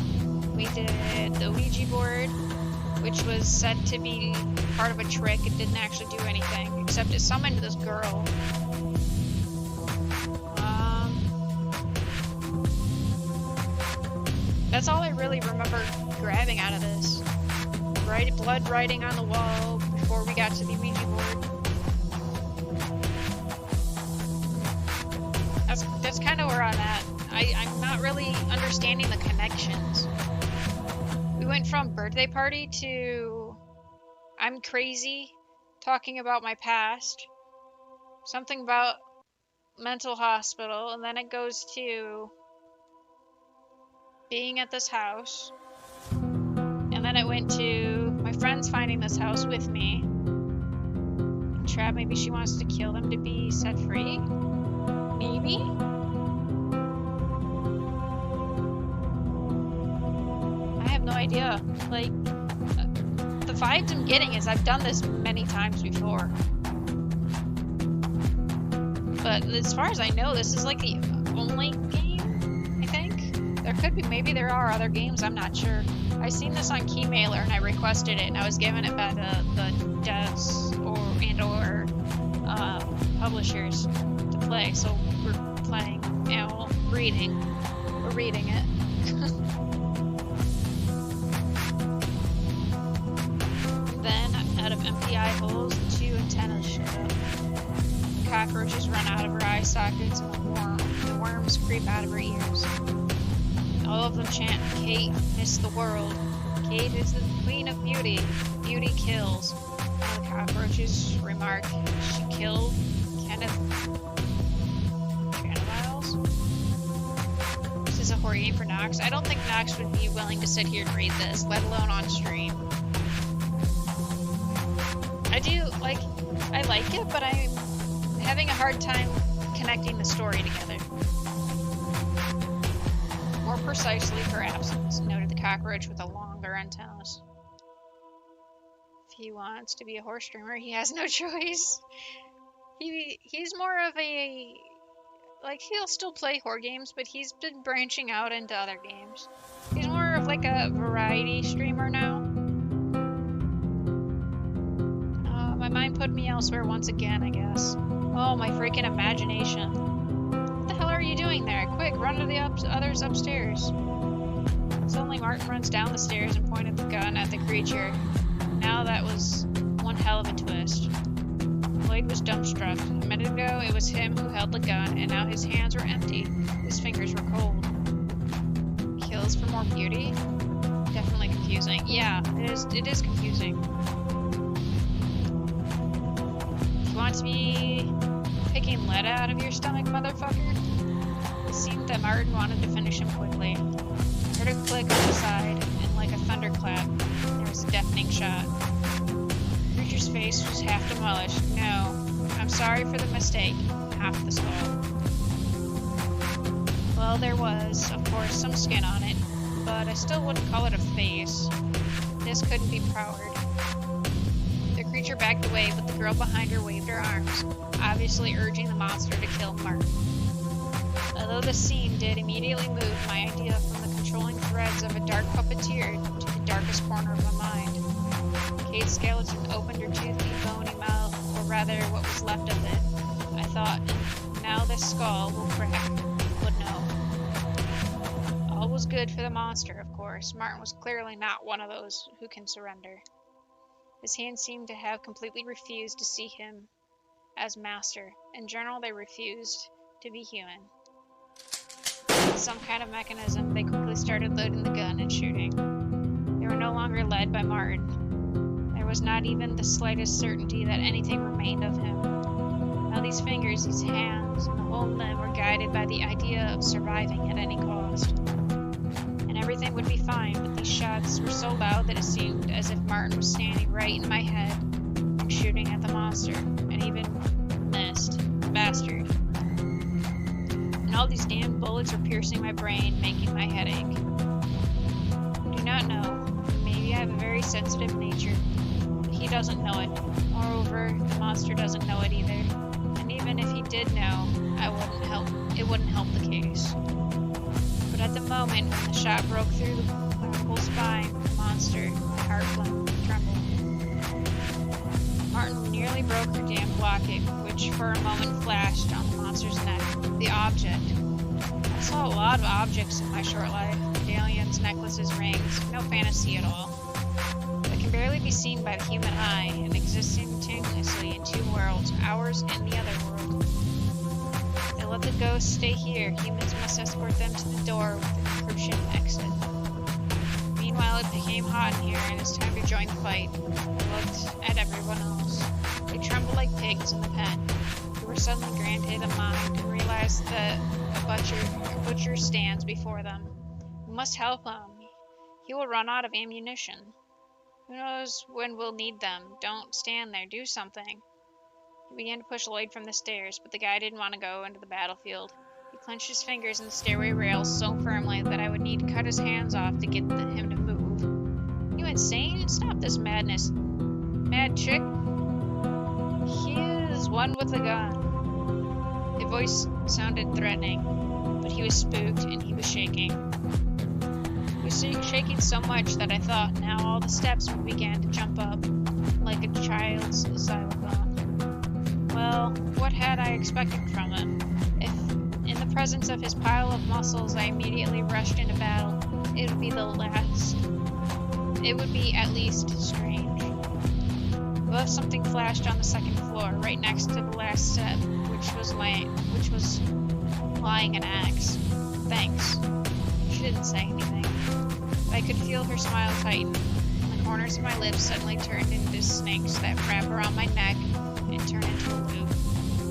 We did the Ouija board, which was said to be part of a trick. It didn't actually do anything, except it summoned this girl. That's all I really remember grabbing out of this. Blood writing on the wall before we got to the Ouija board. That's kind of where I'm at. I'm not really understanding the connections. We went from birthday party to I'm crazy, talking about my past, something about mental hospital, and then it goes to being at this house, and then it went to my friends finding this house with me. Trap, maybe she wants to kill them to be set free? Maybe? I have no idea. Like, the vibes I'm getting is I've done this many times before. But as far as I know, this is like the only game, I think. There could be, maybe there are other games, I'm not sure. I seen this on Keymailer and I requested it and I was given it by the devs or publishers to play. So we're playing, well, reading. We're reading it. Then, out of empty eye holes, the 2 antennas show up. Cockroaches run out of her eye sockets and the worms creep out of her ears. All of them chant, "Kate, miss the world." Kate is the queen of beauty. Beauty kills. One of the cockroaches remarked she killed Kenneth Cannibals. This is a horror game for Nox. I don't think Nox would be willing to sit here and read this, let alone on stream. I like it, but I'm having a hard time connecting the story together. More precisely, her absence, noted the cockroach with the longer antennas. If he wants to be a horse streamer, he has no choice. He's more of a... Like, he'll still play horror games, but he's been branching out into other games. He's more of like a variety streamer now. My mind put me elsewhere once again, I guess. Oh, my freaking imagination. What the hell are you doing there? Quick, run to the others upstairs. Suddenly Martin runs down the stairs and pointed the gun at the creature. Now that was one hell of a twist. Lloyd was dumbstruck. A minute ago, it was him who held the gun, and now his hands were empty. His fingers were cold. Kills for more beauty? Definitely confusing. Yeah, it is confusing. You want to be picking lead out of your stomach, motherfucker? It seemed that Martin wanted to finish him quickly. I heard a click on the side, and like a thunderclap, there was a deafening shot. The creature's face was half demolished. No, I'm sorry for the mistake. Half the skull. Well, there was, of course, some skin on it, but I still wouldn't call it a face. This couldn't be powered. The creature backed away, but the girl behind her waved her arms, obviously urging the monster to kill Martin. Although the scene did immediately move my idea from the controlling threads of a dark puppeteer to the darkest corner of my mind. Kate's skeleton opened her toothy, bony mouth, or rather what was left of it. I thought, now this skull will crack, would know. All was good for the monster, of course. Martin was clearly not one of those who can surrender. His hands seemed to have completely refused to see him as master. In general, they refused to be human. With some kind of mechanism, they quickly started loading the gun and shooting. They were no longer led by Martin. There was not even the slightest certainty that anything remained of him. Now these fingers, these hands, and the whole limb were guided by the idea of surviving at any cost. And everything would be fine, but these shots were so loud that it seemed as if Martin was standing right in my head and shooting at the monster, and even missed. Bastard. And all these damn bullets were piercing my brain, making my head ache. I do not know. Maybe I have a very sensitive nature. But he doesn't know it. Moreover, the monster doesn't know it either. And even if he did know, it wouldn't help the case. But at the moment when the shot broke through the whole spine of the monster, my heart trembled. Martin nearly broke her damn blockade, which for a moment flashed on the monster's neck. The object. I saw a lot of objects in my short life. Medallions, necklaces, rings. No fantasy at all. That can barely be seen by the human eye and exist simultaneously in two worlds, ours and the other world. They let the ghosts stay here. Humans must escort them to the door with the encryption exit. Meanwhile, it became hot in here, and it's time to join the fight. I looked at everyone else. They trembled like pigs in the pen. They were suddenly granted a mind and realized that a butcher stands before them. We must help him. He will run out of ammunition. Who knows when we'll need them? Don't stand there. Do something. He began to push Lloyd from the stairs, but the guy didn't want to go into the battlefield. He clenched his fingers in the stairway rails so firmly that I would need to cut his hands off to get him to move. You insane? Stop this madness. Mad chick. He is one with the gun. His voice sounded threatening, but he was spooked and he was shaking. He was shaking so much that I thought now all the steps began to jump up, like a child's xylophone. Well, what had I expected from him? If, in the presence of his pile of muscles, I immediately rushed into battle, it would be at least strange. Above, something flashed on the second floor, right next to the last step, which was lying an axe. Thanks. She didn't say anything. I could feel her smile tighten. The corners of my lips suddenly turned into snakes that wrap around my neck and turn into a loop.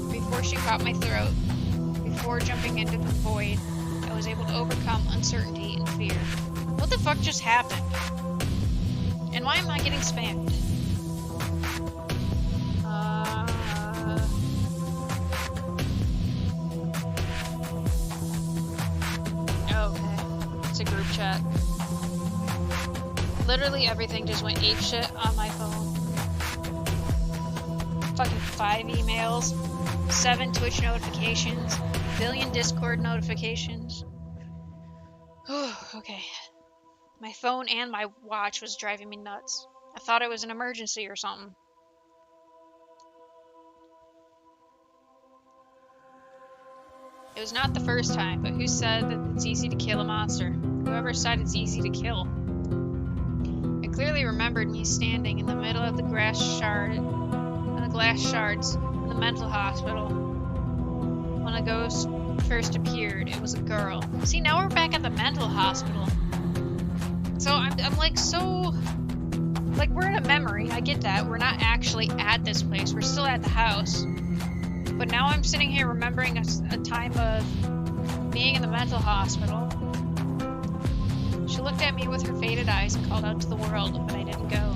Before she caught my throat, before jumping into the void, I was able to overcome uncertainty and fear. What the fuck just happened? And why am I getting spammed? Okay. It's a group chat. Literally everything just went apeshit on my phone. Fucking 5 emails, 7 Twitch notifications, a billion Discord notifications. Okay. My phone and my watch was driving me nuts. I thought it was an emergency or something. It was not the first time, but who said that it's easy to kill a monster? Whoever said it's easy to kill. I clearly remembered me standing in the middle of the glass shards in the mental hospital. When a ghost first appeared, it was a girl. See, now we're back at the mental hospital. So I'm like, so, like, we're in a memory. I get that. We're not actually at this place. We're still at the house. But now I'm sitting here remembering a time of being in the mental hospital. She looked at me with her faded eyes and called out to the world, but I didn't go.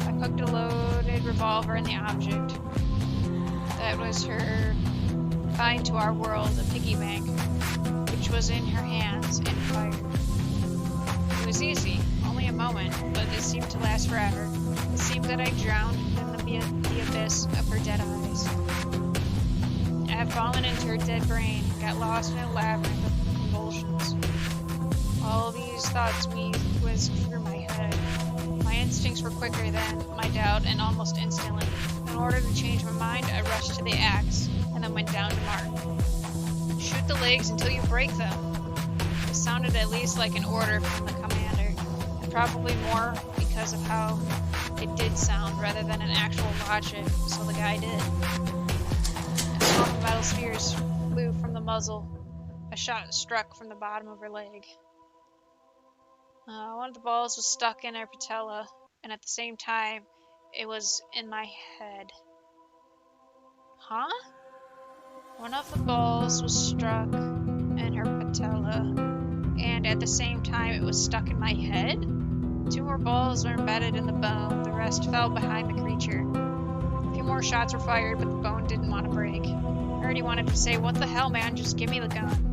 I poked a loaded revolver in the object. That was her find to our world, a piggy bank, which was in her hands and fired. It was easy, only a moment, but it seemed to last forever. It seemed that I drowned in the abyss of her dead eyes. I had fallen into her dead brain, got lost in a labyrinth of convulsions. All these thoughts whizzed through my head. My instincts were quicker than my doubt, and almost instantly. In order to change my mind, I rushed to the axe, and then went down to Martin. Shoot the legs until you break them. It sounded at least like an order from the commander, and probably more because of how it did sound rather than an actual logic, so the guy did. A swarm of metal spears flew from the muzzle. A shot struck from the bottom of her leg. One of the balls was stuck in her patella, and at the same time, it was in my head. Huh? One of the balls was struck in her patella, and at the same time, it was stuck in my head? 2 more balls were embedded in the bone. The rest fell behind the creature. A few more shots were fired, but the bone didn't want to break. I already wanted to say, what the hell, man? Just give me the gun.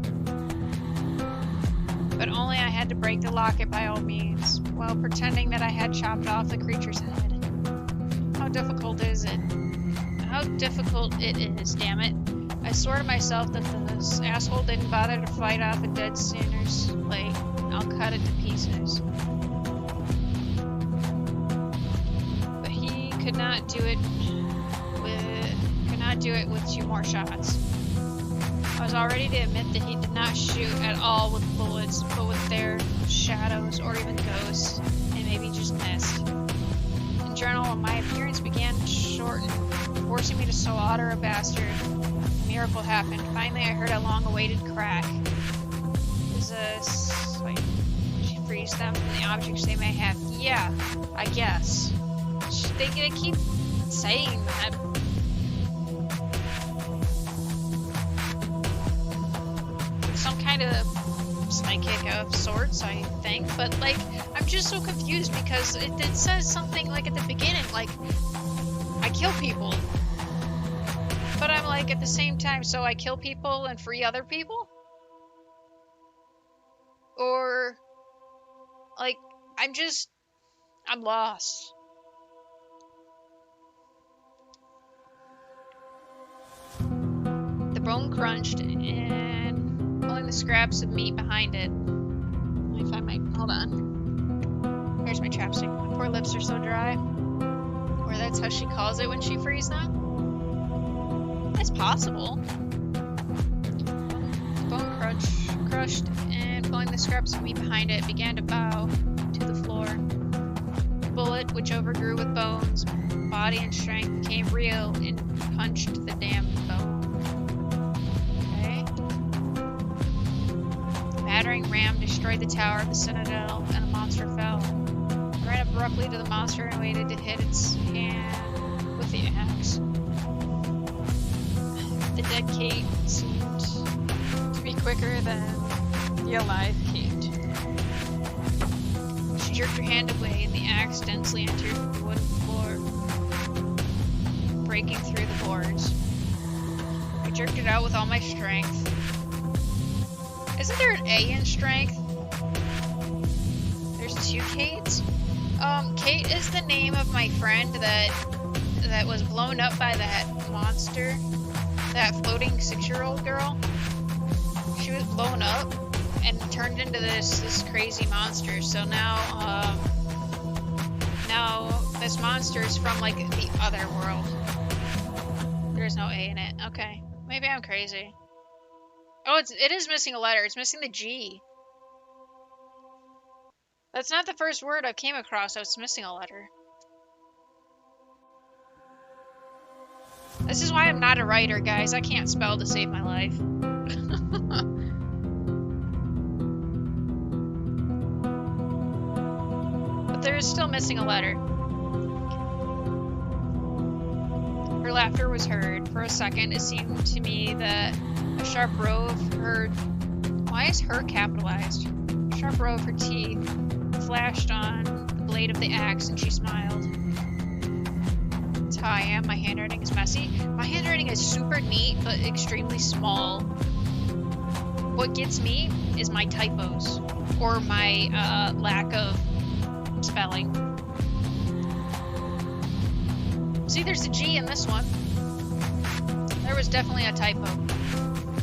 But only I had to break the locket by all means, while pretending that I had chopped off the creature's head. How difficult is it? How difficult it is, damn it. I swore to myself that this asshole didn't bother to fight off a dead sinner's leg. I'll cut it to pieces. But he could not do it with 2 more shots. I was all ready to admit that he did not shoot at all with bullets, but with their shadows or even ghosts, and maybe just missed. In general, my appearance began to shorten, forcing me to slaughter a bastard. A miracle happened. Finally, I heard a long-awaited crack. It was like, she frees them from the objects they may have. Yeah, I guess. They keep saying that. Some kind of psychic of sorts, I think, but like, I'm just so confused because it says something like at the beginning, like, I kill people. But I'm like, at the same time, so I kill people and free other people? Or, like, I'm lost. The bone crunched and pulling the scraps of meat behind it. Let me find my, hold on. Here's my chapstick. My poor lips are so dry. Or that's how she calls it when she frees them. It's possible. The bone crushed and pulling the scraps of meat behind it began to bow to the floor. The bullet, which overgrew with bones, body and strength, became real and punched the damned bone. battering ram destroyed the tower of the citadel, and the monster fell. I ran abruptly to the monster and waited to hit its hand with the axe. The dead Kate seemed to be quicker than the alive Kate. She jerked her hand away, and the axe densely entered the wooden floor, breaking through the boards. I jerked it out with all my strength. Isn't there an A in strength? There's 2 Kates? Kate is the name of my friend that was blown up by that monster. That floating 6-year-old girl. She was blown up and turned into this crazy monster. So now this monster is from like the other world. There's no A in it. Okay. Maybe I'm crazy. Oh, it is missing a letter. It's missing the G. That's not the first word I came across. I was missing a letter. This is why I'm not a writer, guys. I can't spell to save my life. But there is still missing a letter. Her laughter was heard. For a second, it seemed to me that a sharp row of her... Why is her capitalized? A sharp row of her teeth flashed on the blade of the axe, and she smiled. That's how I am. My handwriting is messy. My handwriting is super neat, but extremely small. What gets me is my typos, or my lack of spelling. See, there's a G in this one. There was definitely a typo.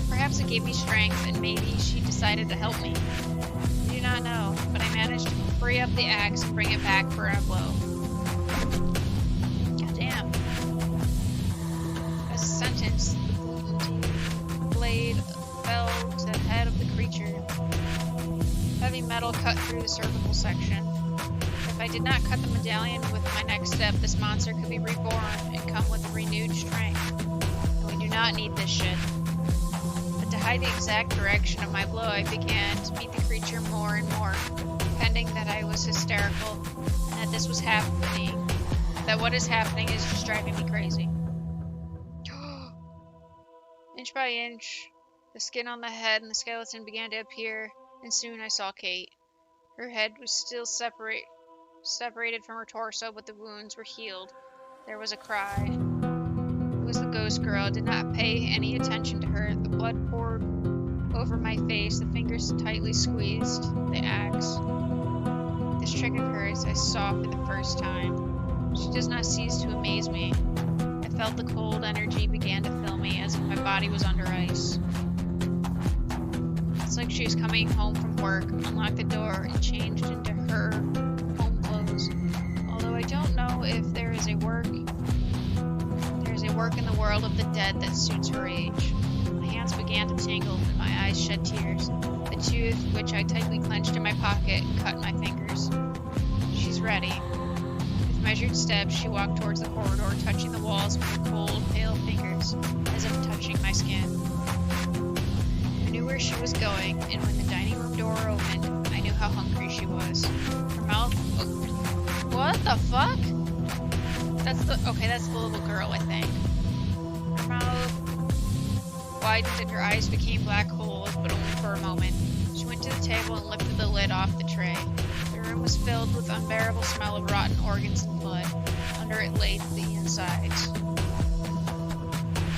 Perhaps it gave me strength, and maybe she decided to help me. I do not know, but I managed to free up the axe and bring it back for a blow. God damn. As a sentence, the blade fell to the head of the creature. Heavy metal cut through the cervical section. If I did not cut the medallion with my next step, this monster could be reborn and come with renewed strength. And we do not need this shit. But to hide the exact direction of my blow, I began to beat the creature more and more, pretending that I was hysterical and that this was happening. That what is happening is just driving me crazy. Inch by inch, the skin on the head and the skeleton began to appear, and soon I saw Kate. Her head was still separated from her torso, but the wounds were healed. There was a cry. It was the ghost girl. I did not pay any attention to her. The blood poured over my face. The fingers tightly squeezed the axe. This trick of hers I saw for the first time. She does not cease to amaze me. I felt the cold energy began to fill me, as if my body was under ice. It's like she was coming home from work, unlocked the door, and changed into her home clothes. Although I don't know if there is a work in the world of the dead that suits her age. My hands began to tingle, and my eyes shed tears. The tooth, which I tightly clenched in my pocket, cut my fingers. She's ready. With measured steps, she walked towards the corridor, touching the walls with her cold, pale fingers, as if touching my skin. I knew where she was going, and when the dining room door opened, I knew how hungry she was. Her mouth... What the fuck? That's the little girl, I think. Her mouth widened and her eyes became black holes, but only for a moment. She went to the table and lifted the lid off the tray. The room was filled with unbearable smell of rotten organs and blood. Under it lay the insides.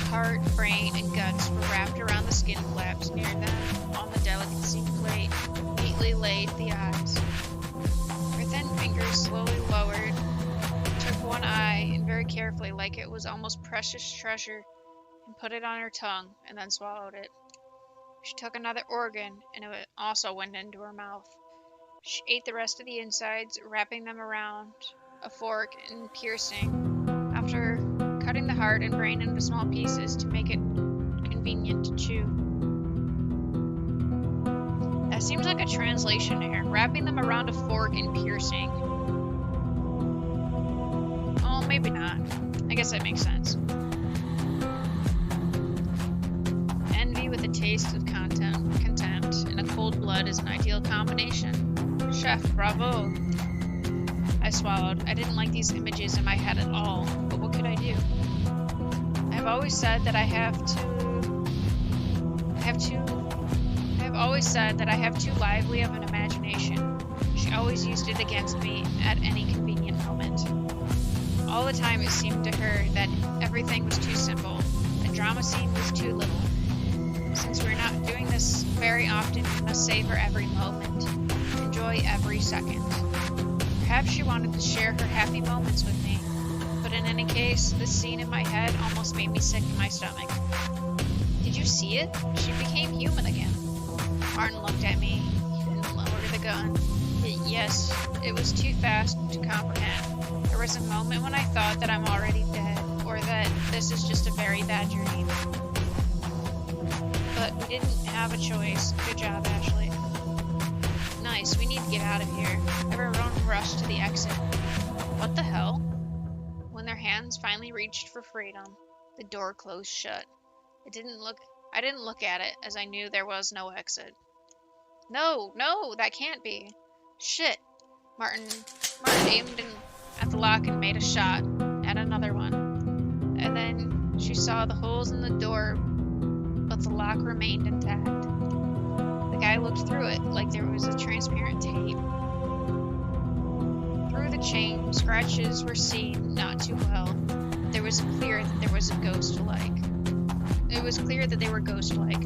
Heart, brain, and guts were wrapped around the skin flaps. Near them, on the delicacy plate, neatly laid the eyes. Her thin fingers slowly lowered, took one eye, and very carefully, like it was almost precious treasure, and put it on her tongue, and then swallowed it. She took another organ, and it also went into her mouth. She ate the rest of the insides, wrapping them around a fork and piercing. After cutting the heart and brain into small pieces to make it convenient to chew. That seems like a translation error. Wrapping them around a fork and piercing. Oh, maybe not. I guess that makes sense. Envy with a taste of contempt and a cold blood blood is an ideal combination. Chef, bravo. I swallowed. I didn't like these images in my head at all, but what could I do? I've always said that I have too lively of an imagination. She always used it against me at any convenient moment. All the time it seemed to her that everything was too simple. The drama scene was too little. Since we're not doing this very often, we must savor every moment, enjoy every second. Perhaps she wanted to share her happy moments with me, but in any case, this scene in my head almost made me sick to my stomach. Did you see it? She became human again. Martin looked at me. He didn't lower the gun. Yes, it was too fast to comprehend. There was a moment when I thought that I'm already dead, or that this is just a very bad dream. But we didn't have a choice. Good job, Ashley. Nice, we need to get out of here. Everyone rushed to the exit. What the hell? When their hands finally reached for freedom, the door closed shut. I didn't look at it, as I knew there was no exit. No, that can't be. Shit. Martin aimed at the lock and made a shot at another one. And then she saw the holes in the door, but the lock remained intact. The guy looked through it like there was a transparent tape. Through the chain, scratches were seen not too well. It was clear that there was a ghost-like. It was clear that they were ghost-like.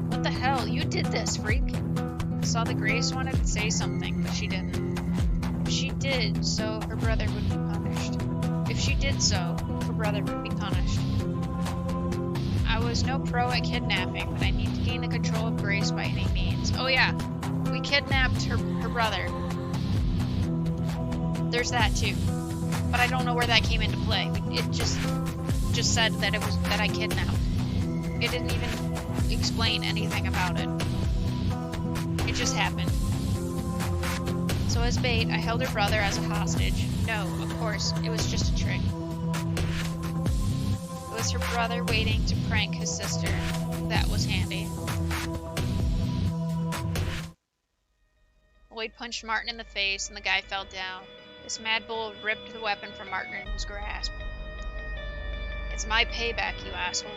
What the hell? You did this, freak! I saw that Grace wanted to say something, but she didn't. If she did so, her brother would be punished. I was no pro at kidnapping, but I need to gain the control of Grace by any means. Oh yeah, we kidnapped her brother. There's that too. But I don't know where that came into play. It just said that I kidnapped. It didn't even explain anything about it. It just happened. So as bait, I held her brother as a hostage. No, of course, it was just a trick. It was her brother waiting to prank his sister. That was handy. Lloyd punched Martin in the face and the guy fell down. This mad bull ripped the weapon from Martin's grasp. It's my payback, you asshole.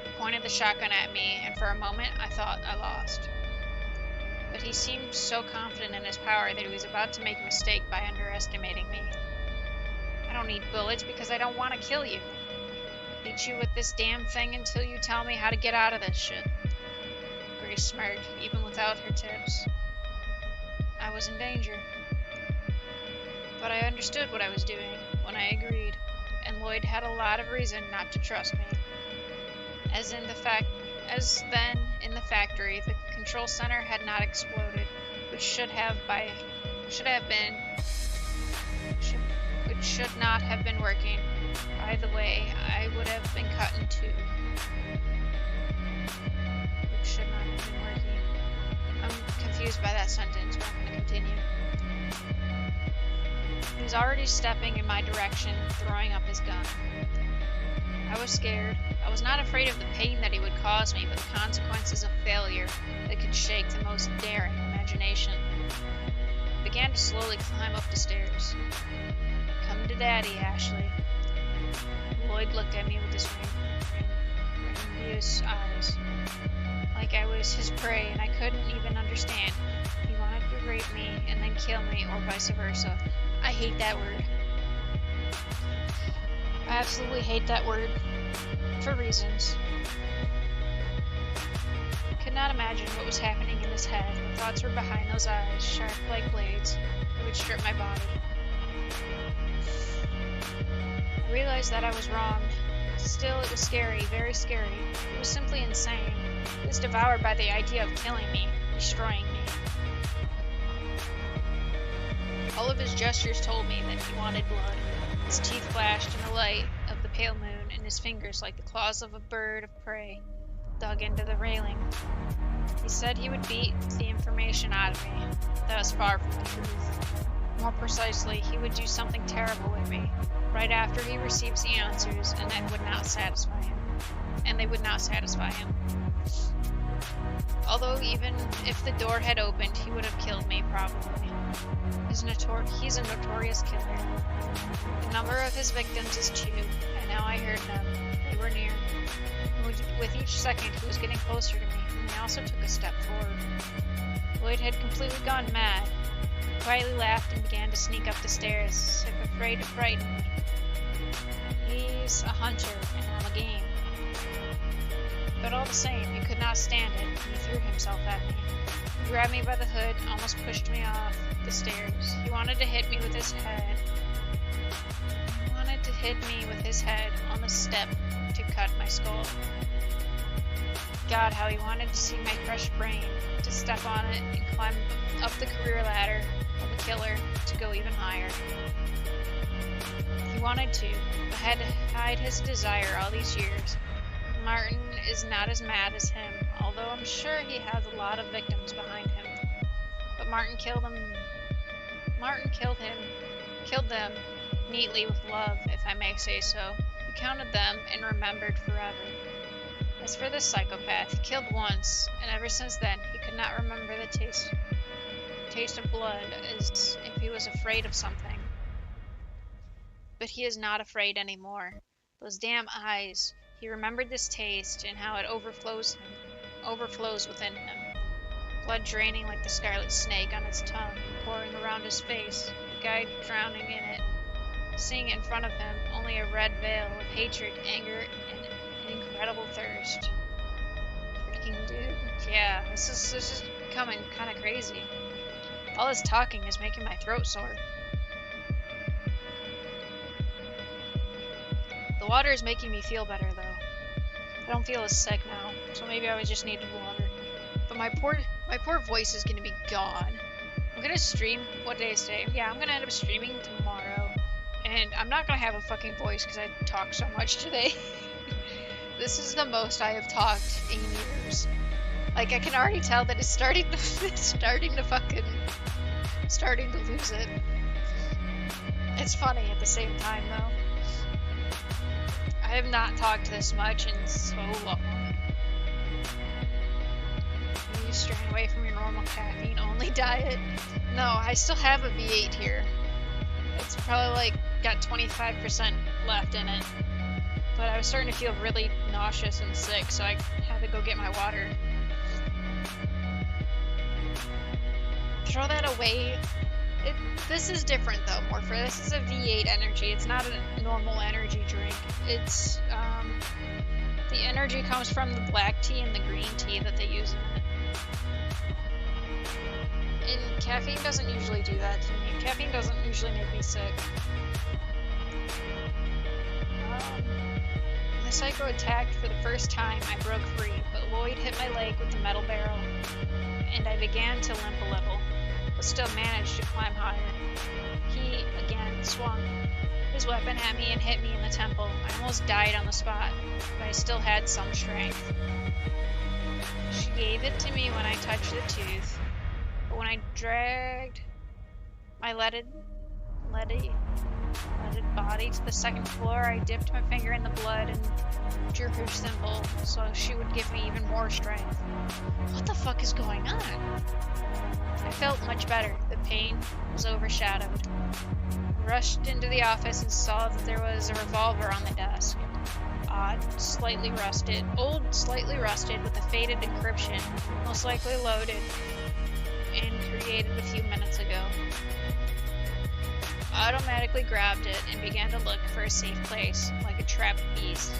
He pointed the shotgun at me, and for a moment I thought I lost. But he seemed so confident in his power that he was about to make a mistake by underestimating me. I don't need bullets because I don't want to kill you. Hit you with this damn thing until you tell me how to get out of this shit. Grace smirked, even without her tips. I was in danger. But I understood what I was doing when I agreed, and Lloyd had a lot of reason not to trust me. As then in the factory, the control center had not exploded, which should not have been working. By the way, I would have been cut in two. Which should not have been working. I'm confused by that sentence, but I'm going to continue. He was already stepping in my direction, throwing up his gun. I was scared. I was not afraid of the pain that he would cause me, but the consequences of failure that could shake the most daring imagination. I began to slowly climb up the stairs. Come to Daddy, Ashley. Lloyd looked at me with his envious eyes, like I was his prey and I couldn't even understand. He wanted to rape me and then kill me, or vice versa. I hate that word. I absolutely hate that word. For reasons. I could not imagine what was happening in his head. The thoughts were behind those eyes, sharp like blades, that would strip my body. I realized that I was wrong. Still, it was scary, very scary. It was simply insane. He was devoured by the idea of killing me, destroying me. All of his gestures told me that he wanted blood. His teeth flashed in the light of the pale moon, and his fingers, like the claws of a bird of prey, dug into the railing. He said he would beat the information out of me. That was far from the truth. More precisely, he would do something terrible with me, right after he receives the answers, and they would not satisfy him. Although even if the door had opened, he would have killed me, probably. He's a notorious killer. The number of his victims is 2, and now I heard them. They were near. With each second, he was getting closer to me, and he also took a step forward. Lloyd had completely gone mad. He quietly laughed and began to sneak up the stairs, as if afraid to frighten me. He's a hunter, and I'm a game. But all the same, he could not stand it, and he threw himself at me. He grabbed me by the hood, almost pushed me off the stairs. He wanted to hit me with his head. On the step to cut my skull. God, how he wanted to see my crushed brain, to step on it and climb up the career ladder of a killer to go even higher. He wanted to, but had to hide his desire all these years. Martin is not as mad as him, although I'm sure he has a lot of victims behind him. But Martin killed them neatly with love, if I may say so. He counted them and remembered forever. As for this psychopath, he killed once, and ever since then he could not remember the taste of blood, as if he was afraid of something. But he is not afraid anymore. Those damn eyes. He remembered this taste and how it overflows within him. Blood draining like the scarlet snake on its tongue, pouring around his face, the guy drowning in it. Seeing in front of him only a red veil of hatred, anger, and an incredible thirst. Freaking dude. Yeah, this is becoming kind of crazy. All this talking is making my throat sore. The water is making me feel better, though. I don't feel as sick now, so maybe I just needed water. But my poor voice is gonna be gone. I'm gonna stream. What day is today? Yeah, I'm gonna end up streaming tomorrow, and I'm not gonna have a fucking voice because I talked so much today. This is the most I have talked in years. Like, I can already tell that it's starting to lose it. It's funny at the same time, though. I have not talked this much in so long. You straying away from your normal caffeine-only diet? No, I still have a V8 here. It's probably like got 25% left in it. But I was starting to feel really nauseous and sick, so I had to go get my water. Throw that away. This is different though, Morpher. This is a V8 energy. It's not a normal energy drink. It's, the energy comes from the black tea and the green tea that they use in it. And caffeine doesn't usually do that to me. Caffeine doesn't usually make me sick. The psycho attacked for the first time. I broke free, but Lloyd hit my leg with the metal barrel, and I began to limp a little, but still managed to climb higher. He, again, swung his weapon at me and hit me in the temple. I almost died on the spot, but I still had some strength. She gave it to me when I touched the tooth, but when I dragged my leaded body to the second floor, I dipped my finger in the blood and drew her symbol so she would give me even more strength. What the fuck is going on? I felt much better. The pain was overshadowed. I rushed into the office and saw that there was a revolver on the desk. Old, slightly rusted with a faded encryption, most likely loaded and created a few minutes ago. I automatically grabbed it and began to look for a safe place, like a trapped beast.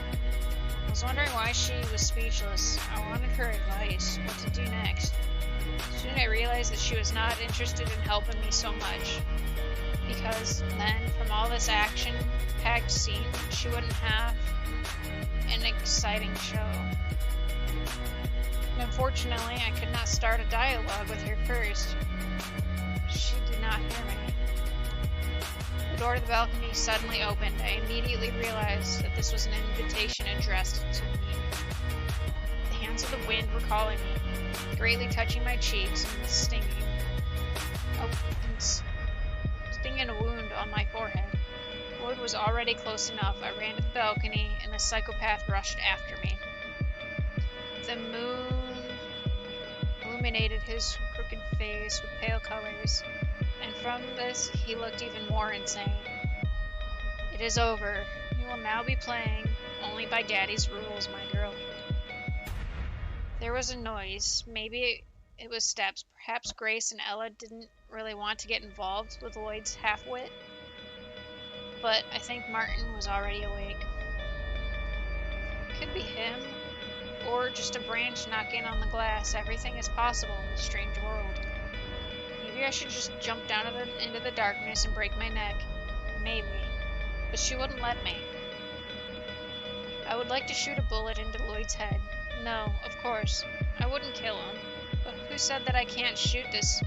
I was wondering why she was speechless. I wanted her advice, what to do next. Soon I realized that she was not interested in helping me so much, because then, from all this action-packed scene, she wouldn't have an exciting show. Unfortunately, I could not start a dialogue with her first. She did not hear me. The door to the balcony suddenly opened. I immediately realized that this was an invitation addressed to me. The hands of the wind were calling me, greatly touching my cheeks and stinging a wound on my forehead. Lloyd was already close enough. I ran to the balcony, and the psychopath rushed after me. The moon illuminated his crooked face with pale colors, and from this he looked even more insane. It is over. You will now be playing only by Daddy's rules, my girl. There was a noise. Maybe it was steps. Perhaps Grace and Ella didn't really want to get involved with Lloyd's half-wit. But I think Martin was already awake. Could be him, or just a branch knocking on the glass. Everything is possible in this strange world. Maybe I should just jump down into the darkness and break my neck. Maybe. But she wouldn't let me. I would like to shoot a bullet into Lloyd's head. No, of course. I wouldn't kill him. But who said that I can't shoot his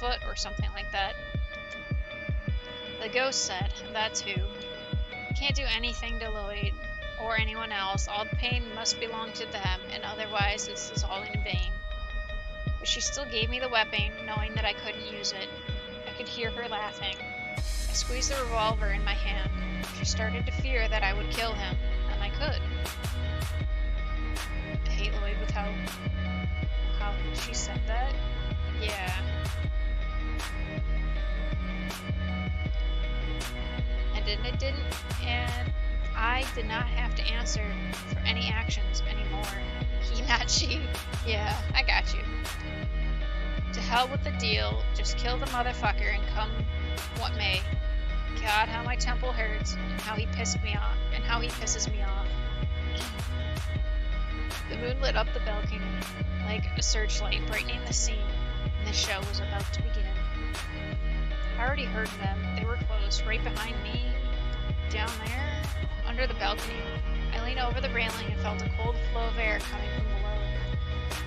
foot or something like that? The ghost said, that's who. I can't do anything to Lloyd or anyone else. All the pain must belong to them, and otherwise this is all in vain. But she still gave me the weapon, knowing that I couldn't use it. I could hear her laughing. I squeezed the revolver in my hand. She started to fear that I would kill him, and I could. I hate Lloyd with how she said that. Yeah. And I did not have to answer for any actions anymore. He, not she. Yeah, I got you. To hell with the deal, just kill the motherfucker and come what may. God, how my temple hurts, and how he pissed me off, and how he pisses me off. The moon lit up the balcony like a searchlight, brightening the scene, and the show was about to begin. I already heard them. They were close, right behind me, down there, under the balcony. I leaned over the railing and felt a cold flow of air coming from below.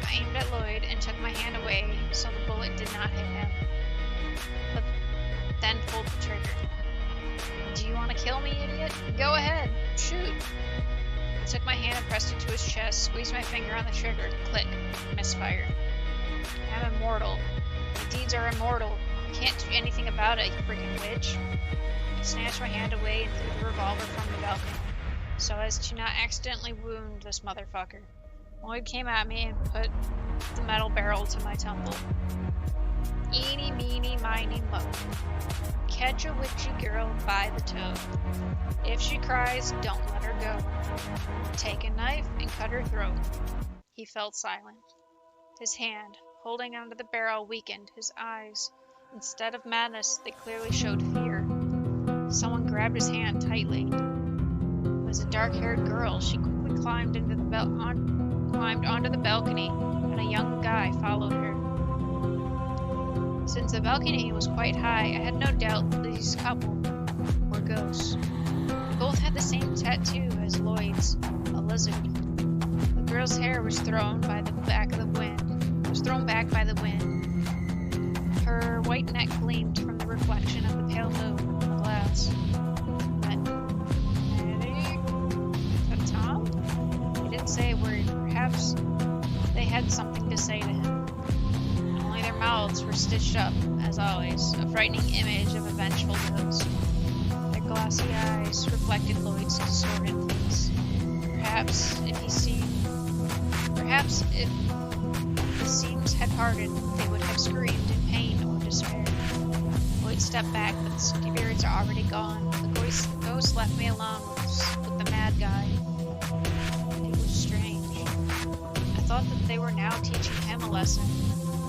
I aimed at Lloyd and took my hand away so the bullet did not hit him, but then pulled the trigger. Do you want to kill me, idiot? Go ahead, shoot. I took my hand and pressed it to his chest, squeezed my finger on the trigger. Click. Misfire. I'm immortal. My deeds are immortal. You can't do anything about it, you freaking witch. I snatched my hand away and threw the revolver from the balcony, so as to not accidentally wound this motherfucker. Lloyd came at me and put the metal barrel to my temple. Eeny, meeny, miny, moe. Catch a witchy girl by the toe. If she cries, don't let her go. Take a knife and cut her throat. He felt silent. His hand, holding onto the barrel, weakened. His eyes, instead of madness, they clearly showed fear. Someone grabbed his hand tightly. It was a dark-haired girl. She quickly climbed onto the balcony, and a young guy followed her. Since the balcony was quite high, I had no doubt that these couple were ghosts. They both had the same tattoo as Lloyd's, a lizard. The girl's hair was thrown back by the wind. Her white neck gleamed from the reflection of the pale moon on the glass. Is that Tom? He didn't say a word. Perhaps they had something to say to him. Only their mouths were stitched up, as always, a frightening image of a vengeful ghost. Their glassy eyes reflected Lloyd's distorted face. Perhaps if the seams had parted, they would have screamed in pain or despair. Lloyd stepped back, but the spirits are already gone. The ghost left me alone with the mad guy. It was strange. I thought that they were now teaching him a lesson.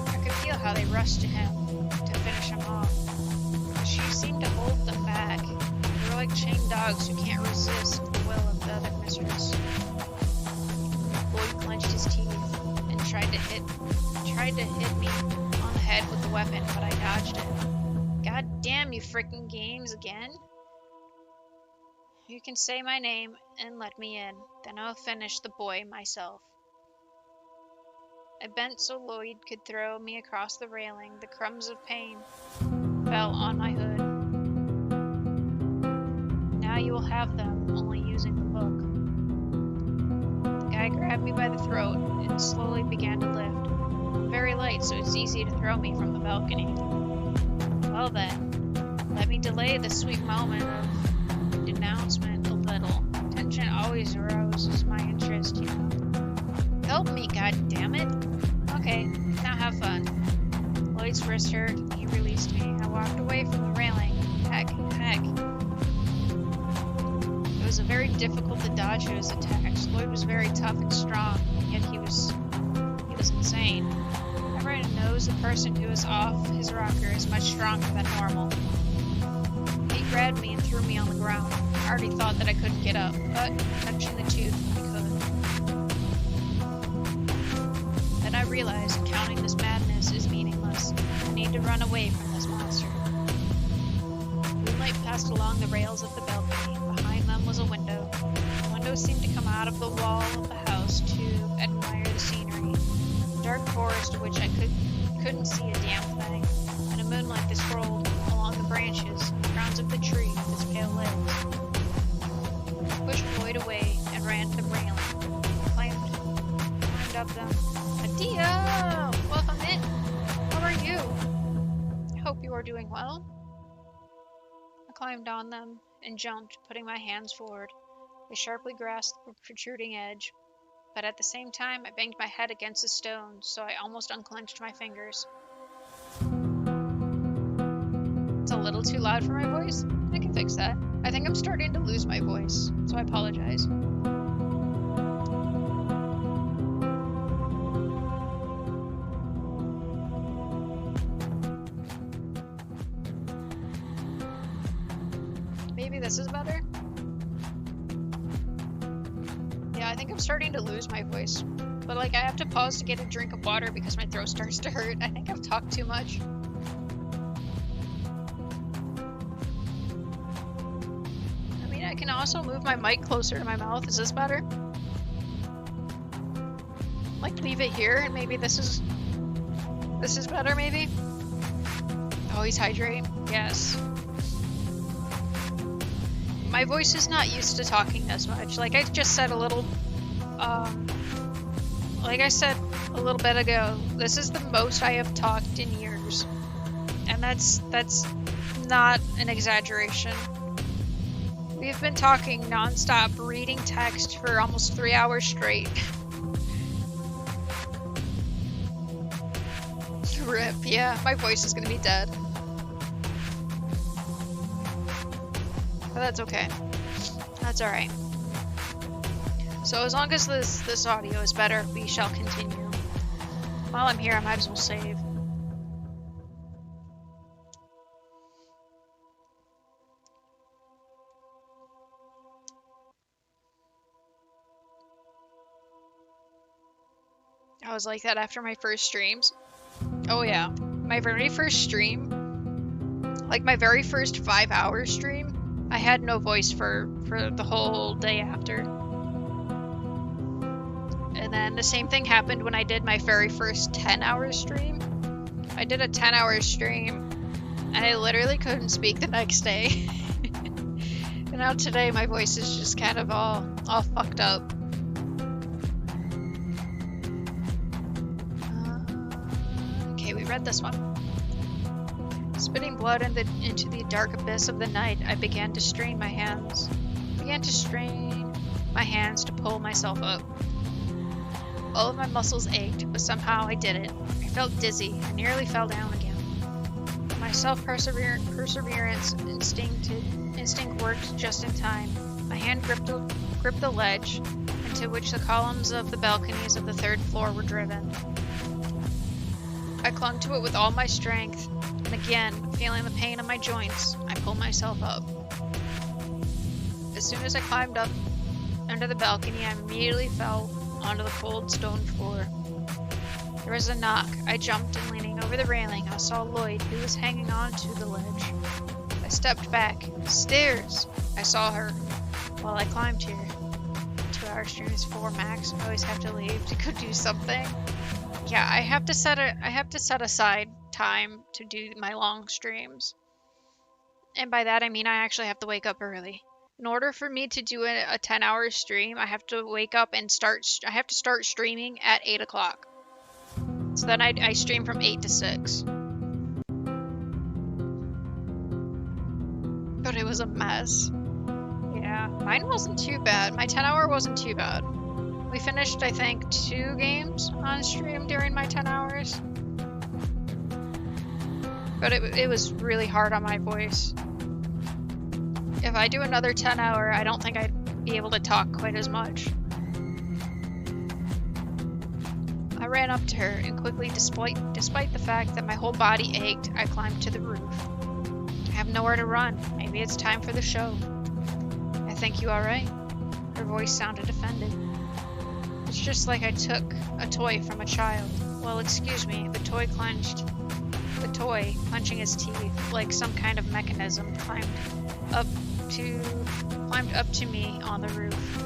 I could feel how they rushed to him to finish him off. She seemed to hold them back. They were like chained dogs who can't resist the will of the other mistress. Lloyd clenched his teeth and tried to hit me on the head with the weapon, but I dodged it. God damn you frickin' games again. You can say my name and let me in. Then I'll finish the boy myself. I bent so Lloyd could throw me across the railing. The crumbs of pain fell on my hood. Now you will have them, only using the hook. The guy grabbed me by the throat and slowly began to lift. Very light, so it's easy to throw me from the balcony. Well then, let me delay the sweet moment of denouncement a little. Tension always arouses my interest, you know. Help me, goddammit! Okay, now have fun. Lloyd's wrist hurt. He released me. I walked away from the railing. Heck. It was very difficult to dodge his attacks. Lloyd was very tough and strong, yet he was insane. Everyone knows the person who is off his rocker is much stronger than normal. He grabbed me and threw me on the ground. I already thought that I couldn't get up, but touching the tooth, I could. Then I realized counting this madness is meaningless. I need to run away from this monster. Moonlight passed along the rails of the balcony. Behind them was a window. The window seemed to come out of the wall of the house to admire the scenery. A dark forest of which I couldn't see a damn thing, and a moonlight that scrolled along the branches and the crowns of the tree with its pale legs. I pushed Lloyd away and ran to the railing. Climbed up them. Adio! Welcome in! How are you? I hope you are doing well. I climbed on them and jumped, putting my hands forward. They sharply grasped the protruding edge, but at the same time I banged my head against the stone, so I almost unclenched my fingers. It's a little too loud for my voice. I can fix that. I think I'm starting to lose my voice, so I apologize. Maybe this is better? Yeah, I think I'm starting to lose my voice. But like I have to pause to get a drink of water because my throat starts to hurt. I think I've talked too much. I mean, I can also move my mic closer to my mouth. Is this better? Like leave it here and maybe this is better maybe? Always hydrate. Yes. My voice is not used to talking this much. Like I just said a little bit ago, this is the most I have talked in years. And that's not an exaggeration. We've been talking nonstop, reading text for almost 3 hours straight. Rip, yeah, my voice is gonna be dead. But that's okay. That's alright. So as long as this audio is better, we shall continue. While I'm here, I might as well save. I was like that after my first streams. Oh yeah, my very first stream, like my very first 5-hour stream, I had no voice for the whole day after. And then the same thing happened when I did my very first 10-hour stream. I did a 10-hour stream and I literally couldn't speak the next day. And now today my voice is just kind of all fucked up. Okay, we read this one. Spitting blood into the dark abyss of the night, I began to strain my hands. To pull myself up. All of my muscles ached, but somehow I did it. I felt dizzy and nearly fell down again. My self-perseverance instinct worked just in time. My hand gripped the ledge into which the columns of the balconies of the 3rd floor were driven. I clung to it with all my strength, and again, feeling the pain in my joints, I pulled myself up. As soon as I climbed up under the balcony, I immediately fell onto the cold stone floor. There was a knock. I jumped, and leaning over the railing, I saw Lloyd, who was hanging on to the ledge. I stepped back. Stairs! I saw her while I climbed here. 2-hour stream is 4 max. I always have to leave to go do something. Yeah, I have to set aside time to do my long streams. And by that I mean I actually have to wake up early. In order for me to do a 10-hour stream, I have to wake up and start streaming at 8 o'clock. So then I stream from 8 to 6. But it was a mess. Yeah, mine wasn't too bad. My 10-hour wasn't too bad. We finished, I think, 2 games on stream during my 10 hours. But it was really hard on my voice. If I do another 10-hour, I don't think I'd be able to talk quite as much. I ran up to her and quickly, despite the fact that my whole body ached, I climbed to the roof. I have nowhere to run. Maybe it's time for the show. I think you alright? Her voice sounded offended. It's just like I took a toy from a child. Well, excuse me, the toy, clenching his teeth like some kind of mechanism, climbed up to me on the roof.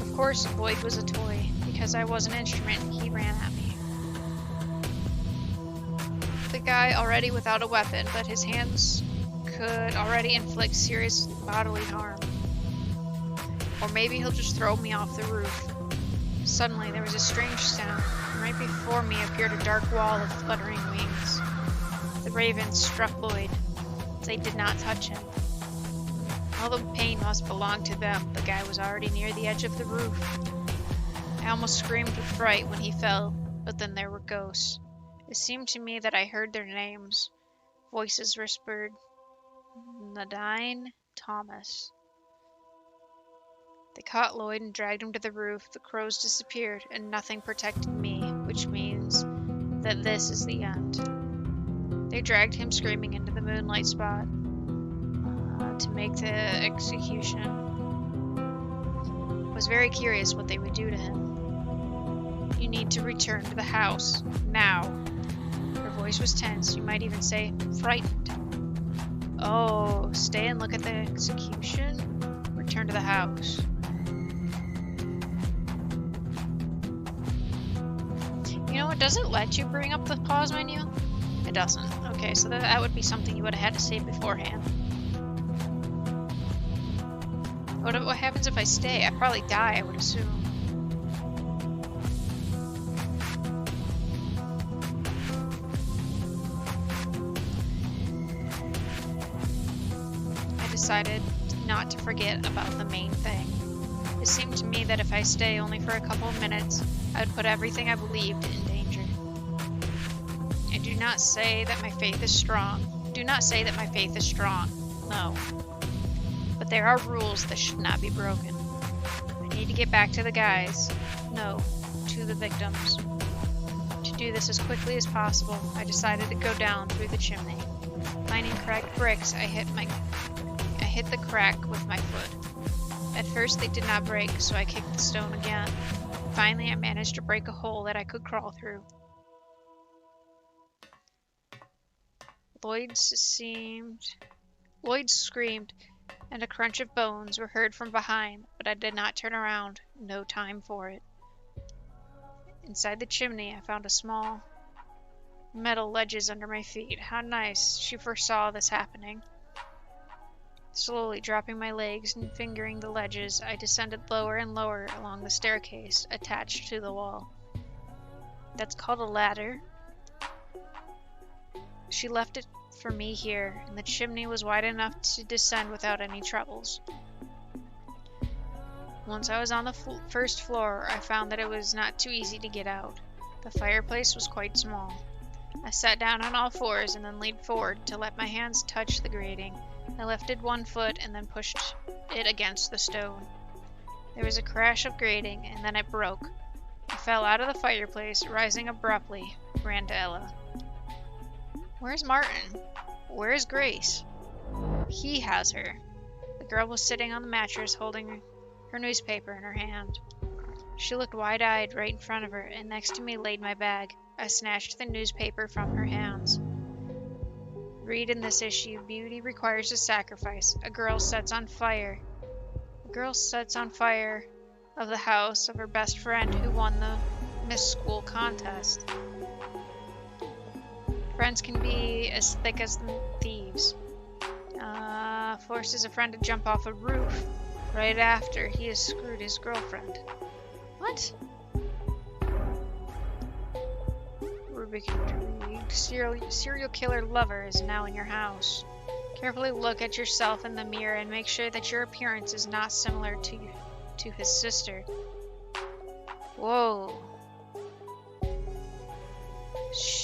Of course, Lloyd was a toy. Because I was an instrument, he ran at me. The guy already without a weapon, but his hands could already inflict serious bodily harm. Or maybe he'll just throw me off the roof. Suddenly, there was a strange sound, and right before me appeared a dark wall of fluttering wings. The ravens struck Lloyd. They did not touch him. All the pain must belong to them. The guy was already near the edge of the roof. I almost screamed with fright when he fell, but then there were ghosts. It seemed to me that I heard their names. Voices whispered, Nadine, Thomas. They caught Lloyd and dragged him to the roof. The crows disappeared, and nothing protected me, which means that this is the end. They dragged him screaming into the moonlight spot to make the execution. I was very curious what they would do to him. You need to return to the house, now. Her voice was tense, you might even say frightened. Oh, stay and look at the execution? Return to the house. You know, it doesn't let you bring up the pause menu? It doesn't. Okay, so that would be something you would have had to say beforehand. What happens if I stay? I'd probably die, I would assume. I decided not to forget about the main thing. It seemed to me that if I stay only for a couple of minutes, I would put everything I believed in danger. I do not say that my faith is strong. Do not say that my faith is strong. No. But there are rules that should not be broken. I need to get back to the guys. No, to the victims. To do this as quickly as possible, I decided to go down through the chimney. Finding cracked bricks, I hit the crack with my foot. At first they did not break, so I kicked the stone again. Finally, I managed to break a hole that I could crawl through. Lloyd screamed, and a crunch of bones were heard from behind, but I did not turn around. No time for it. Inside the chimney, I found a small metal ledges under my feet. How nice. She foresaw this happening. Slowly dropping my legs and fingering the ledges, I descended lower and lower along the staircase attached to the wall. That's called a ladder. She left it for me here, and the chimney was wide enough to descend without any troubles. Once I was on the first floor, I found that it was not too easy to get out. The fireplace was quite small. I sat down on all fours and then leaned forward to let my hands touch the grating. I lifted one foot and then pushed it against the stone. There was a crash of grating, and then it broke. I fell out of the fireplace, rising abruptly, ran to Ella. Where's Martin? Where's Grace? He has her. The girl was sitting on the mattress holding her newspaper in her hand. She looked wide-eyed right in front of her, and next to me laid my bag. I snatched the newspaper from her hands. Read in this issue, beauty requires a sacrifice. A girl sets on fire of the house of her best friend who won the Miss School contest. Friends can be as thick as thieves. Forces a friend to jump off a roof right after he has screwed his girlfriend. What? Ruby can read. Serial killer lover is now in your house. Carefully look at yourself in the mirror and make sure that your appearance is not similar to his sister. Whoa.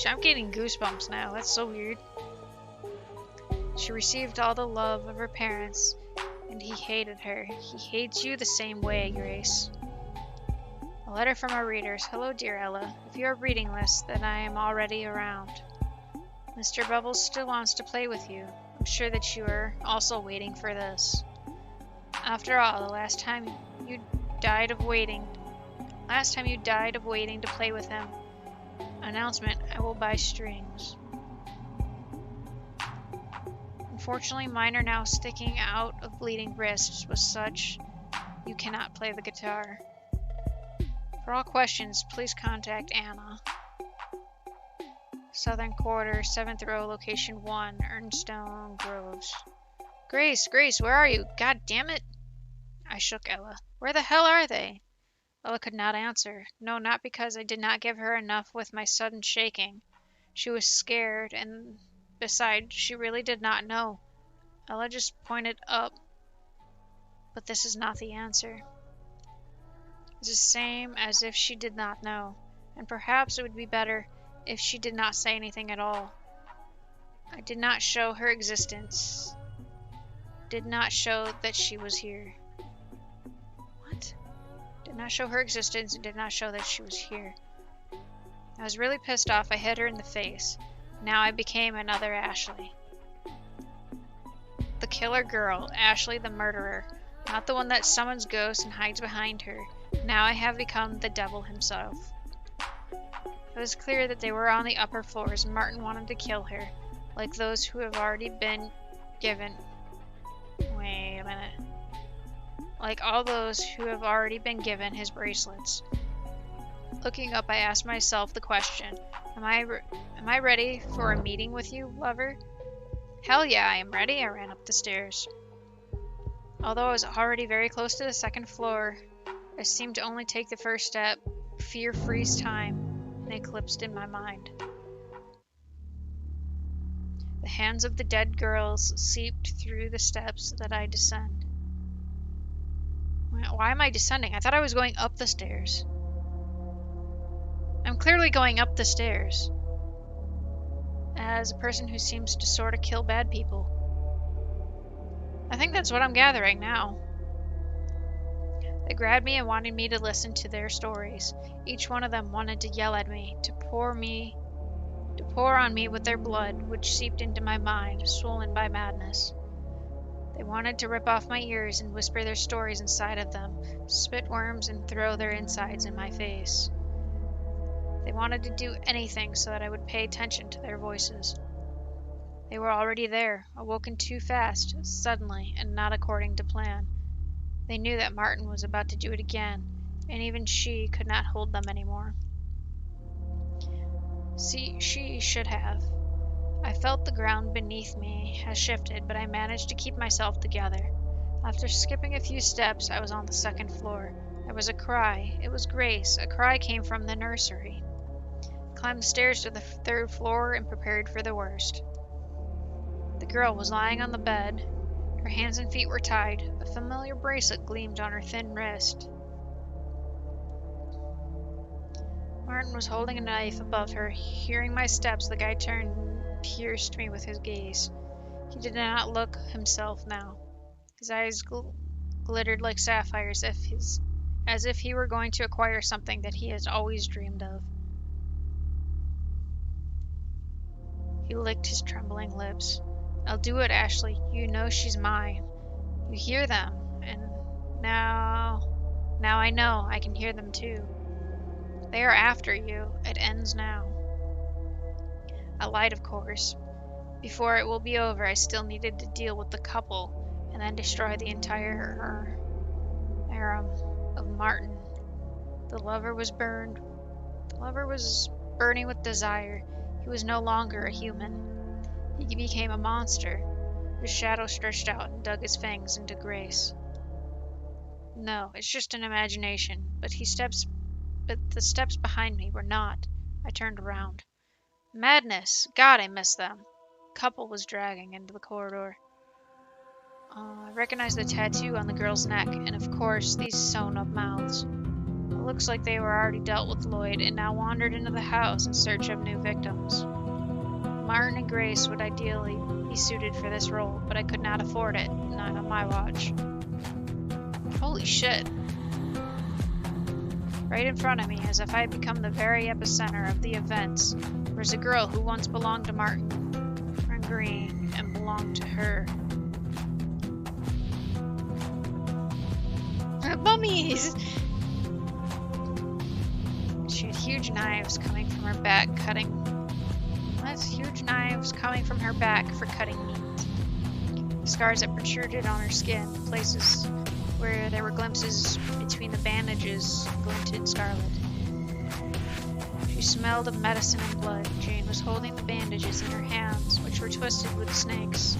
I'm getting goosebumps now. That's so weird. She received all the love of her parents, and he hated her. He hates you the same way, Grace. A letter from our readers. Hello, dear Ella. If you are reading this, then I am already around. Mr. Bubbles still wants to play with you. I'm sure that you are also waiting for this. After all, the last time you died of waiting to play with him. Announcement, I will buy strings. Unfortunately, mine are now sticking out of bleeding wrists with such you cannot play the guitar. For all questions, please contact Anna. Southern Quarter, 7th row, location 1, Ernstone Groves. Grace, where are you? God damn it! I shook Ella. Where the hell are they? Ella could not answer. No, not because I did not give her enough with my sudden shaking. She was scared, and besides, she really did not know. Ella just pointed up. But this is not the answer. It's the same as if she did not know, and perhaps it would be better if she did not say anything at all. I did not show her existence. Did not show that she was here. What? Did not show her existence and did not show that she was here. I was really pissed off. I hit her in the face. Now I became another Ashley. The killer girl, Ashley the murderer, not the one that summons ghosts and hides behind her. Now I have become the devil himself. It was clear that they were on the upper floors and Martin wanted to kill her, like those who have already been given. Wait a minute. Like all those who have already been given his bracelets. Looking up, I asked myself the question, Am I ready for a meeting with you, lover? Hell yeah, I am ready. I ran up the stairs. Although I was already very close to the 2nd floor, I seemed to only take the first step. Fear freezed time and eclipsed in my mind. The hands of the dead girls seeped through the steps that I descend. Why am I descending? I thought I was going up the stairs. I'm clearly going up the stairs. As a person who seems to sort of kill bad people. I think that's what I'm gathering now. They grabbed me and wanted me to listen to their stories. Each one of them wanted to yell at me, to pour on me with their blood, which seeped into my mind, swollen by madness. They wanted to rip off my ears and whisper their stories inside of them, spit worms and throw their insides in my face. They wanted to do anything so that I would pay attention to their voices. They were already there, awoken too fast, suddenly, and not according to plan. They knew that Martin was about to do it again, and even she could not hold them anymore. See, she should have. I felt the ground beneath me has shifted, but I managed to keep myself together. After skipping a few steps, I was on the 2nd floor. There was a cry. It was Grace. A cry came from the nursery. I climbed the stairs to the 3rd floor and prepared for the worst. The girl was lying on the bed. Her hands and feet were tied. A familiar bracelet gleamed on her thin wrist. Martin was holding a knife above her. Hearing my steps, the guy turned and pierced me with his gaze. He did not look himself now. His eyes glittered like sapphires, as if he were going to acquire something that he has always dreamed of. He licked his trembling lips. I'll do it, Ashley. You know she's mine. You hear them, and now I know I can hear them too. They are after you. It ends now. I lied, of course. Before it will be over, I still needed to deal with the couple, and then destroy the entire harem of Martin. The lover was burned. The lover was burning with desire. He was no longer a human. He became a monster. His shadow stretched out and dug his fangs into Grace. No, it's just an imagination, but the steps behind me were not. I turned around. Madness! God, I missed them. The couple was dragging into the corridor. I recognized the tattoo on the girl's neck, and of course, these sewn-up mouths. It looks like they were already dealt with Lloyd and now wandered into the house in search of new victims. Martin and Grace would ideally be suited for this role, but I could not afford it, not on my watch. Holy shit. Right in front of me, as if I had become the very epicenter of the events, was a girl who once belonged to Martin and Green and belonged to her. Mummies! She had huge knives coming from her back, huge knives coming from her back for cutting meat. Scars that protruded on her skin, places where there were glimpses between the bandages, glinted scarlet. She smelled of medicine and blood. Jane was holding the bandages in her hands, which were twisted with snakes,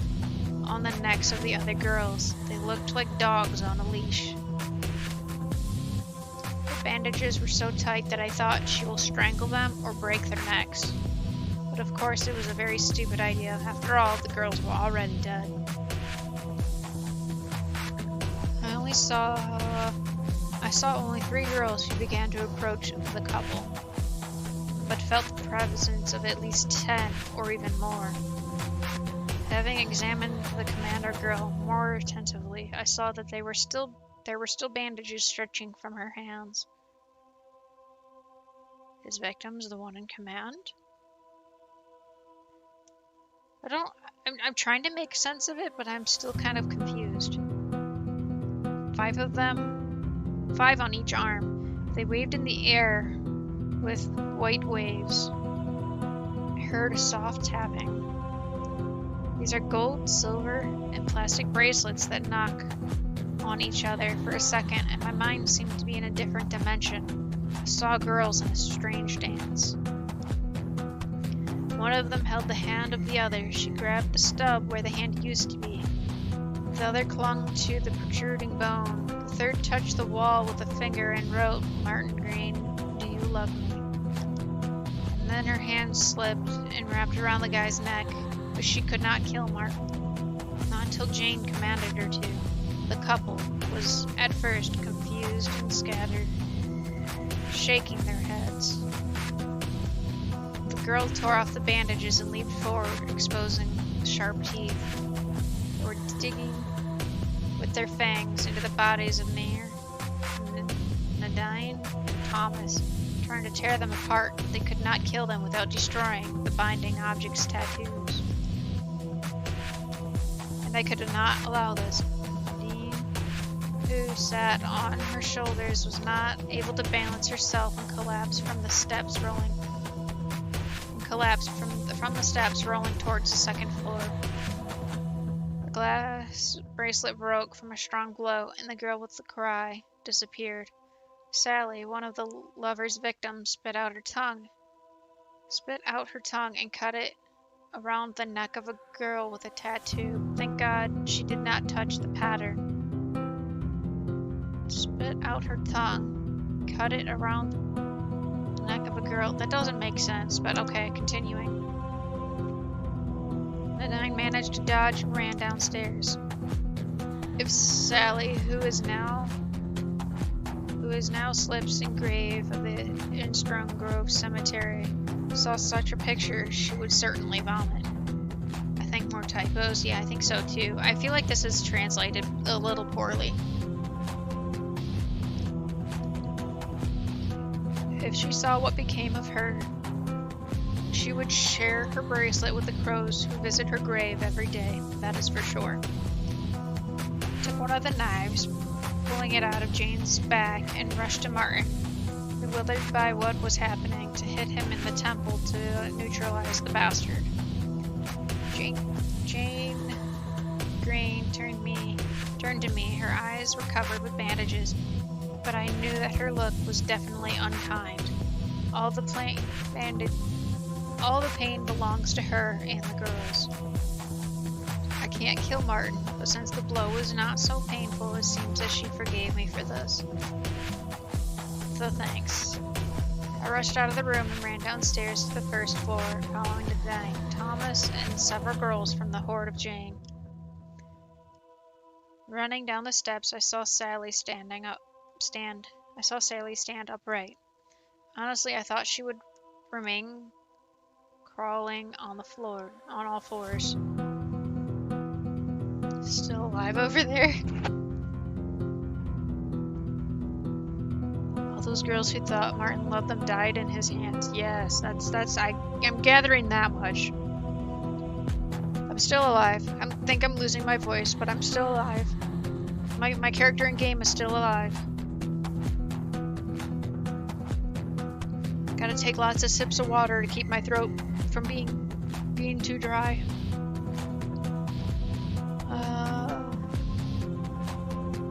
on the necks of the other girls. They looked like dogs on a leash. The bandages were so tight that I thought she will strangle them or break their necks. But of course it was a very stupid idea. After all, the girls were already dead. I saw only 3 girls who began to approach the couple, but felt the presence of at least 10 or even more. Having examined the commander girl more attentively, I saw that there were still bandages stretching from her hands. His victim's the one in command? I'm trying to make sense of it, but I'm still kind of confused. 5 of them, 5 on each arm. They waved in the air with white waves. I heard a soft tapping. These are gold, silver, and plastic bracelets that knock on each other for a second, and my mind seemed to be in a different dimension. I saw girls in a strange dance. One of them held the hand of the other. She grabbed the stub where the hand used to be. The other clung to the protruding bone. The third touched the wall with a finger and wrote, "Martin Green, do you love me?" And then her hand slipped and wrapped around the guy's neck, but she could not kill Martin. Not until Jane commanded her to. The couple was, at first, confused and scattered, shaking their heads. The girl tore off the bandages and leaped forward, exposing sharp teeth. They were digging with their fangs into the bodies of Nair, Nadine, and Thomas, trying to tear them apart. They could not kill them without destroying the binding object's tattoos. And I could not allow this. Nadine, who sat on her shoulders, was not able to balance herself and collapsed from the steps rolling towards the second floor. The glass bracelet broke from a strong blow, and the girl with the cry disappeared. Sally, one of the lover's victims, spit out her tongue and cut it around the neck of a girl with a tattoo. Thank God she did not touch the pattern. Spit out her tongue, cut it around the neck of a girl. That doesn't make sense, but okay, continuing. Nadine managed to dodge and ran downstairs. If Sally, who is now Slip's grave of the Instrom Grove Cemetery, saw such a picture, she would certainly vomit. I think more typos. Yeah, I think so too. I feel like this is translated a little poorly. If she saw what became of her, she would share her bracelet with the crows who visit her grave every day, that is for sure. Took one of the knives, pulling it out of Jane's back, and rushed to Martin, bewildered by what was happening, to hit him in the temple to neutralize the bastard. Jane Green turned to me. Her eyes were covered with bandages, but I knew that her look was definitely unkind. All the pain belongs to her and the girls. I can't kill Martin, but since the blow was not so painful, it seems that she forgave me for this. So thanks. I rushed out of the room and ran downstairs to the first floor, following Nadine, Thomas, and several girls from the horde of Jane. Running down the steps, I saw Sally stand upright. Honestly, I thought she would remain crawling on the floor, on all fours. Still alive over there? All those girls who thought Martin loved them died in his hands. Yes, I'm gathering that much. I'm still alive. I think I'm losing my voice, but I'm still alive. My character in game is still alive. Gotta take lots of sips of water to keep my throat from being too dry.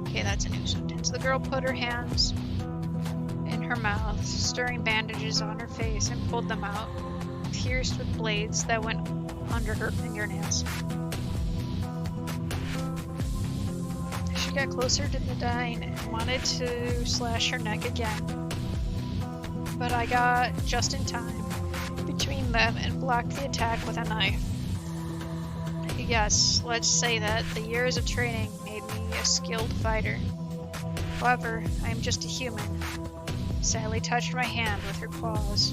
Okay, that's a new sentence. The girl put her hands in her mouth, stirring bandages on her face, and pulled them out, pierced with blades that went under her fingernails. She got closer to the dying and wanted to slash her neck again, but I got just in time between them and blocked the attack with a knife. Yes, let's say that the years of training made me a skilled fighter. However, I am just a human. Sally touched my hand with her claws.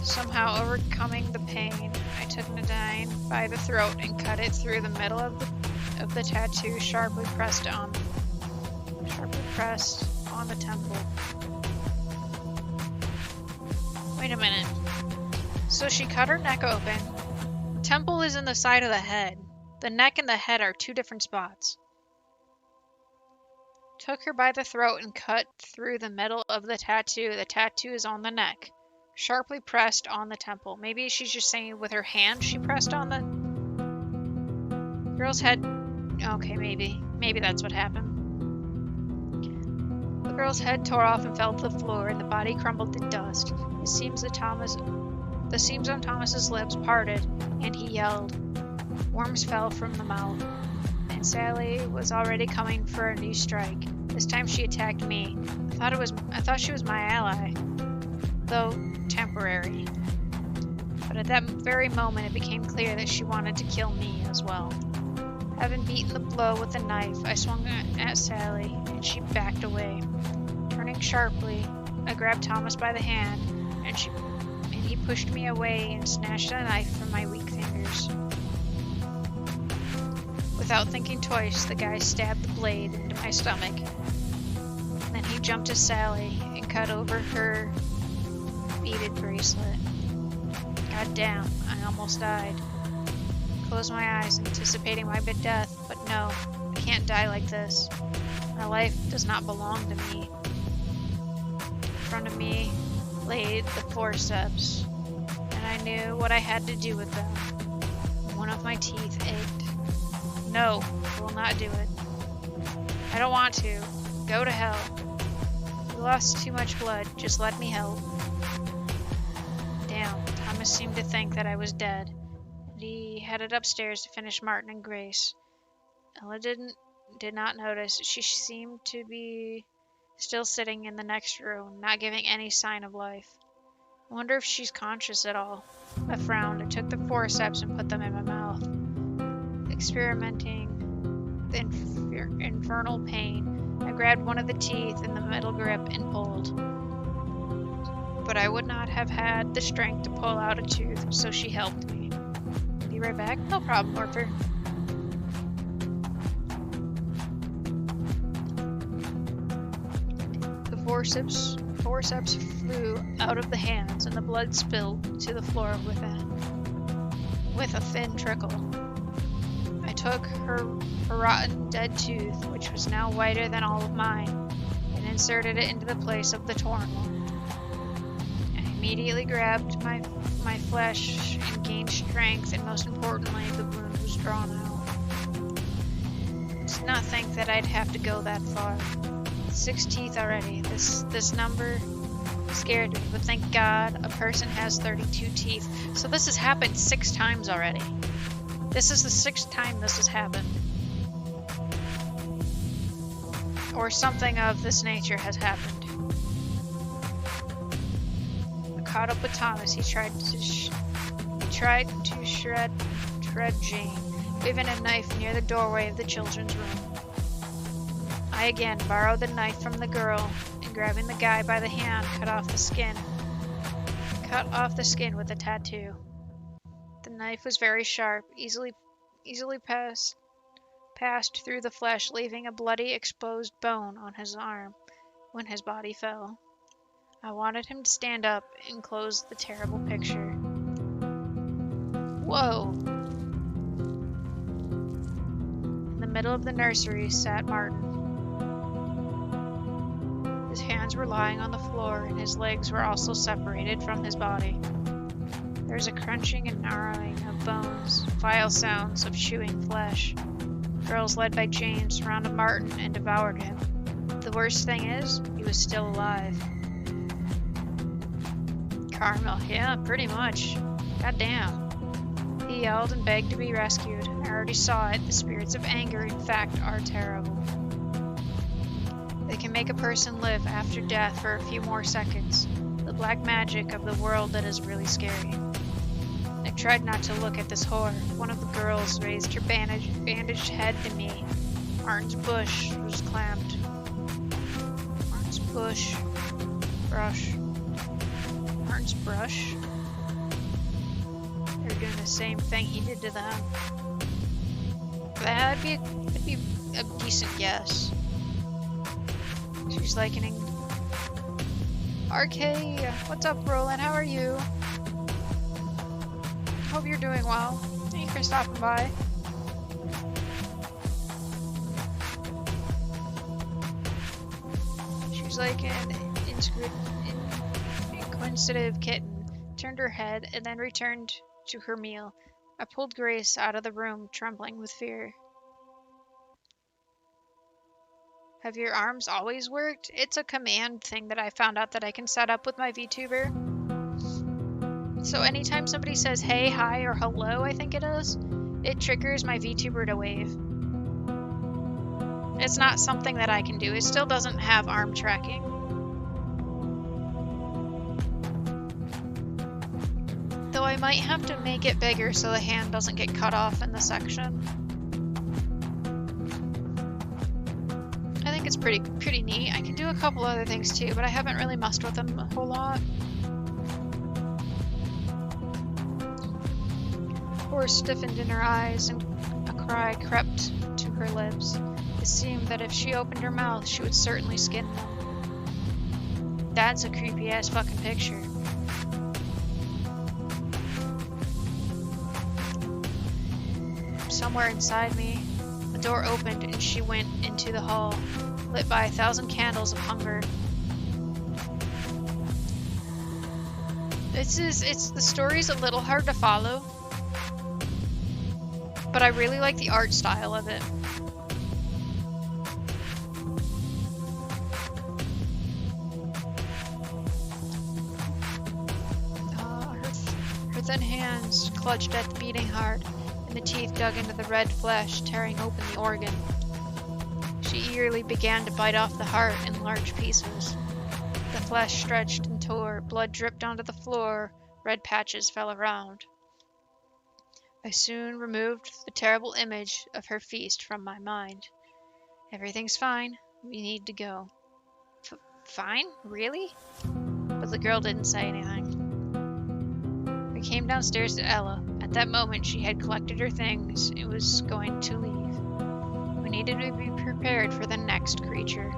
Somehow overcoming the pain, I took Nadine by the throat and cut it through the middle of the tattoo, sharply pressed on the temple. Wait a minute. So she cut her neck open. The temple is in the side of the head. The neck and the head are two different spots. Took her by the throat and cut through the middle of the tattoo. The tattoo is on the neck. Sharply pressed on the temple. Maybe she's just saying with her hand she pressed on the girl's head. Okay, maybe. Maybe that's what happened. The girl's head tore off and fell to the floor, and the body crumbled to dust. The seams on Thomas's lips parted, and he yelled. Worms fell from the mouth, and Sally was already coming for a new strike. This time she attacked me. I thought she was my ally, though temporary. But at that very moment, it became clear that she wanted to kill me as well. Having beaten the blow with a knife, I swung at Sally, and she backed away. Turning sharply, I grabbed Thomas by the hand, and he pushed me away and snatched a knife from my weak fingers. Without thinking twice, the guy stabbed the blade into my stomach. Then he jumped to Sally and cut over her beaded bracelet. God damn, I almost died. Closed my eyes, anticipating my death, but no, I can't die like this. My life does not belong to me. In front of me laid the forceps, and I knew what I had to do with them. One of my teeth ached. No, I will not do it. I don't want to. Go to hell. You lost too much blood. Just let me help. Damn, Thomas seemed to think that I was dead. He headed upstairs to finish Martin and Grace. Ella did not notice. She seemed to be still sitting in the next room, not giving any sign of life. I wonder if she's conscious at all. I frowned and took the forceps and put them in my mouth. Experimenting the infernal pain, I grabbed one of the teeth in the metal grip and pulled. But I would not have had the strength to pull out a tooth, so she helped me. Be right back? No problem, Morpher. The forceps flew out of the hands, and the blood spilled to the floor with a thin trickle. I took her rotten dead tooth, which was now whiter than all of mine, and inserted it into the place of the torn one. I immediately grabbed my flesh and gained strength, and most importantly, the wound was drawn out. I did not think that I'd have to go that far. 6 teeth already. This number scared me, but thank God a person has 32 teeth. So this has happened 6 times already. This is the 6th time this has happened. Or something of this nature has happened. I caught up with Thomas. He tried to shred Jane, waving a knife near the doorway of the children's room. I again borrowed the knife from the girl, and grabbing the guy by the hand, cut off the skin with a tattoo. The knife was very sharp, easily passed through the flesh, leaving a bloody, exposed bone on his arm when his body fell. I wanted him to stand up and close the terrible picture. Whoa! In the middle of the nursery sat Martin. His hands were lying on the floor, and his legs were also separated from his body. There was a crunching and gnawing of bones, vile sounds of chewing flesh. Girls led by James surrounded Martin and devoured him. The worst thing is, he was still alive. Carmel, yeah, pretty much. Goddamn. He yelled and begged to be rescued. I already saw it. The spirits of anger, in fact, are terrible. They can make a person live after death for a few more seconds. The black magic of the world that is really scary. I tried not to look at this horror. One of the girls raised her bandaged head to me. Martin's bush was clamped. Martin's brush. They're doing the same thing he did to them. That'd be a decent guess. She's likening. RK, what's up, Roland? How are you? Hope you're doing well. Thank you for stopping by. She's like an inquisitive kitten. Turned her head and then returned to her meal. I pulled Grace out of the room, trembling with fear. Have your arms always worked? It's a command thing that I found out that I can set up with my VTuber. So anytime somebody says hey, hi, or hello, I think it is, it triggers my VTuber to wave. It's not something that I can do. It still doesn't have arm tracking. Though I might have to make it bigger so the hand doesn't get cut off in the section. I think it's pretty neat. I can do a couple other things too, but I haven't really messed with them a whole lot. Horror stiffened in her eyes and a cry crept to her lips. It seemed that if she opened her mouth, she would certainly skin them. That's a creepy ass fucking picture. Somewhere inside me, the door opened and she went into the hall, lit by 1,000 candles of hunger. The story's a little hard to follow, but I really like the art style of it. Her thin hands clutched at the beating heart, and the teeth dug into the red flesh, tearing open the organ. She eagerly began to bite off the heart in large pieces. The flesh stretched and tore, blood dripped onto the floor, red patches fell around. I soon removed the terrible image of her feast from my mind. Everything's fine. We need to go. Fine? Really? But the girl didn't say anything. We came downstairs to Ella. At that moment, she had collected her things and was going to leave. We needed to be prepared for the next creature.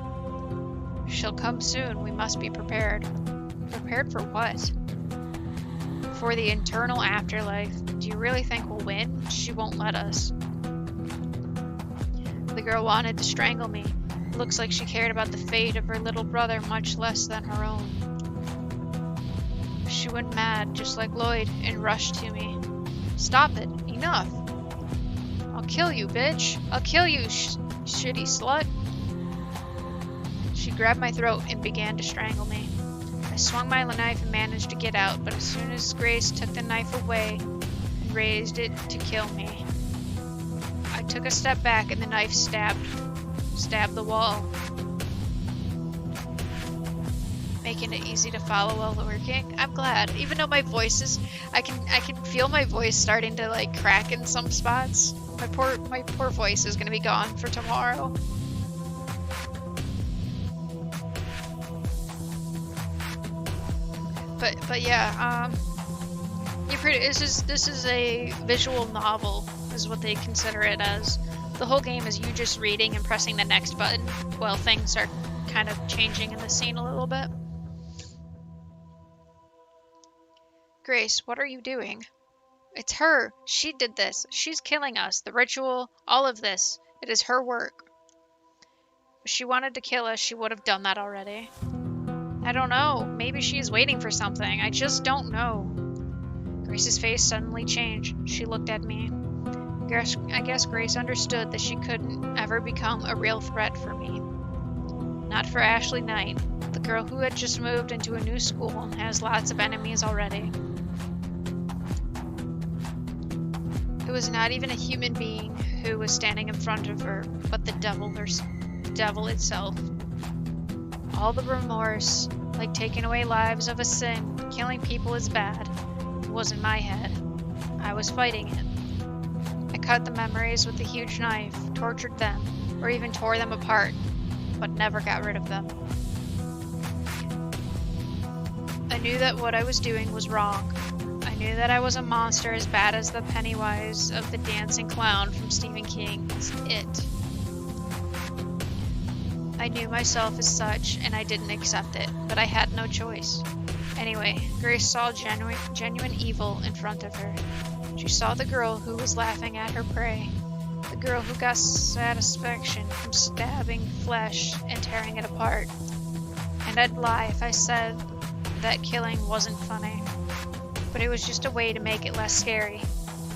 She'll come soon. We must be prepared. Prepared for what? For the eternal afterlife. Do you really think we'll win? She won't let us. The girl wanted to strangle me. It looks like she cared about the fate of her little brother much less than her own. She went mad, just like Lloyd, and rushed to me. Stop it. Enough. I'll kill you, bitch. I'll kill you, shitty slut. She grabbed my throat and began to strangle me. I swung my knife and managed to get out, but as soon as Grace took the knife away and raised it to kill me, I took a step back and the knife stabbed the wall, making it easy to follow while working. I'm glad, even though my voice is, I can feel my voice starting to like crack in some spots. My poor voice is gonna be gone for tomorrow. But yeah, This is a visual novel, is what they consider it as. The whole game is you just reading and pressing the next button while things are kind of changing in the scene a little bit. Grace, what are you doing? It's her. She did this. She's killing us. The ritual, all of this. It is her work. If she wanted to kill us, she would have done that already. I don't know. Maybe she is waiting for something. I just don't know. Grace's face suddenly changed. She looked at me. I guess Grace understood that she couldn't ever become a real threat for me. Not for Ashley Knight, the girl who had just moved into a new school and has lots of enemies already. It was not even a human being who was standing in front of her, but the devil itself. All the remorse, like taking away lives of a sin, killing people is bad, was in my head. I was fighting it. I cut the memories with a huge knife, tortured them, or even tore them apart, but never got rid of them. I knew that what I was doing was wrong. I knew that I was a monster as bad as the Pennywise of the dancing clown from Stephen King's It. I knew myself as such, and I didn't accept it, but I had no choice. Anyway, Grace saw genuine evil in front of her. She saw the girl who was laughing at her prey, the girl who got satisfaction from stabbing flesh and tearing it apart. And I'd lie if I said that killing wasn't funny, but it was just a way to make it less scary,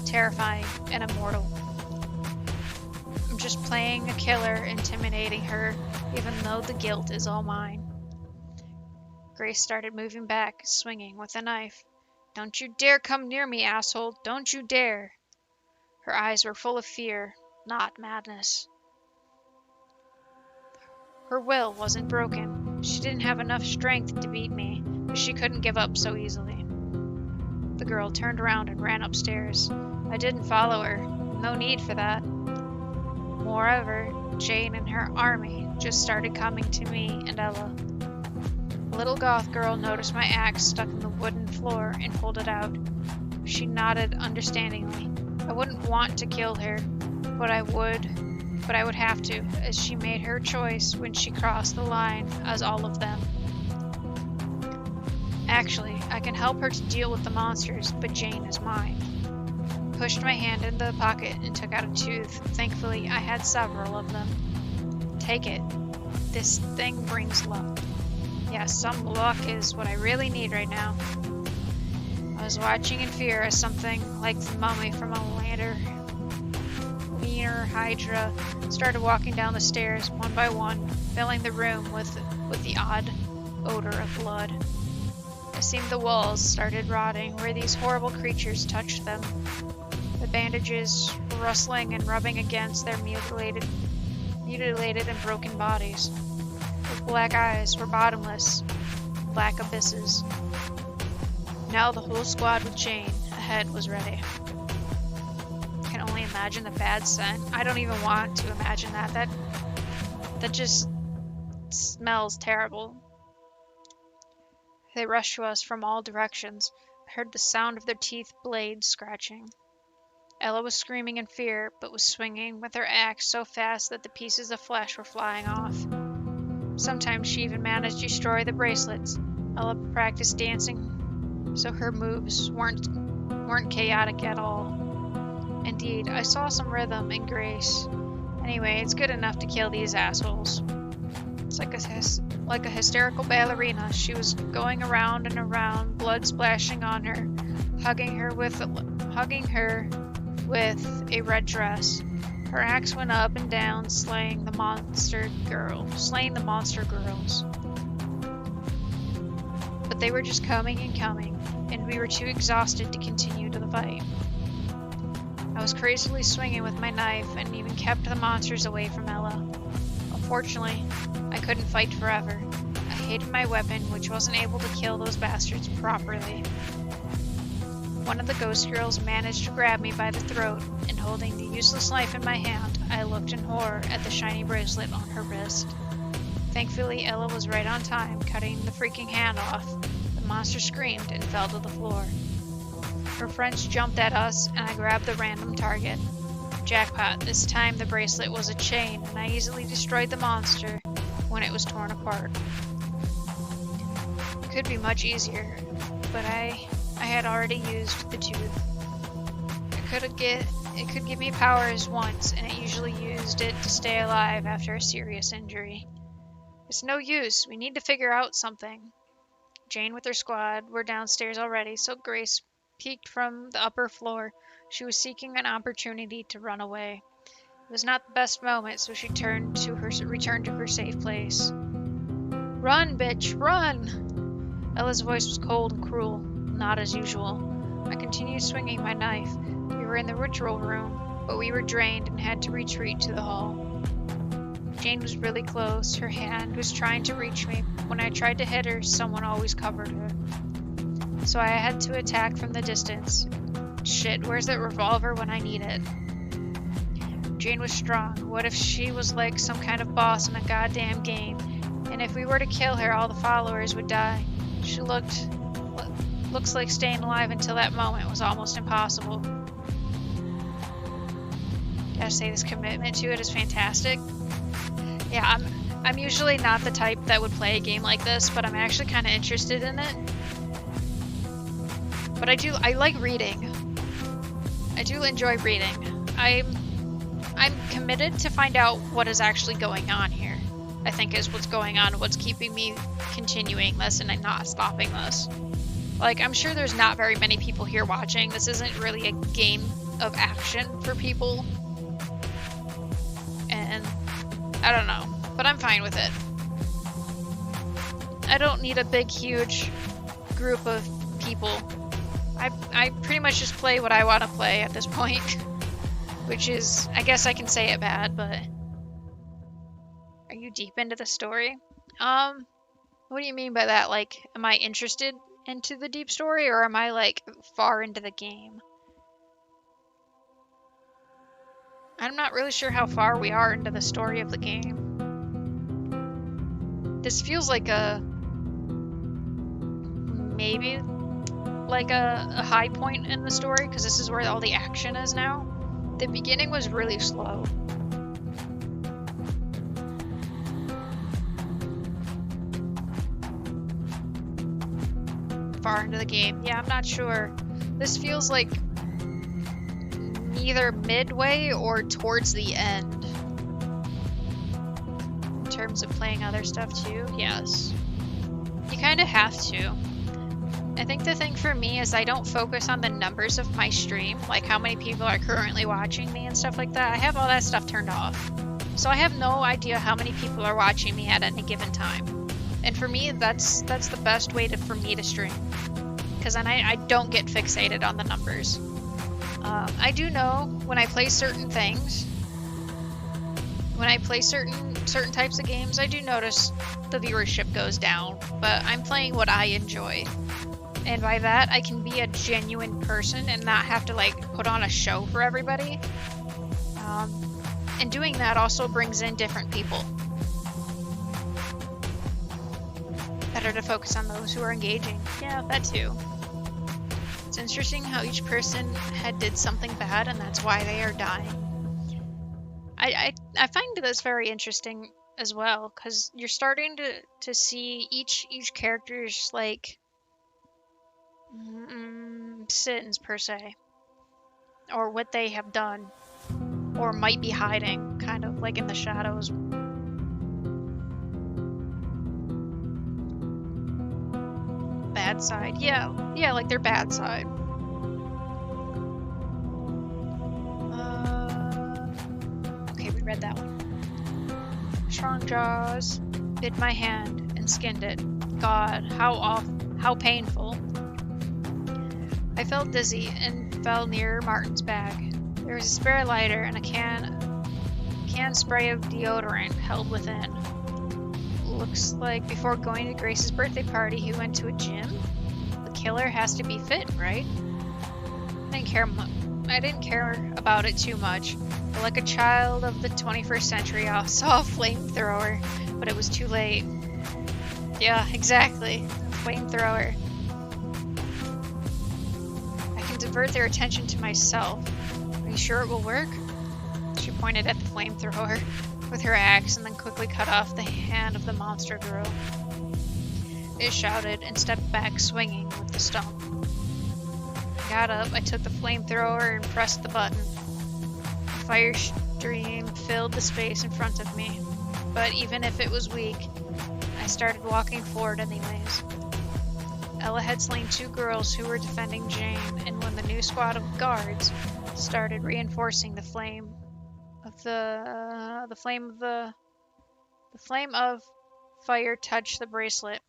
terrifying, and immortal. I'm just playing a killer, intimidating her, even though the guilt is all mine. Grace started moving back, swinging with a knife. Don't you dare come near me, asshole! Don't you dare! Her eyes were full of fear, not madness. Her will wasn't broken. She didn't have enough strength to beat me, but she couldn't give up so easily. The girl turned around and ran upstairs. I didn't follow her. No need for that. Moreover, Jane and her army just started coming to me and Ella. The little goth girl noticed my axe stuck in the wooden floor and pulled it out. She nodded understandingly. I wouldn't want to kill her, but I would have to, as she made her choice when she crossed the line, as all of them. Actually, I can help her to deal with the monsters, but Jane is mine. I pushed my hand in the pocket and took out a tooth. Thankfully, I had several of them. Take it. This thing brings luck. Yes, some luck is what I really need right now. I was watching in fear as something like the mummy from a leaner Hydra started walking down the stairs one by one, filling the room with the odd odor of blood. It seemed the walls started rotting where these horrible creatures touched them. The bandages were rustling and rubbing against their mutilated and broken bodies. Their black eyes were bottomless, black abysses. Now the whole squad with Jane ahead was ready. I can only imagine the bad scent. I don't even want to imagine that. That just smells terrible. They rushed to us from all directions. I heard the sound of their teeth blades scratching. Ella was screaming in fear, but was swinging with her axe so fast that the pieces of flesh were flying off. Sometimes she even managed to destroy the bracelets. Ella practiced dancing, so her moves weren't chaotic at all. Indeed, I saw some rhythm and grace. Anyway, it's good enough to kill these assholes. It's like a hysterical ballerina. She was going around and around, blood splashing on her, hugging her with a red dress. Her axe went up and down, slaying the monster girls. But they were just coming and coming, and we were too exhausted to continue to the fight. I was crazily swinging with my knife and even kept the monsters away from Ella. Unfortunately, I couldn't fight forever. I hated my weapon, which wasn't able to kill those bastards properly. One of the ghost girls managed to grab me by the throat, and holding the useless knife in my hand, I looked in horror at the shiny bracelet on her wrist. Thankfully, Ella was right on time, cutting the freaking hand off. The monster screamed and fell to the floor. Her friends jumped at us, and I grabbed the random target. Jackpot, this time the bracelet was a chain, and I easily destroyed the monster when it was torn apart. It could be much easier, but I had already used the tooth. It could give me powers once, and it usually used it to stay alive after a serious injury. It's no use. We need to figure out something. Jane with her squad were downstairs already, so Grace peeked from the upper floor. She was seeking an opportunity to run away. It was not the best moment, so she returned to her safe place. Run, bitch, run! Ella's voice was cold and cruel, not as usual. I continued swinging my knife. We were in the ritual room, but we were drained and had to retreat to the hall. Jane was really close. Her hand was trying to reach me. When I tried to hit her, someone always covered her. So I had to attack from the distance. Shit, where's that revolver when I need it? Jane was strong. What if she was like some kind of boss in a goddamn game? And if we were to kill her, all the followers would die. She looks like staying alive until that moment was almost impossible. Gotta say, this commitment to it is fantastic. Yeah, I'm usually not the type that would play a game like this, but I'm actually kind of interested in it. But I like reading. I do enjoy reading. I'm committed to find out what is actually going on here. I think is what's going on, what's keeping me continuing this and not stopping this. Like, I'm sure there's not very many people here watching. This isn't really a game of action for people. And I don't know, but I'm fine with it. I don't need a big, huge group of people. I pretty much just play what I want to play at this point. Which is, I guess I can say it bad, but... Are you deep into the story? What do you mean by that? Like, am I interested into the deep story, or am I, like, far into the game? I'm not really sure how far we are into the story of the game. This feels like maybe like a high point in the story, because this is where all the action is now. The beginning was really slow. Far into the game. Yeah, I'm not sure. This feels like either midway or towards the end. In terms of playing other stuff too, yes. You kind of have to. I think the thing for me is I don't focus on the numbers of my stream, like how many people are currently watching me and stuff like that. I have all that stuff turned off. So I have no idea how many people are watching me at any given time. And for me, that's the best way for me to stream. Because then I don't get fixated on the numbers. I do know when I play certain things, when I play certain types of games, I do notice the viewership goes down. But I'm playing what I enjoy. And by that, I can be a genuine person and not have to, like, put on a show for everybody. And doing that also brings in different people. Better to focus on those who are engaging. Yeah, that too. It's interesting how each person did something bad and that's why they are dying. I find this very interesting as well, because you're starting to see each character's, like, sins per se, or what they have done or might be hiding, kind of like in the shadows. Bad side, yeah, like their bad side. Okay, we read that one. Strong jaws bit my hand and skinned it. God, how painful. I felt dizzy and fell near Martin's bag. There was a spare lighter and a can spray of deodorant held within. Looks like before going to Grace's birthday party, he went to a gym. The killer has to be fit, right? I didn't care about it too much. But like a child of the 21st century, I saw a flamethrower, but it was too late. Yeah, exactly. A flamethrower. divert their attention to myself. Are you sure it will work? She pointed at the flamethrower with her axe and then quickly cut off the hand of the monster girl. It shouted and stepped back, swinging with the stump. I got up, I took the flamethrower and pressed the button. A fire stream filled the space in front of me, but even if it was weak, I started walking forward anyways. Ella had slain 2 girls who were defending Jane, and when the new squad of guards started reinforcing the flame of fire touched the bracelet.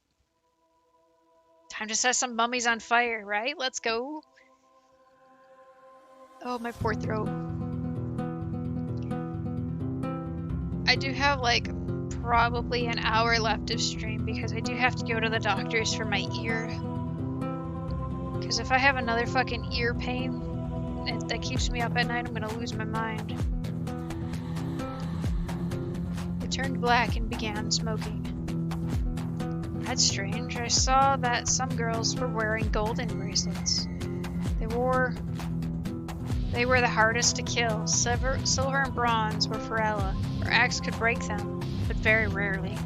Time to set some mummies on fire, right? Let's go. Oh, my poor throat. I do have like probably an hour left of stream because I do have to go to the doctor's for my ear. Because if I have another fucking ear pain that keeps me up at night, I'm gonna lose my mind. It turned black and began smoking. That's strange. I saw that some girls were wearing golden bracelets. They were the hardest to kill. Silver and bronze were for Ella. Her axe could break them, but very rarely.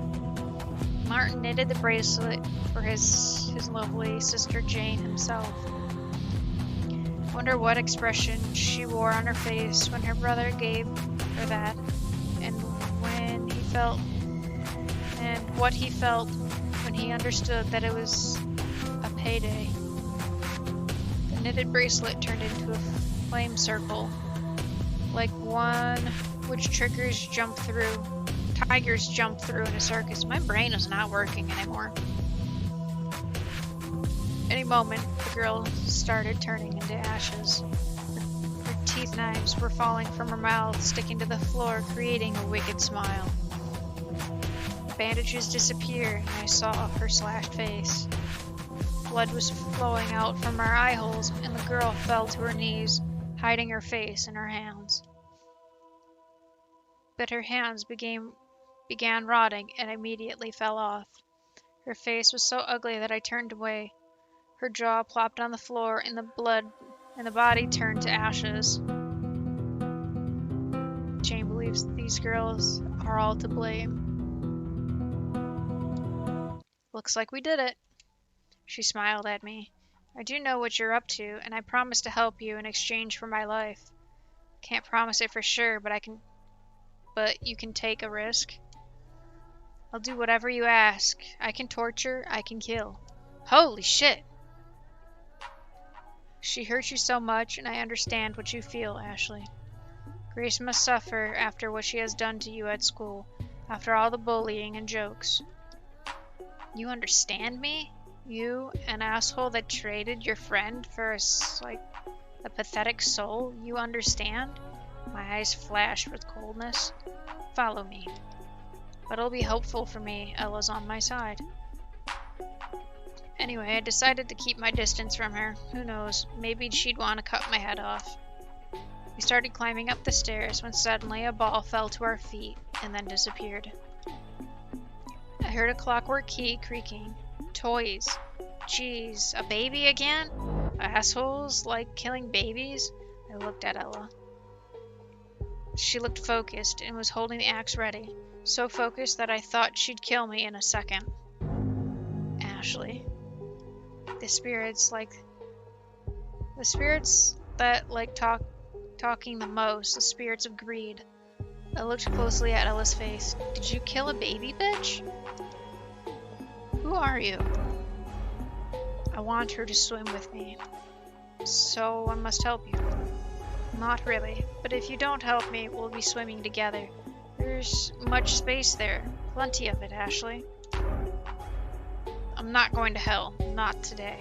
Martin knitted the bracelet for his lovely sister Jane himself. Wonder what expression she wore on her face when her brother gave her that, and what he felt when he understood that it was a payday. The knitted bracelet turned into a flame circle, like one which tigers jump through in a circus. My brain is not working anymore. Any moment, the girl started turning into ashes. Her teeth knives were falling from her mouth, sticking to the floor, creating a wicked smile. The bandages disappeared, and I saw her slashed face. Blood was flowing out from her eye holes, and the girl fell to her knees, hiding her face in her hands. But her hands began rotting and immediately fell off. Her face was so ugly that I turned away. Her jaw plopped on the floor, and the body turned to ashes. Jane believes these girls are all to blame. Looks like we did it. She smiled at me. I do know what you're up to, and I promise to help you in exchange for my life. Can't promise it for sure, but you can take a risk. I'll do whatever you ask. I can torture, I can kill. Holy shit! She hurt you so much, and I understand what you feel, Ashley. Grace must suffer after what she has done to you at school, after all the bullying and jokes. You understand me? You, an asshole that traded your friend for a pathetic soul, you understand? My eyes flashed with coldness. Follow me. But it'll be helpful for me. Ella's on my side. Anyway, I decided to keep my distance from her. Who knows, maybe she'd want to cut my head off. We started climbing up the stairs when suddenly a ball fell to our feet and then disappeared. I heard a clockwork key creaking. Toys. Jeez, a baby again? Assholes like killing babies? I looked at Ella. She looked focused and was holding the axe ready, so focused that I thought she'd kill me in a second. Ashley. The spirits that like talking the most, the spirits of greed. I looked closely at Ella's face. Did you kill a baby, bitch? Who are you? I want her to swim with me, so I must help you. Not really, but if you don't help me, we'll be swimming together. There's much space there. Plenty of it, Ashley. I'm not going to hell. Not today.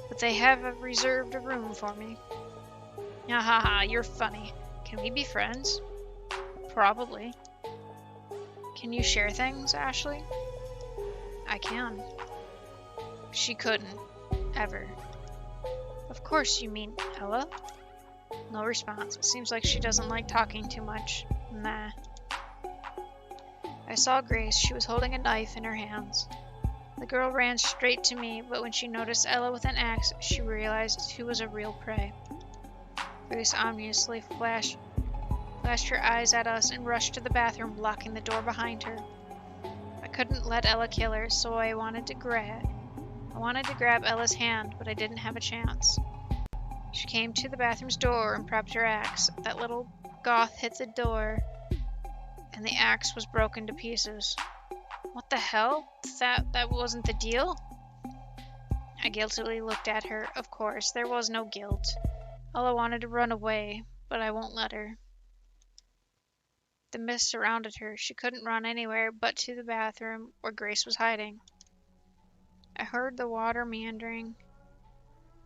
But they have reserved a room for me. Ahaha, you're funny. Can we be friends? Probably. Can you share things, Ashley? I can. She couldn't. Ever. Of course you mean Ella? No response. Seems like she doesn't like talking too much. Nah. I saw Grace. She was holding a knife in her hands. The girl ran straight to me, but when she noticed Ella with an axe, she realized who was a real prey. Grace ominously flashed her eyes at us and rushed to the bathroom, locking the door behind her. I couldn't let Ella kill her, so I wanted to grab Ella's hand, but I didn't have a chance. She came to the bathroom's door and prepped her axe. That little goth hit the door, and the axe was broken to pieces. What the hell? That wasn't the deal? I guiltily looked at her. Of course, there was no guilt. Ella wanted to run away, but I won't let her. The mist surrounded her. She couldn't run anywhere but to the bathroom where Grace was hiding. I heard the water meandering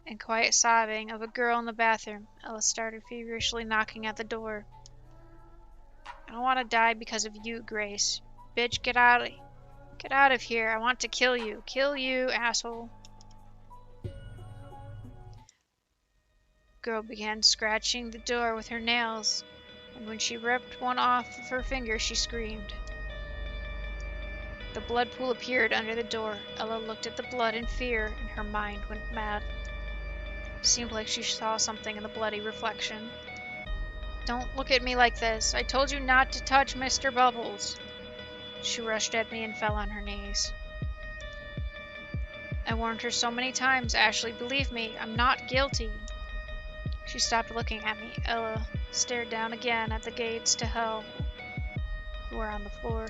and quiet sobbing of a girl in the bathroom. Ella started feverishly knocking at the door. I don't want to die because of you, Grace. Bitch, get out of here. I want to kill you. Kill you, asshole. Girl began scratching the door with her nails, and when she ripped one off of her finger, she screamed. The blood pool appeared under the door. Ella looked at the blood in fear, and her mind went mad. It seemed like she saw something in the bloody reflection. Don't look at me like this. I told you not to touch Mr. Bubbles. She rushed at me and fell on her knees. I warned her so many times, Ashley. Believe me, I'm not guilty. She stopped looking at me. Ella stared down again at the gates to hell, who were on the floor.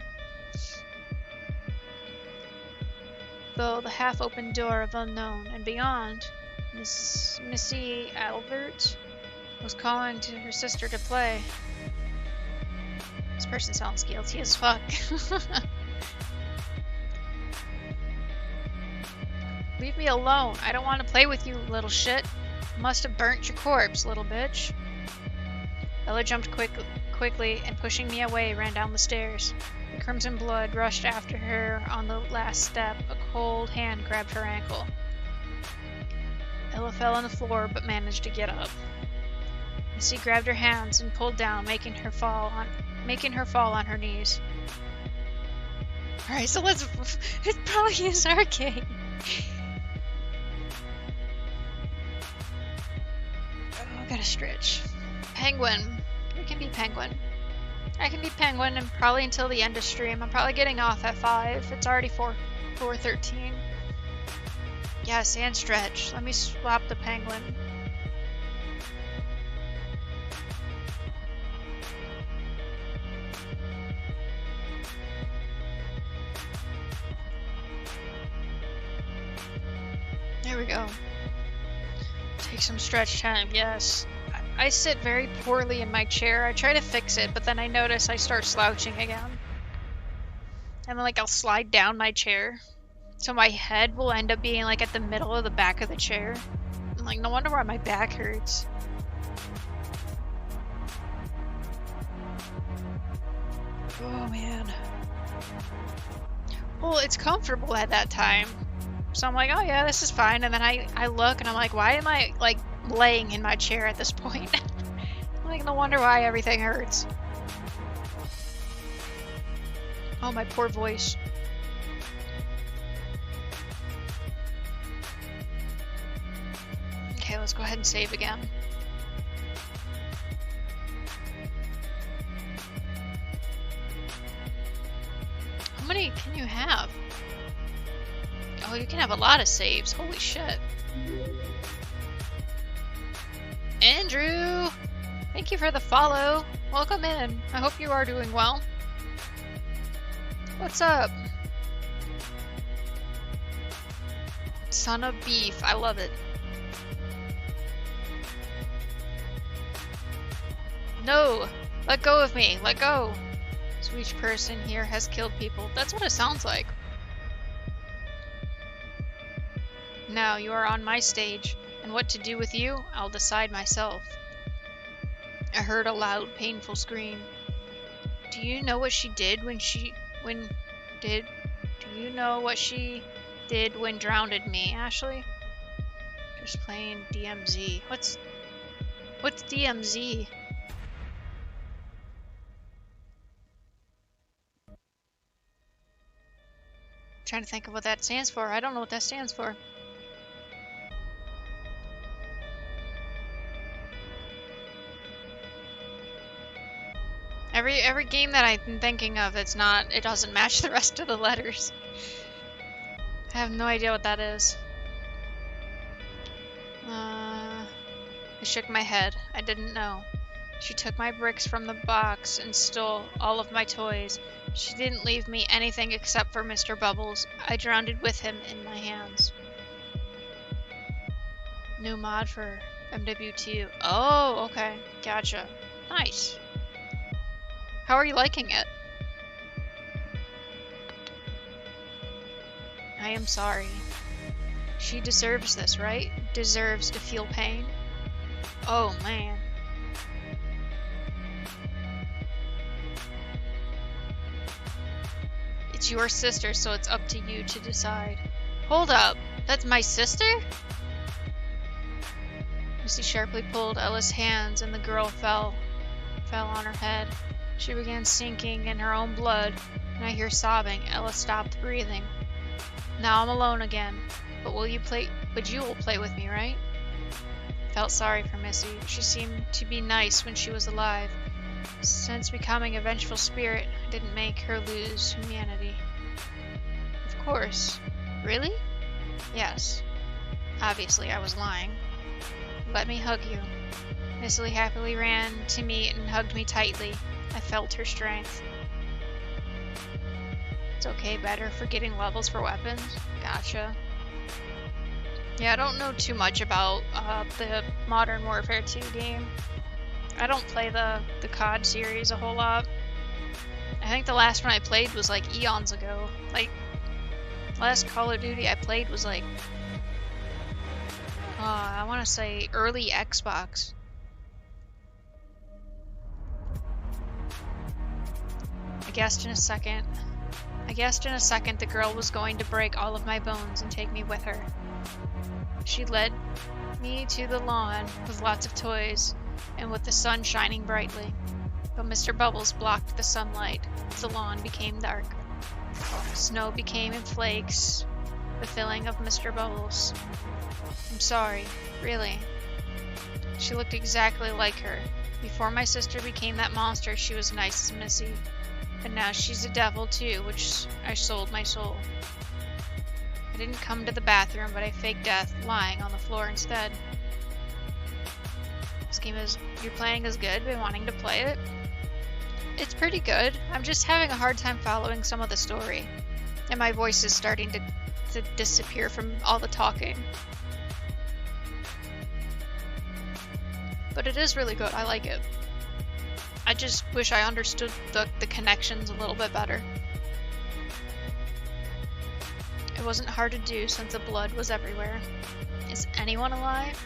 Though the half-open door of unknown, and beyond, Missy Albert was calling to her sister to play. This person sounds guilty as fuck. Leave me alone. I don't want to play with you, little shit. Must have burnt your corpse, little bitch. Ella jumped quickly and pushing me away ran down the stairs. The crimson blood rushed after her on the last step. A cold hand grabbed her ankle. Ella fell on the floor but managed to get up. Missy grabbed her hands and pulled down, making her fall on her knees. Alright, so it probably is arcade. Oh, I gotta stretch. Penguin. We can be Penguin. I can be Penguin and probably until the end of stream. I'm probably getting off at 5. It's already 4:13. Yes, and stretch. Let me swap the Penguin. There we go. Take some stretch time, yes. I sit very poorly in my chair. I try to fix it, but then I notice I start slouching again. And then, I'll slide down my chair. So my head will end up being, at the middle of the back of the chair. I'm no wonder why my back hurts. Oh, man. Well, it's comfortable at that time. So I'm like, oh yeah, this is fine. And then I look and I'm like, why am I, laying in my chair at this point? No wonder why everything hurts. Oh, my poor voice. Okay, let's go ahead and save again. How many can you have? Oh, you can have a lot of saves. Holy shit. Andrew! Thank you for the follow. Welcome in. I hope you are doing well. What's up? Son of beef. I love it. No! Let go of me. Let go. So each person here has killed people. That's what it sounds like. Now you are on my stage, and what to do with you, I'll decide myself. I heard a loud, painful scream. Do you know what she did when drowned me, Ashley? Just playing DMZ. What's DMZ? trying to think of what that stands for. I don't know what that stands for. Every game that I've been thinking of, it doesn't match the rest of the letters. I have no idea what that is. I shook my head. I didn't know. She took my bricks from the box and stole all of my toys. She didn't leave me anything except for Mr. Bubbles. I drowned with him in my hands. New mod for MW2. Oh, okay. Gotcha. Nice. How are you liking it? I am sorry. She deserves this, right? Deserves to feel pain. Oh, man. It's your sister, so it's up to you to decide. Hold up. That's my sister? Missy sharply pulled Ella's hands and the girl fell on her head. She began sinking in her own blood, and I hear sobbing. Ella stopped breathing. Now I'm alone again. But you will play with me, right? Felt sorry for Missy. She seemed to be nice when she was alive. Since becoming a vengeful spirit didn't make her lose humanity. Of course. Really? Yes. Obviously, I was lying. Let me hug you. Missy happily ran to me and hugged me tightly. I felt her strength. It's okay, better for getting levels for weapons. Gotcha. Yeah, I don't know too much about the Modern Warfare 2 game. I don't play the COD series a whole lot. I think the last one I played was like eons ago. Like, last Call of Duty I played was like, I want to say early Xbox. I guessed in a second the girl was going to break all of my bones and take me with her. She led me to the lawn with lots of toys and with the sun shining brightly. But Mr. Bubbles blocked the sunlight. The lawn became dark. Snow became in flakes, the filling of Mr. Bubbles. I'm sorry, really. She looked exactly like her. Before my sister became that monster, she was nice as Missy. But now she's a devil too, which I sold my soul. I didn't come to the bathroom, but I faked death, lying on the floor instead. This game you're playing is good, been wanting to play it? It's pretty good. I'm just having a hard time following some of the story. And my voice is starting to disappear from all the talking. But it is really good, I like it. I just wish I understood the connections a little bit better. It wasn't hard to do since the blood was everywhere. Is anyone alive?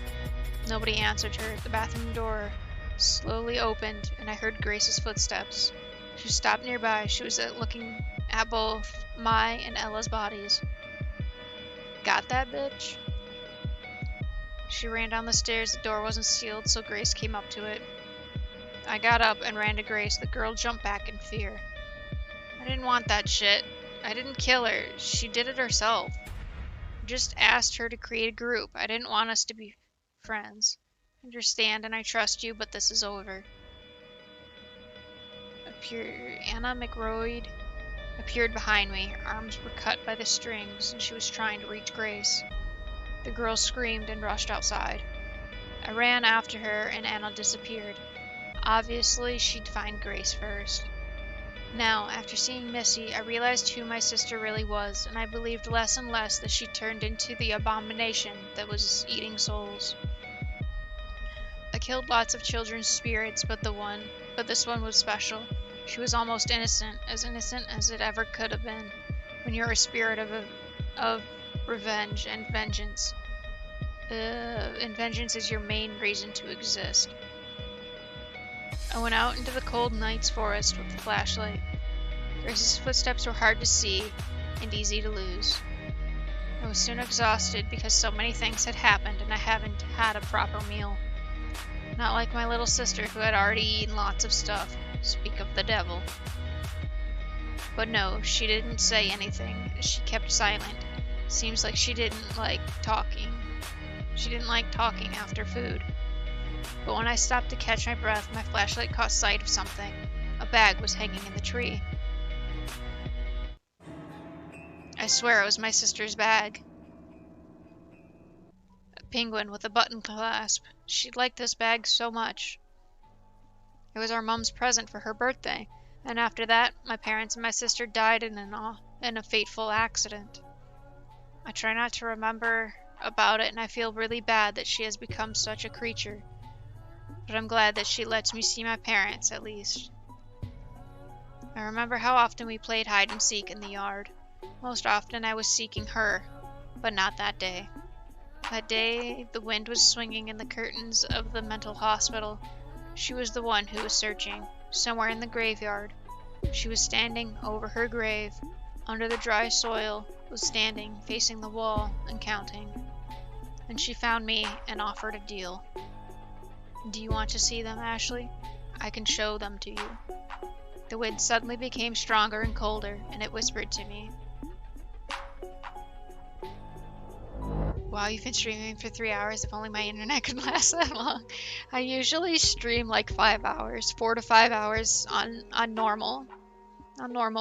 Nobody answered her. The bathroom door slowly opened, and I heard Grace's footsteps. She stopped nearby. She was looking at both my and Ella's bodies. Got that, bitch? She ran down the stairs. The door wasn't sealed, so Grace came up to it. I got up and ran to Grace. The girl jumped back in fear. I didn't want that shit. I didn't kill her. She did it herself. I just asked her to create a group. I didn't want us to be friends. I understand and I trust you, but this is over. Anna McRoyd appeared behind me. Her arms were cut by the strings, and she was trying to reach Grace. The girl screamed and rushed outside. I ran after her, and Anna disappeared. Obviously, she'd find Grace first. Now, after seeing Missy, I realized who my sister really was, and I believed less and less that she turned into the abomination that was eating souls. I killed lots of children's spirits, but this one was special. She was almost innocent as it ever could have been. When you're a spirit of revenge and vengeance, and vengeance is your main reason to exist. I went out into the cold night's forest with the flashlight. Grace's footsteps were hard to see and easy to lose. I was soon exhausted because so many things had happened and I haven't had a proper meal. Not like my little sister who had already eaten lots of stuff. Speak of the devil. But no, she didn't say anything. She kept silent. Seems like she didn't like talking. She didn't like talking after food. But when I stopped to catch my breath, my flashlight caught sight of something. A bag was hanging in the tree. I swear it was my sister's bag. A penguin with a button clasp. She liked this bag so much. It was our mom's present for her birthday, and after that, my parents and my sister died in a fateful accident. I try not to remember about it, and I feel really bad that she has become such a creature. But I'm glad that she lets me see my parents, at least. I remember how often we played hide and seek in the yard. Most often I was seeking her, but not that day. That day, the wind was swinging in the curtains of the mental hospital. She was the one who was searching, somewhere in the graveyard. She was standing over her grave, under the dry soil, was standing, facing the wall, and counting. And she found me and offered a deal. Do you want to see them, Ashley? I can show them to you. The wind suddenly became stronger and colder, and it whispered to me. Wow, you've been streaming for 3 hours. If only my internet could last that long. I usually stream like 5 hours, 4 to 5 hours on normal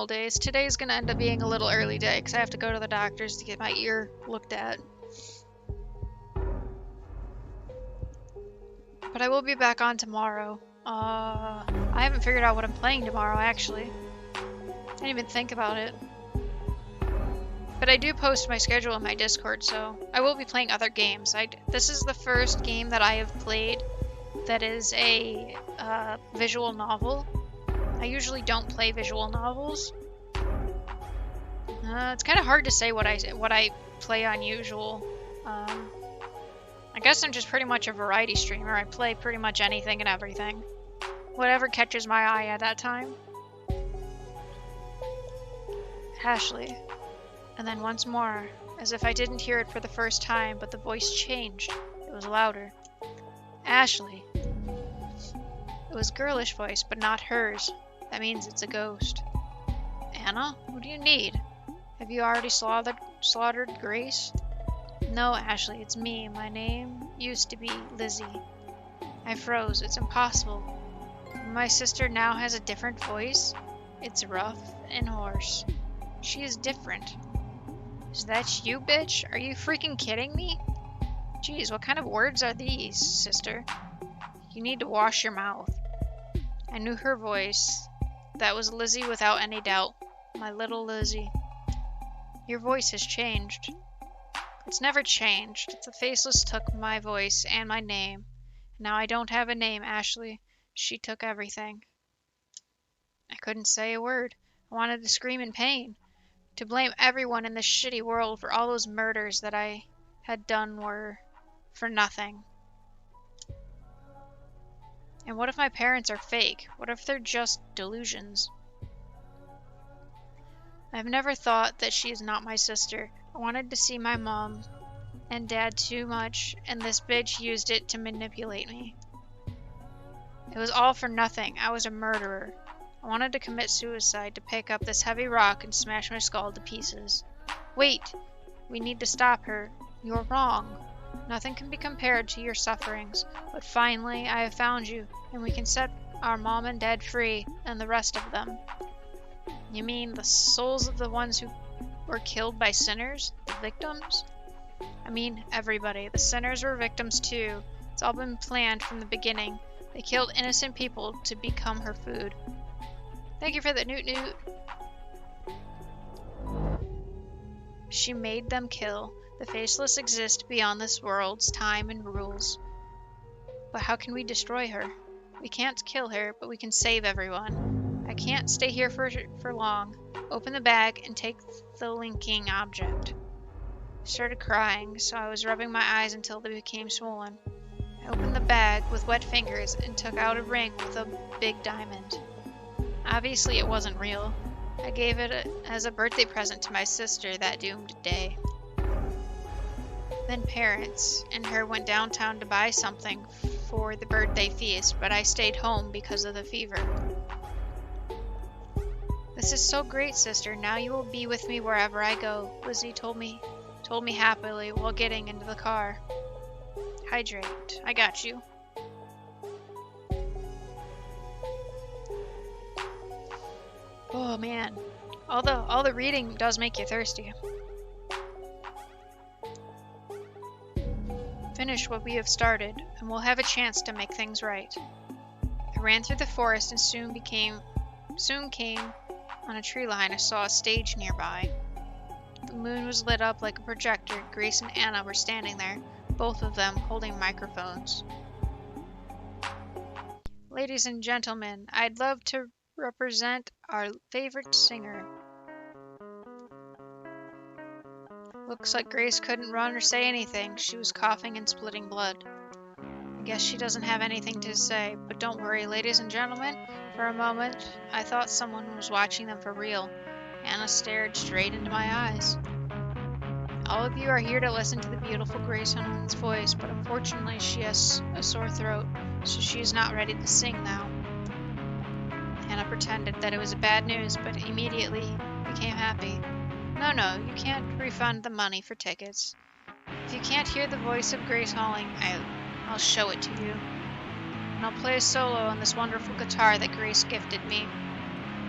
days. Today's gonna end up being a little early day because I have to go to the doctor's to get my ear looked at. But I will be back on tomorrow. I haven't figured out what I'm playing tomorrow, actually. I didn't even think about it. But I do post my schedule in my Discord, so I will be playing other games. This is the first game that I have played that is a visual novel. I usually don't play visual novels. It's kind of hard to say what I play on usual. I guess I'm just pretty much a variety streamer. I play pretty much anything and everything. Whatever catches my eye at that time. Ashley. And then once more, as if I didn't hear it for the first time, but the voice changed. It was louder. Ashley. It was a girlish voice, but not hers. That means it's a ghost. Anna, what do you need? Have you already slaughtered Grace? No, Ashley, it's me. My name used to be Lizzie. I froze. It's impossible. My sister now has a different voice. It's rough and hoarse. She is different. Is that you, bitch? Are you freaking kidding me? Jeez, what kind of words are these, sister? You need to wash your mouth. I knew her voice. That was Lizzie without any doubt. My little Lizzie. Your voice has changed. It's never changed. The Faceless took my voice and my name. Now I don't have a name, Ashley. She took everything. I couldn't say a word. I wanted to scream in pain. To blame everyone in this shitty world for all those murders that I had done were for nothing. And what if my parents are fake? What if they're just delusions? I've never thought that she is not my sister. I wanted to see my mom and dad too much, and this bitch used it to manipulate me. It was all for nothing. I was a murderer. I wanted to commit suicide, to pick up this heavy rock and smash my skull to pieces. Wait! We need to stop her. You're wrong. Nothing can be compared to your sufferings, but finally I have found you, and we can set our mom and dad free, and the rest of them. You mean the souls of the ones who were killed by sinners? The victims? I mean everybody. The sinners were victims too. It's all been planned from the beginning. They killed innocent people to become her food. Thank you for the newt newt. She made them kill. The Faceless exist beyond this world's time and rules. But how can we destroy her? We can't kill her, but we can save everyone. I can't stay here for long. Open the bag and take the linking object. I started crying, so I was rubbing my eyes until they became swollen. I opened the bag with wet fingers and took out a ring with a big diamond. Obviously it wasn't real. I gave it as a birthday present to my sister that doomed day. Then parents and her went downtown to buy something for the birthday feast, but I stayed home because of the fever. The This is so great, sister. Now you will be with me wherever I go, Lizzie told me happily while getting into the car. Hydrate. I got you. Oh man. All the reading does make you thirsty. Finish what we have started, and we'll have a chance to make things right. I ran through the forest and soon came on a tree line. I saw a stage nearby. The moon was lit up like a projector. Grace and Anna were standing there, both of them holding microphones. Ladies and gentlemen, I'd love to represent our favorite singer. Looks like Grace couldn't run or say anything. She was coughing and splitting blood. I guess she doesn't have anything to say, but don't worry, ladies and gentlemen. For a moment, I thought someone was watching them for real. Anna stared straight into my eyes. All of you are here to listen to the beautiful Grace Huntington's voice, but unfortunately she has a sore throat, so she is not ready to sing now. Anna pretended that it was bad news, but immediately became happy. No, you can't refund the money for tickets. If you can't hear the voice of Grace Halling, I'll show it to you. And I'll play a solo on this wonderful guitar that Grace gifted me.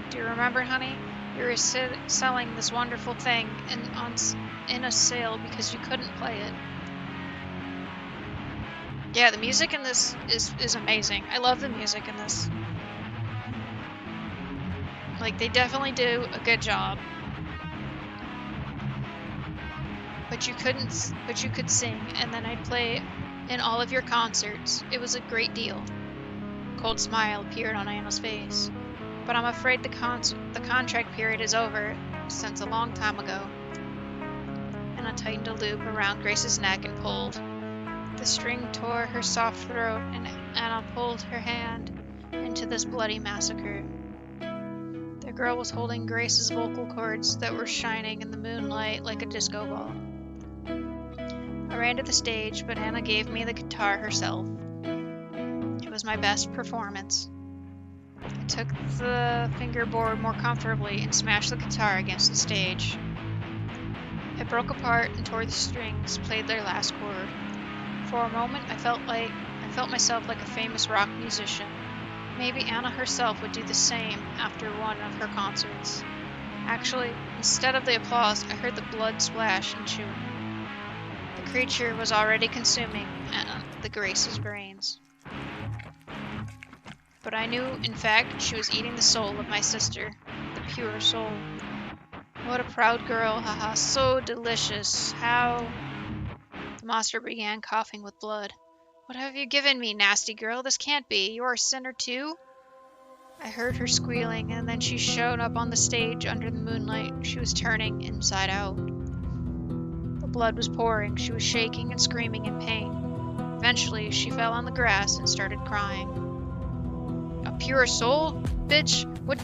Do you remember, honey? You were selling this wonderful thing in a sale because you couldn't play it. Yeah, the music in this is amazing. I love the music in this. Like, they definitely do a good job. But you could sing, and then I'd play it in all of your concerts. It was a great deal. A cold smile appeared on Anna's face. But I'm afraid the contract period is over since a long time ago. Anna tightened a loop around Grace's neck and pulled. The string tore her soft throat, and Anna pulled her hand into this bloody massacre. The girl was holding Grace's vocal cords that were shining in the moonlight like a disco ball. I ran to the stage, but Anna gave me the guitar herself. It was my best performance. I took the fingerboard more comfortably and smashed the guitar against the stage. It broke apart and tore the strings, played their last chord. For a moment, I felt myself like a famous rock musician. Maybe Anna herself would do the same after one of her concerts. Actually, instead of the applause, I heard the blood splash and chew. The creature was already consuming the Grace's brains. But I knew, in fact, she was eating the soul of my sister, the pure soul. What a proud girl, haha, so delicious, how... The monster began coughing with blood. What have you given me, nasty girl? This can't be. You are a sinner too? I heard her squealing, and then she showed up on the stage under the moonlight. She was turning inside out. The blood was pouring. She was shaking and screaming in pain. Eventually, she fell on the grass and started crying. A pure soul? Bitch, where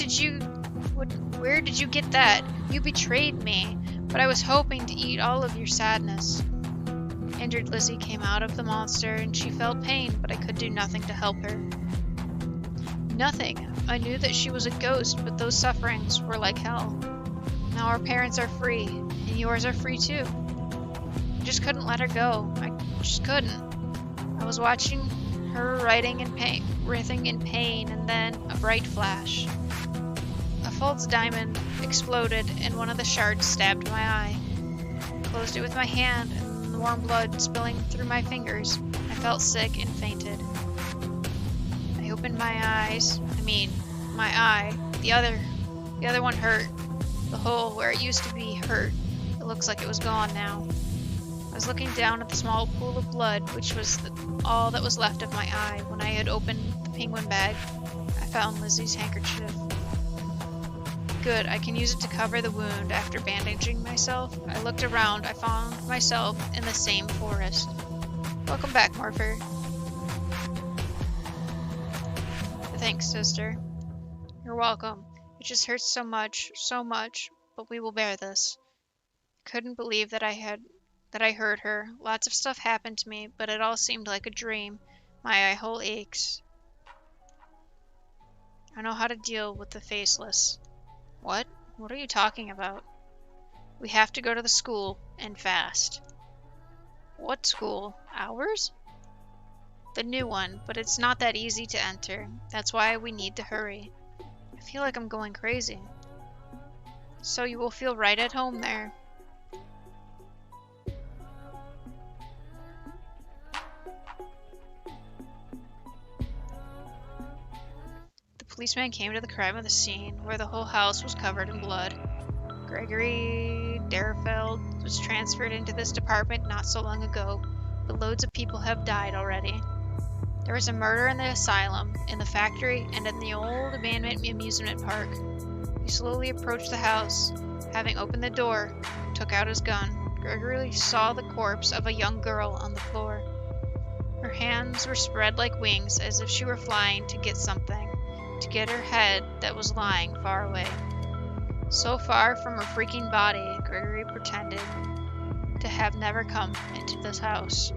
did you get that? You betrayed me, but I was hoping to eat all of your sadness. Injured Lizzie came out of the monster, and she felt pain, but I could do nothing to help her. Nothing. I knew that she was a ghost, but those sufferings were like hell. Now our parents are free, and yours are free too. I just couldn't let her go. I just couldn't. I was watching her writhing in pain, and then a bright flash. A false diamond exploded, and one of the shards stabbed my eye. I closed it with my hand, and the warm blood spilling through my fingers. I felt sick and fainted. I opened my eyes. My eye. The other one hurt. The hole where it used to be hurt. It looks like it was gone now. I was looking down at the small pool of blood, which was all that was left of my eye. When I had opened the penguin bag, I found Lizzie's handkerchief. Good, I can use it to cover the wound. After bandaging myself, I looked around. I found myself in the same forest. Welcome back, Morpher. Thanks, sister. You're welcome. It just hurts so much, but we will bear this. I couldn't believe that I heard her. Lots of stuff happened to me, but it all seemed like a dream. My eye hole aches. I know how to deal with the faceless. What? What are you talking about? We have to go to the school, and fast. What school? Ours? The new one, but it's not that easy to enter. That's why we need to hurry. I feel like I'm going crazy. So you will feel right at home there. The policeman came to the crime of the scene, where the whole house was covered in blood. Gregory Darefeld was transferred into this department not so long ago, but loads of people have died already. There was a murder in the asylum, in the factory, and in the old abandoned amusement park. He slowly approached the house. Having opened the door, took out his gun. Gregory saw the corpse of a young girl on the floor. Her hands were spread like wings, as if she were flying to get something, to get her head that was lying far away. So far from her freaking body, Gregory pretended to have never come into this house.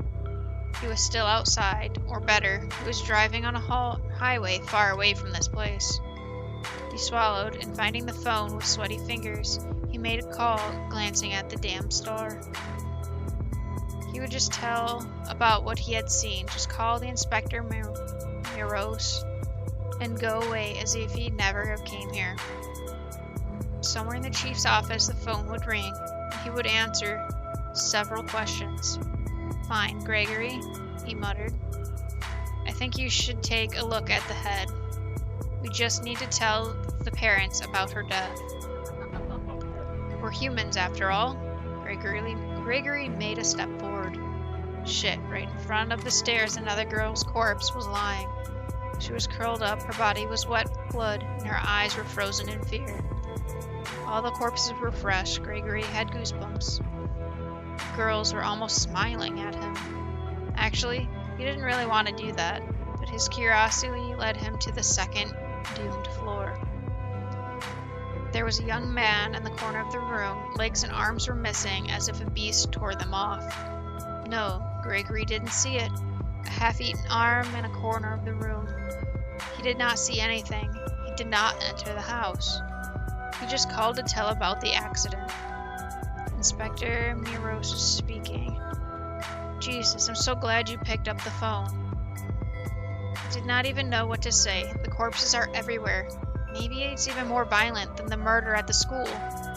He was still outside, or better, he was driving on a highway far away from this place. He swallowed, and finding the phone with sweaty fingers, he made a call, glancing at the damn star. He would just tell about what he had seen, just call the Inspector Miros, and go away as if he never have came here. Somewhere in the chief's office, the phone would ring, and he would answer several questions. Fine, Gregory, he muttered. I think you should take a look at the head. We just need to tell the parents about her death. We're humans, after all. Gregory made a step forward. Shit, right in front of the stairs, another girl's corpse was lying. She was curled up, her body was wet with blood, and her eyes were frozen in fear. All the corpses were fresh. Gregory had goosebumps. The girls were almost smiling at him. Actually, he didn't really want to do that, but his curiosity led him to the second doomed floor. There was a young man in the corner of the room. Legs and arms were missing, as if a beast tore them off. No, Gregory didn't see it. A half-eaten arm in a corner of the room. He did not see anything. He did not enter the house. He just called to tell about the accident. Inspector Miros was speaking. Jesus, I'm so glad you picked up the phone. I did not even know what to say. The corpses are everywhere. Maybe it's even more violent than the murder at the school.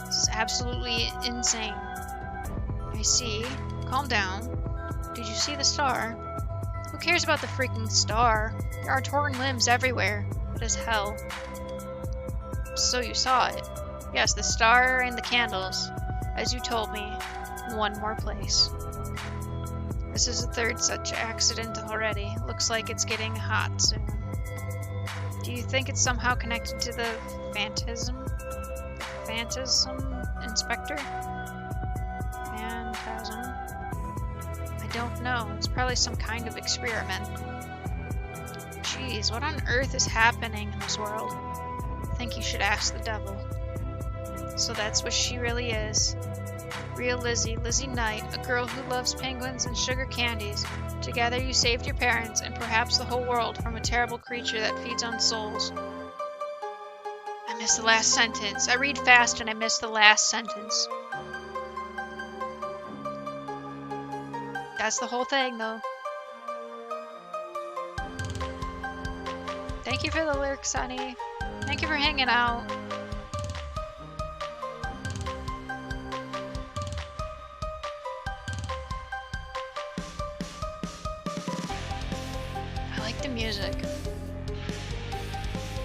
This is absolutely insane. I see. Calm down. Did you see the star? Who cares about the freaking star? There are torn limbs everywhere. It is hell. So you saw it. Yes, the star and the candles. As you told me, in one more place. This is the third such accident already. Looks like it's getting hot soon. Do you think it's somehow connected to the phantasm? Phantasm Inspector? Phantasm? I don't know. It's probably some kind of experiment. Jeez, what on earth is happening in this world? I think you should ask the devil. So that's what she really is. Real Lizzie, Lizzie Knight, a girl who loves penguins and sugar candies. Together you saved your parents and perhaps the whole world from a terrible creature that feeds on souls. I missed the last sentence. I read fast and I missed the last sentence. That's the whole thing, though. Thank you for the lyrics, Sonny. Thank you for hanging out. I like the music.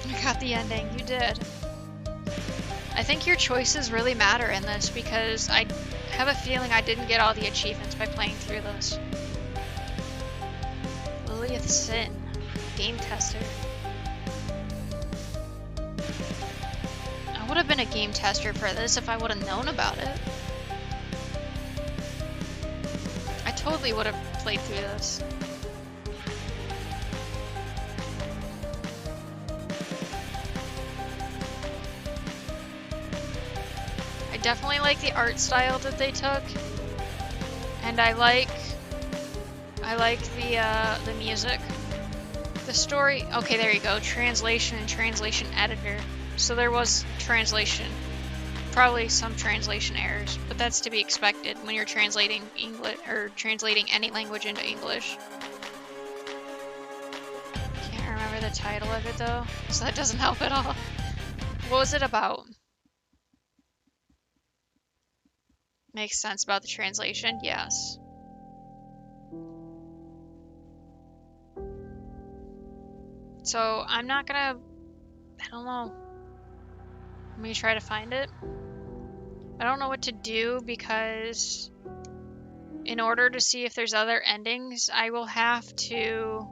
I got the ending. You did. I think your choices really matter in this because I have a feeling I didn't get all the achievements by playing through this. Lilith Sin, game tester. I would have been a game tester for this if I would have known about it. I totally would have played through this. I definitely like the art style that they took, and I like the music. The story, okay, there you go, translation and translation editor. So there was translation. Probably some translation errors, but that's to be expected when you're translating English or translating any language into English. Can't remember the title of it though, so that doesn't help at all. What was it about? Makes sense about the translation, yes. So I'm not gonna, I don't know. Let me try to find it. I don't know what to do because in order to see if there's other endings, I will have to...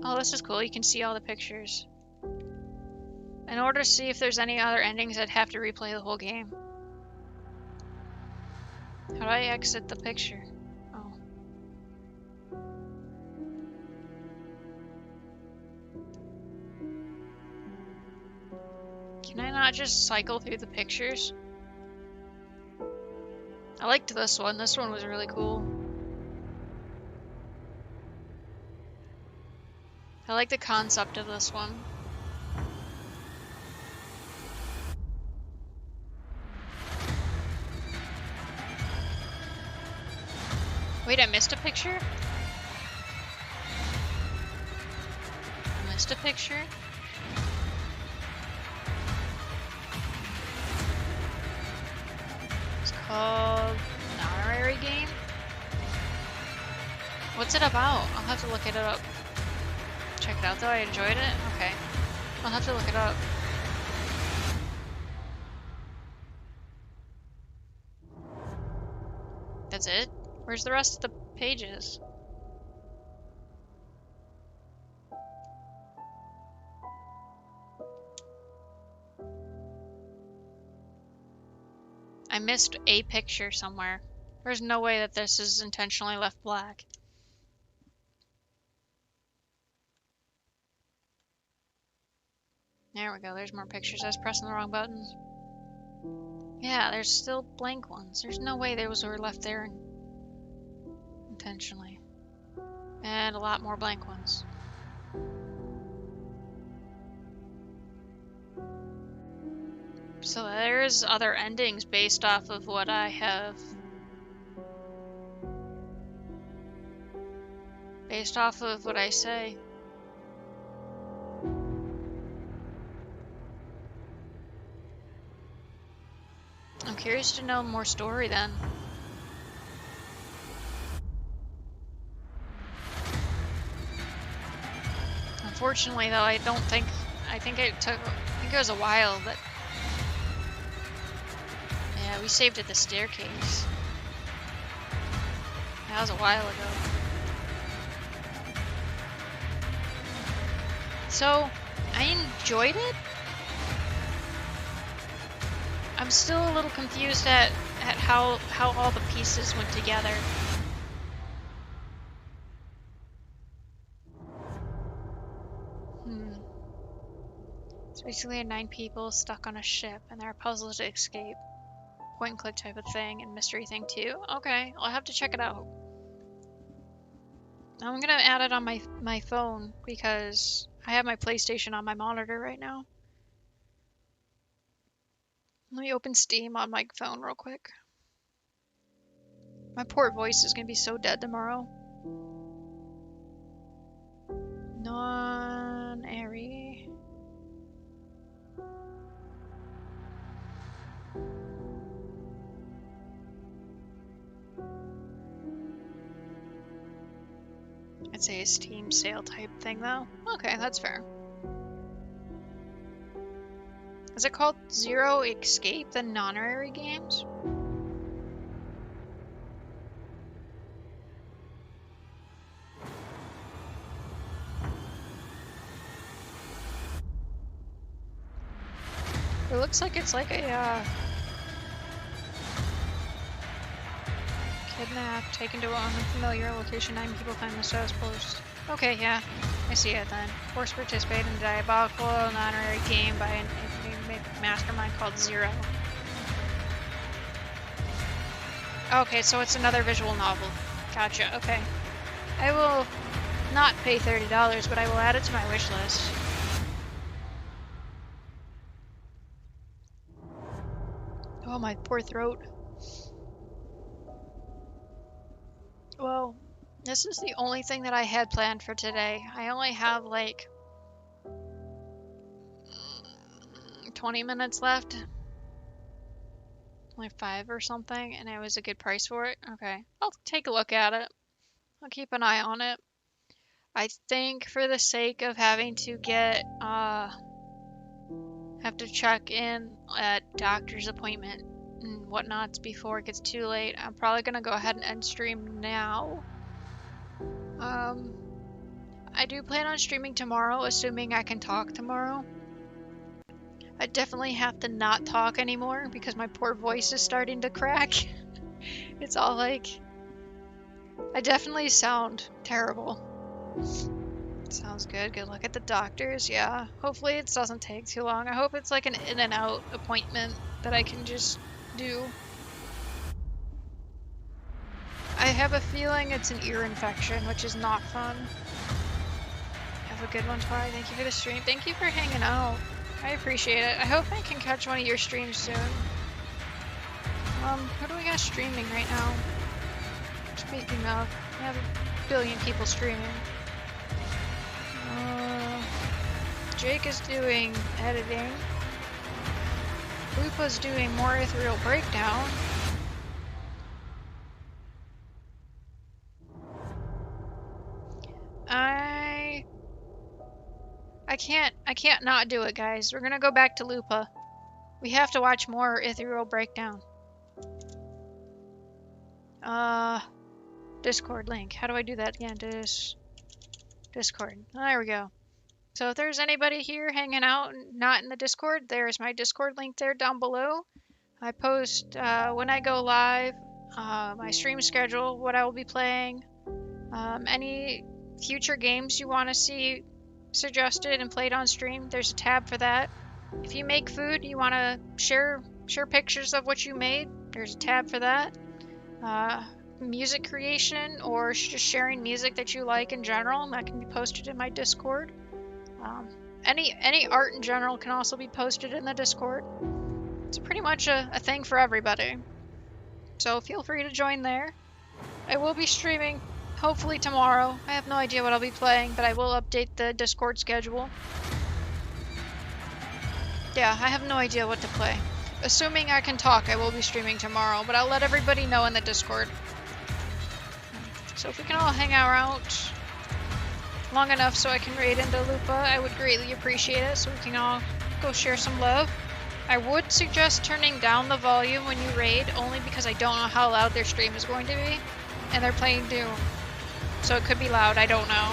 Oh, this is cool. You can see all the pictures. In order to see if there's any other endings, I'd have to replay the whole game. How do I exit the picture? Oh. Can I not just cycle through the pictures? I liked this one. This one was really cool. I like the concept of this one. Wait, I missed a picture? I missed a picture? It's called an honorary game? What's it about? I'll have to look it up. Check it out though, I enjoyed it? Okay. I'll have to look it up. That's it? Where's the rest of the pages? I missed a picture somewhere. There's no way that this is intentionally left black. There we go, there's more pictures. I was pressing the wrong buttons. Yeah, there's still blank ones. There's no way those were left there intentionally. And a lot more blank ones. So there's other endings based off of what I have. Based off of what I say. I'm curious to know more story then. Unfortunately though, I think it was a while, but yeah, we saved at the staircase. That was a while ago. So, I enjoyed it. I'm still a little confused at how all the pieces went together. It's basically 9 people stuck on a ship, and they're a puzzle to escape. Point and click type of thing, and mystery thing too. Okay, I'll have to check it out. I'm gonna add it on my phone because I have my PlayStation on my monitor right now. Let me open Steam on my phone real quick. My poor voice is gonna be so dead tomorrow. Non-airy. I'd say a Steam sale type thing though. Okay, that's fair. Is it called Zero Escape, the non-airy games? It looks like it's like a kidnapped, taken to an unfamiliar location, 9 people find the status post. Okay, yeah, I see it then. Forced to participate in a diabolical non-airy game by an mastermind called Zero. Okay, so it's another visual novel. Gotcha, okay. I will not pay $30, but I will add it to my wish list. Oh, my poor throat. Well, this is the only thing that I had planned for today. I only have like 20 minutes left. Like 5 or something, and it was a good price for it. Okay, I'll take a look at it. I'll keep an eye on it. I think for the sake of having to have to check in at doctor's appointment and whatnot before it gets too late, I'm probably gonna go ahead and end stream now. I do plan on streaming tomorrow, assuming I can talk tomorrow. I definitely have to not talk anymore because my poor voice is starting to crack. It's all like, I definitely sound terrible. Sounds good. Good luck at the doctor's. Yeah. Hopefully it doesn't take too long. I hope it's like an in and out appointment that I can just do. I have a feeling it's an ear infection, which is not fun. Have a good one, Twi. Thank you for the stream. Thank you for hanging out. I appreciate it. I hope I can catch one of your streams soon. Who do we got streaming right now? Speaking of, we have a billion people streaming. Jake is doing editing. Lupa's doing more ethereal breakdown. I can't not do it, guys. We're gonna go back to Lupa. We have to watch more ethereal breakdown. Discord link. How do I do that again? Discord. There we go. So if there's anybody here hanging out not in the Discord, there's my Discord link there down below. I post when I go live, my stream schedule, what I will be playing, any future games you want to see suggested and played on stream, there's a tab for that. If you make food, you want to share pictures of what you made, there's a tab for that. Music creation or just sharing music that you like in general, that can be posted in my Discord. Any art in general can also be posted in the Discord. It's pretty much a thing for everybody. So feel free to join there. I will be streaming hopefully tomorrow. I have no idea what I'll be playing, but I will update the Discord schedule. Yeah, I have no idea what to play. Assuming I can talk, I will be streaming tomorrow, but I'll let everybody know in the Discord. So if we can all hang out long enough so I can raid into Lupa, I would greatly appreciate it, so we can all go share some love. I would suggest turning down the volume when you raid, only because I don't know how loud their stream is going to be, and they're playing Doom. So it could be loud, I don't know.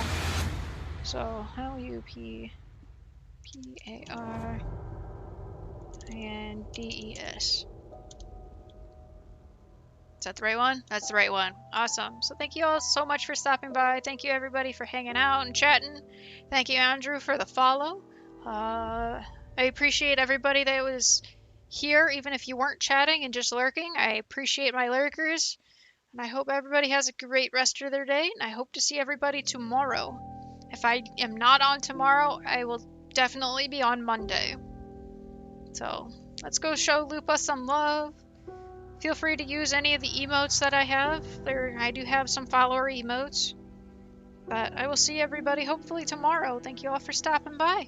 So, Luparandes. Is that the right one? That's the right one. Awesome. So thank you all so much for stopping by. Thank you everybody for hanging out and chatting. Thank you, Andrew, for the follow. I appreciate everybody that was here, even if you weren't chatting and just lurking. I appreciate my lurkers. And I hope everybody has a great rest of their day. And I hope to see everybody tomorrow. If I am not on tomorrow, I will definitely be on Monday. So let's go show Lupa some love. Feel free to use any of the emotes that I have. I do have some follower emotes. But I will see everybody hopefully tomorrow. Thank you all for stopping by.